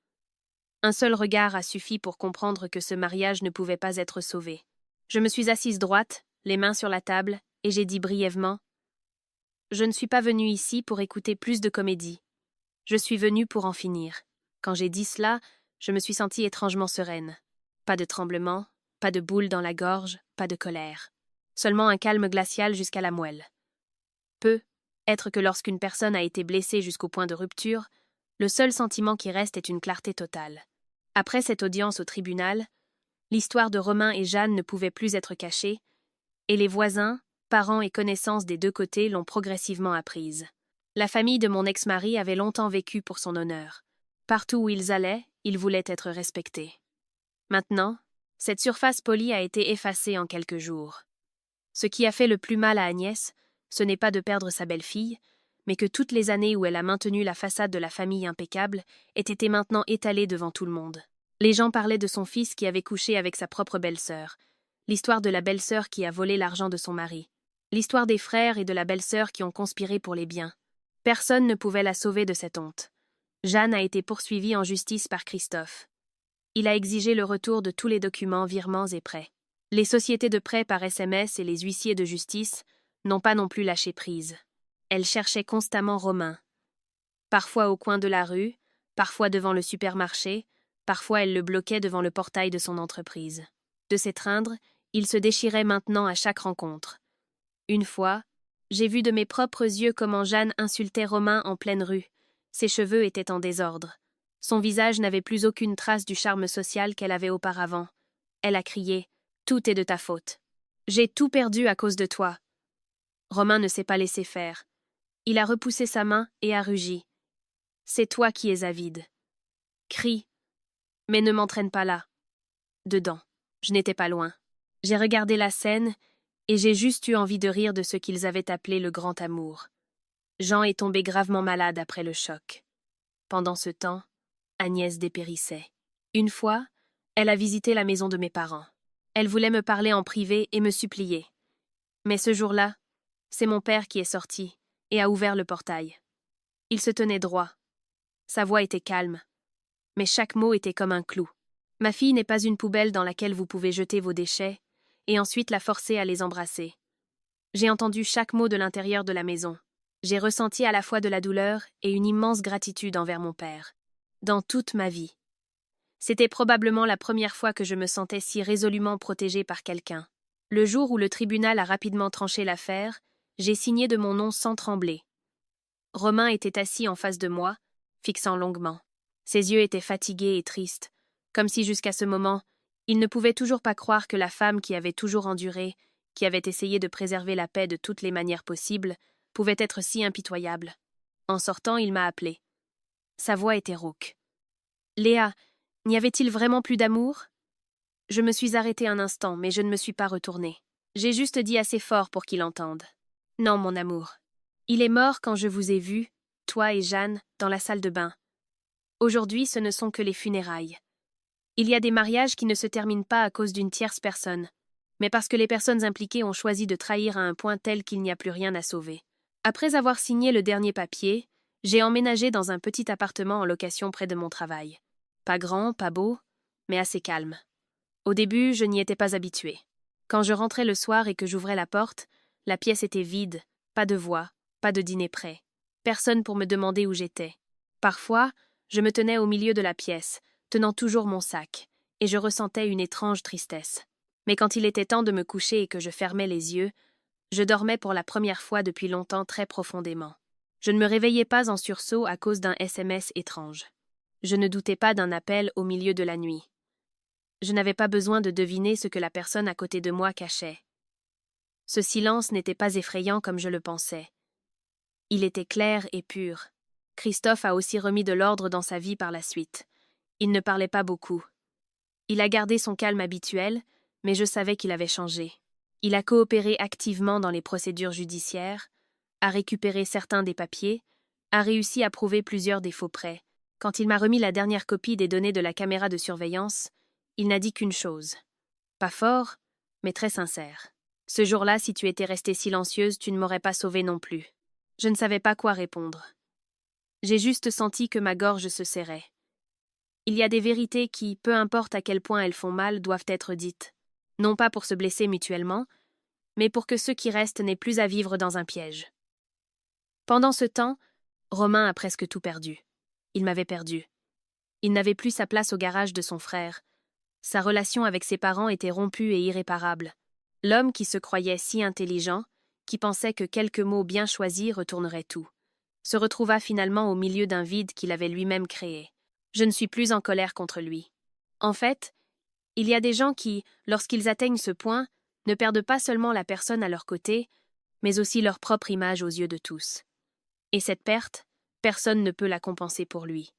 Un seul regard a suffi pour comprendre que ce mariage ne pouvait pas être sauvé. Je me suis assise droite, les mains sur la table, et j'ai dit brièvement « Je ne suis pas venue ici pour écouter plus de comédie. Je suis venue pour en finir. » Quand j'ai dit cela, je me suis sentie étrangement sereine. Pas de tremblement, pas de boule dans la gorge, pas de colère. Seulement un calme glacial jusqu'à la moelle. Peut être que lorsqu'une personne a été blessée jusqu'au point de rupture, le seul sentiment qui reste est une clarté totale. Après cette audience au tribunal, l'histoire de Romain et Jeanne ne pouvait plus être cachée, et les voisins, parents et connaissances des deux côtés l'ont progressivement apprise. La famille de mon ex-mari avait longtemps vécu pour son honneur. Partout où ils allaient, ils voulaient être respectés. Maintenant, cette surface polie a été effacée en quelques jours. Ce qui a fait le plus mal à Agnès, ce n'est pas de perdre sa belle-fille, mais que toutes les années où elle a maintenu la façade de la famille impeccable aient été maintenant étalées devant tout le monde. Les gens parlaient de son fils qui avait couché avec sa propre belle-sœur, l'histoire de la belle-sœur qui a volé l'argent de son mari, l'histoire des frères et de la belle-sœur qui ont conspiré pour les biens. Personne ne pouvait la sauver de cette honte. Jeanne a été poursuivie en justice par Christophe. Il a exigé le retour de tous les documents, virements et prêts. Les sociétés de prêt par SMS et les huissiers de justice n'ont pas non plus lâché prise. Elle cherchait constamment Romain. Parfois au coin de la rue, parfois devant le supermarché, parfois elle le bloquait devant le portail de son entreprise. De s'étreindre, il se déchirait maintenant à chaque rencontre. Une fois, j'ai vu de mes propres yeux comment Jeanne insultait Romain en pleine rue. Ses cheveux étaient en désordre. Son visage n'avait plus aucune trace du charme social qu'elle avait auparavant. Elle a crié « Tout est de ta faute. J'ai tout perdu à cause de toi. » Romain ne s'est pas laissé faire. Il a repoussé sa main et a rugi. « C'est toi qui es avide. » Crie. Mais ne m'entraîne pas là. Dedans. Je n'étais pas loin. J'ai regardé la scène et j'ai juste eu envie de rire de ce qu'ils avaient appelé le grand amour. Jean est tombé gravement malade après le choc. Pendant ce temps, Agnès dépérissait. Une fois, elle a visité la maison de mes parents. Elle voulait me parler en privé et me supplier. Mais ce jour-là, c'est mon père qui est sorti et a ouvert le portail. Il se tenait droit. Sa voix était calme, mais chaque mot était comme un clou. Ma fille n'est pas une poubelle dans laquelle vous pouvez jeter vos déchets et ensuite la forcer à les embrasser. J'ai entendu chaque mot de l'intérieur de la maison. J'ai ressenti à la fois de la douleur et une immense gratitude envers mon père. Dans toute ma vie. C'était probablement la première fois que je me sentais si résolument protégée par quelqu'un. Le jour où le tribunal a rapidement tranché l'affaire, j'ai signé de mon nom sans trembler. Romain était assis en face de moi, fixant longuement. Ses yeux étaient fatigués et tristes, comme si jusqu'à ce moment, il ne pouvait toujours pas croire que la femme qui avait toujours enduré, qui avait essayé de préserver la paix de toutes les manières possibles, pouvait être si impitoyable. En sortant, il m'a appelé. Sa voix était rauque. « Léa, n'y avait-il vraiment plus d'amour ?» Je me suis arrêtée un instant, mais je ne me suis pas retournée. J'ai juste dit assez fort pour qu'il entende. « Non, mon amour. Il est mort quand je vous ai vu, toi et Jeanne, dans la salle de bain. Aujourd'hui, ce ne sont que les funérailles. Il y a des mariages qui ne se terminent pas à cause d'une tierce personne, mais parce que les personnes impliquées ont choisi de trahir à un point tel qu'il n'y a plus rien à sauver. Après avoir signé le dernier papier, J'ai emménagé dans un petit appartement en location près de mon travail. Pas grand, pas beau, mais assez calme. Au début, je n'y étais pas habituée. Quand je rentrais le soir et que j'ouvrais la porte, la pièce était vide, pas de voix, pas de dîner prêt. Personne pour me demander où j'étais. Parfois, je me tenais au milieu de la pièce, tenant toujours mon sac, et je ressentais une étrange tristesse. Mais quand il était temps de me coucher et que je fermais les yeux, je dormais pour la première fois depuis longtemps très profondément. Je ne me réveillais pas en sursaut à cause d'un SMS étrange. Je ne doutais pas d'un appel au milieu de la nuit. Je n'avais pas besoin de deviner ce que la personne à côté de moi cachait. Ce silence n'était pas effrayant comme je le pensais. Il était clair et pur. Christophe a aussi remis de l'ordre dans sa vie par la suite. Il ne parlait pas beaucoup. Il a gardé son calme habituel, mais je savais qu'il avait changé. Il a coopéré activement dans les procédures judiciaires, a récupéré certains des papiers, a réussi à prouver plusieurs des faux prêts. Quand il m'a remis la dernière copie des données de la caméra de surveillance, il n'a dit qu'une chose. Pas fort, mais très sincère. Ce jour-là, si tu étais restée silencieuse, tu ne m'aurais pas sauvée non plus. Je ne savais pas quoi répondre. J'ai juste senti que ma gorge se serrait. Il y a des vérités qui, peu importe à quel point elles font mal, doivent être dites. Non pas pour se blesser mutuellement, mais pour que ceux qui restent n'aient plus à vivre dans un piège. Pendant ce temps, Romain a presque tout perdu. Il m'avait perdu. Il n'avait plus sa place au garage de son frère. Sa relation avec ses parents était rompue et irréparable. L'homme qui se croyait si intelligent, qui pensait que quelques mots bien choisis retourneraient tout, se retrouva finalement au milieu d'un vide qu'il avait lui-même créé. Je ne suis plus en colère contre lui. En fait, il y a des gens qui, lorsqu'ils atteignent ce point, ne perdent pas seulement la personne à leur côté, mais aussi leur propre image aux yeux de tous. Et cette perte, personne ne peut la compenser pour lui.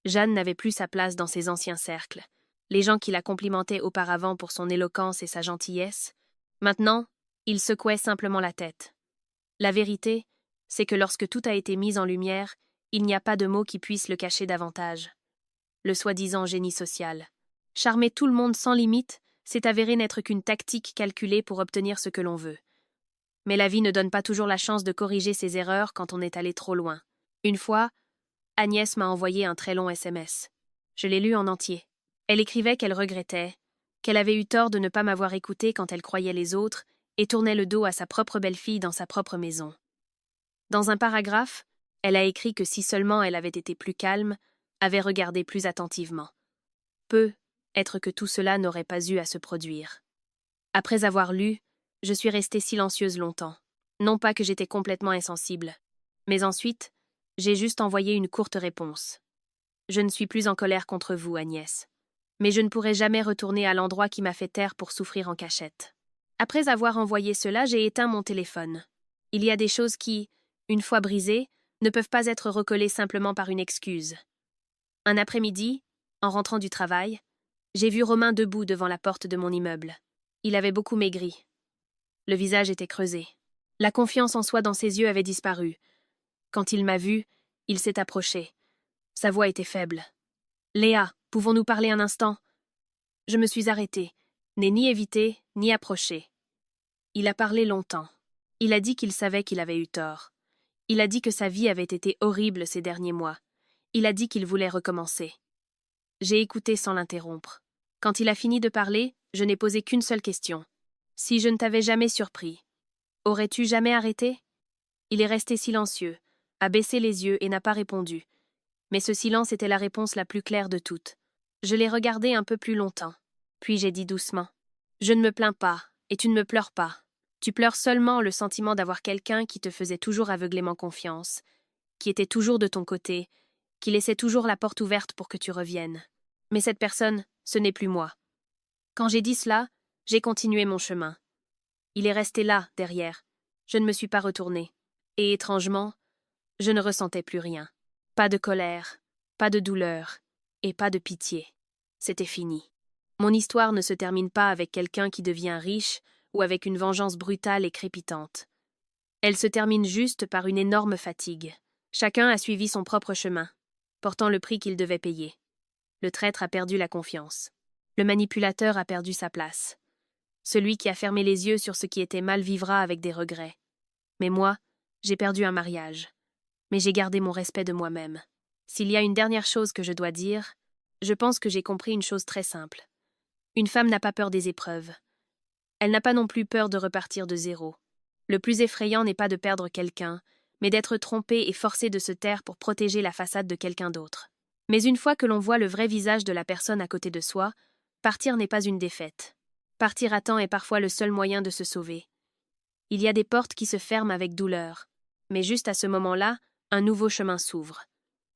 Jeanne n'avait plus sa place dans ses anciens cercles. Les gens qui la complimentaient auparavant pour son éloquence et sa gentillesse, maintenant, ils secouaient simplement la tête. La vérité, c'est que lorsque tout a été mis en lumière, il n'y a pas de mots qui puissent le cacher davantage. Le soi-disant génie social. Charmer tout le monde sans limite, c'est avéré n'être qu'une tactique calculée pour obtenir ce que l'on veut. Mais la vie ne donne pas toujours la chance de corriger ses erreurs quand on est allé trop loin. Une fois, Agnès m'a envoyé un très long SMS. Je l'ai lu en entier. Elle écrivait qu'elle regrettait, qu'elle avait eu tort de ne pas m'avoir écoutée quand elle croyait les autres et tournait le dos à sa propre belle-fille dans sa propre maison. Dans un paragraphe, elle a écrit que si seulement elle avait été plus calme, avait regardé plus attentivement. Peut être que tout cela n'aurait pas eu à se produire. Après avoir lu, je suis restée silencieuse longtemps. Non pas que j'étais complètement insensible, mais ensuite, j'ai juste envoyé une courte réponse. Je ne suis plus en colère contre vous, Agnès. Mais je ne pourrai jamais retourner à l'endroit qui m'a fait taire pour souffrir en cachette. Après avoir envoyé cela, j'ai éteint mon téléphone. Il y a des choses qui, une fois brisées, ne peuvent pas être recollées simplement par une excuse. Un après-midi, en rentrant du travail, j'ai vu Romain debout devant la porte de mon immeuble. Il avait beaucoup maigri. Le visage était creusé. La confiance en soi dans ses yeux avait disparu. Quand il m'a vu, il s'est approché. Sa voix était faible. « Léa, pouvons-nous parler un instant ?» Je me suis arrêtée, n'ai ni évité, ni approché. Il a parlé longtemps. Il a dit qu'il savait qu'il avait eu tort. Il a dit que sa vie avait été horrible ces derniers mois. Il a dit qu'il voulait recommencer. J'ai écouté sans l'interrompre. Quand il a fini de parler, je n'ai posé qu'une seule question. Si je ne t'avais jamais surpris, aurais-tu jamais arrêté ? Il est resté silencieux, a baissé les yeux et n'a pas répondu. Mais ce silence était la réponse la plus claire de toutes. Je l'ai regardé un peu plus longtemps. Puis j'ai dit doucement. Je ne me plains pas, et tu ne me pleures pas. Tu pleures seulement le sentiment d'avoir quelqu'un qui te faisait toujours aveuglément confiance, qui était toujours de ton côté, qui laissait toujours la porte ouverte pour que tu reviennes. Mais cette personne, ce n'est plus moi. Quand j'ai dit cela, j'ai continué mon chemin. Il est resté là, derrière. Je ne me suis pas retournée. Et étrangement, je ne ressentais plus rien. Pas de colère, pas de douleur, et pas de pitié. C'était fini. Mon histoire ne se termine pas avec quelqu'un qui devient riche ou avec une vengeance brutale et crépitante. Elle se termine juste par une énorme fatigue. Chacun a suivi son propre chemin, portant le prix qu'il devait payer. Le traître a perdu la confiance. Le manipulateur a perdu sa place. Celui qui a fermé les yeux sur ce qui était mal vivra avec des regrets. Mais moi, j'ai perdu un mariage. mais j'ai gardé mon respect de moi-même. S'il y a une dernière chose que je dois dire, je pense que j'ai compris une chose très simple. Une femme n'a pas peur des épreuves. Elle n'a pas non plus peur de repartir de zéro. Le plus effrayant n'est pas de perdre quelqu'un, mais d'être trompé et forcé de se taire pour protéger la façade de quelqu'un d'autre. Mais une fois que l'on voit le vrai visage de la personne à côté de soi, partir n'est pas une défaite. Partir à temps est parfois le seul moyen de se sauver. Il y a des portes qui se ferment avec douleur, mais juste à ce moment-là, un nouveau chemin s'ouvre.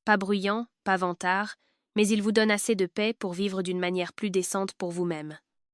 Pas bruyant, pas vantard, mais il vous donne assez de paix pour vivre d'une manière plus décente pour vous-même.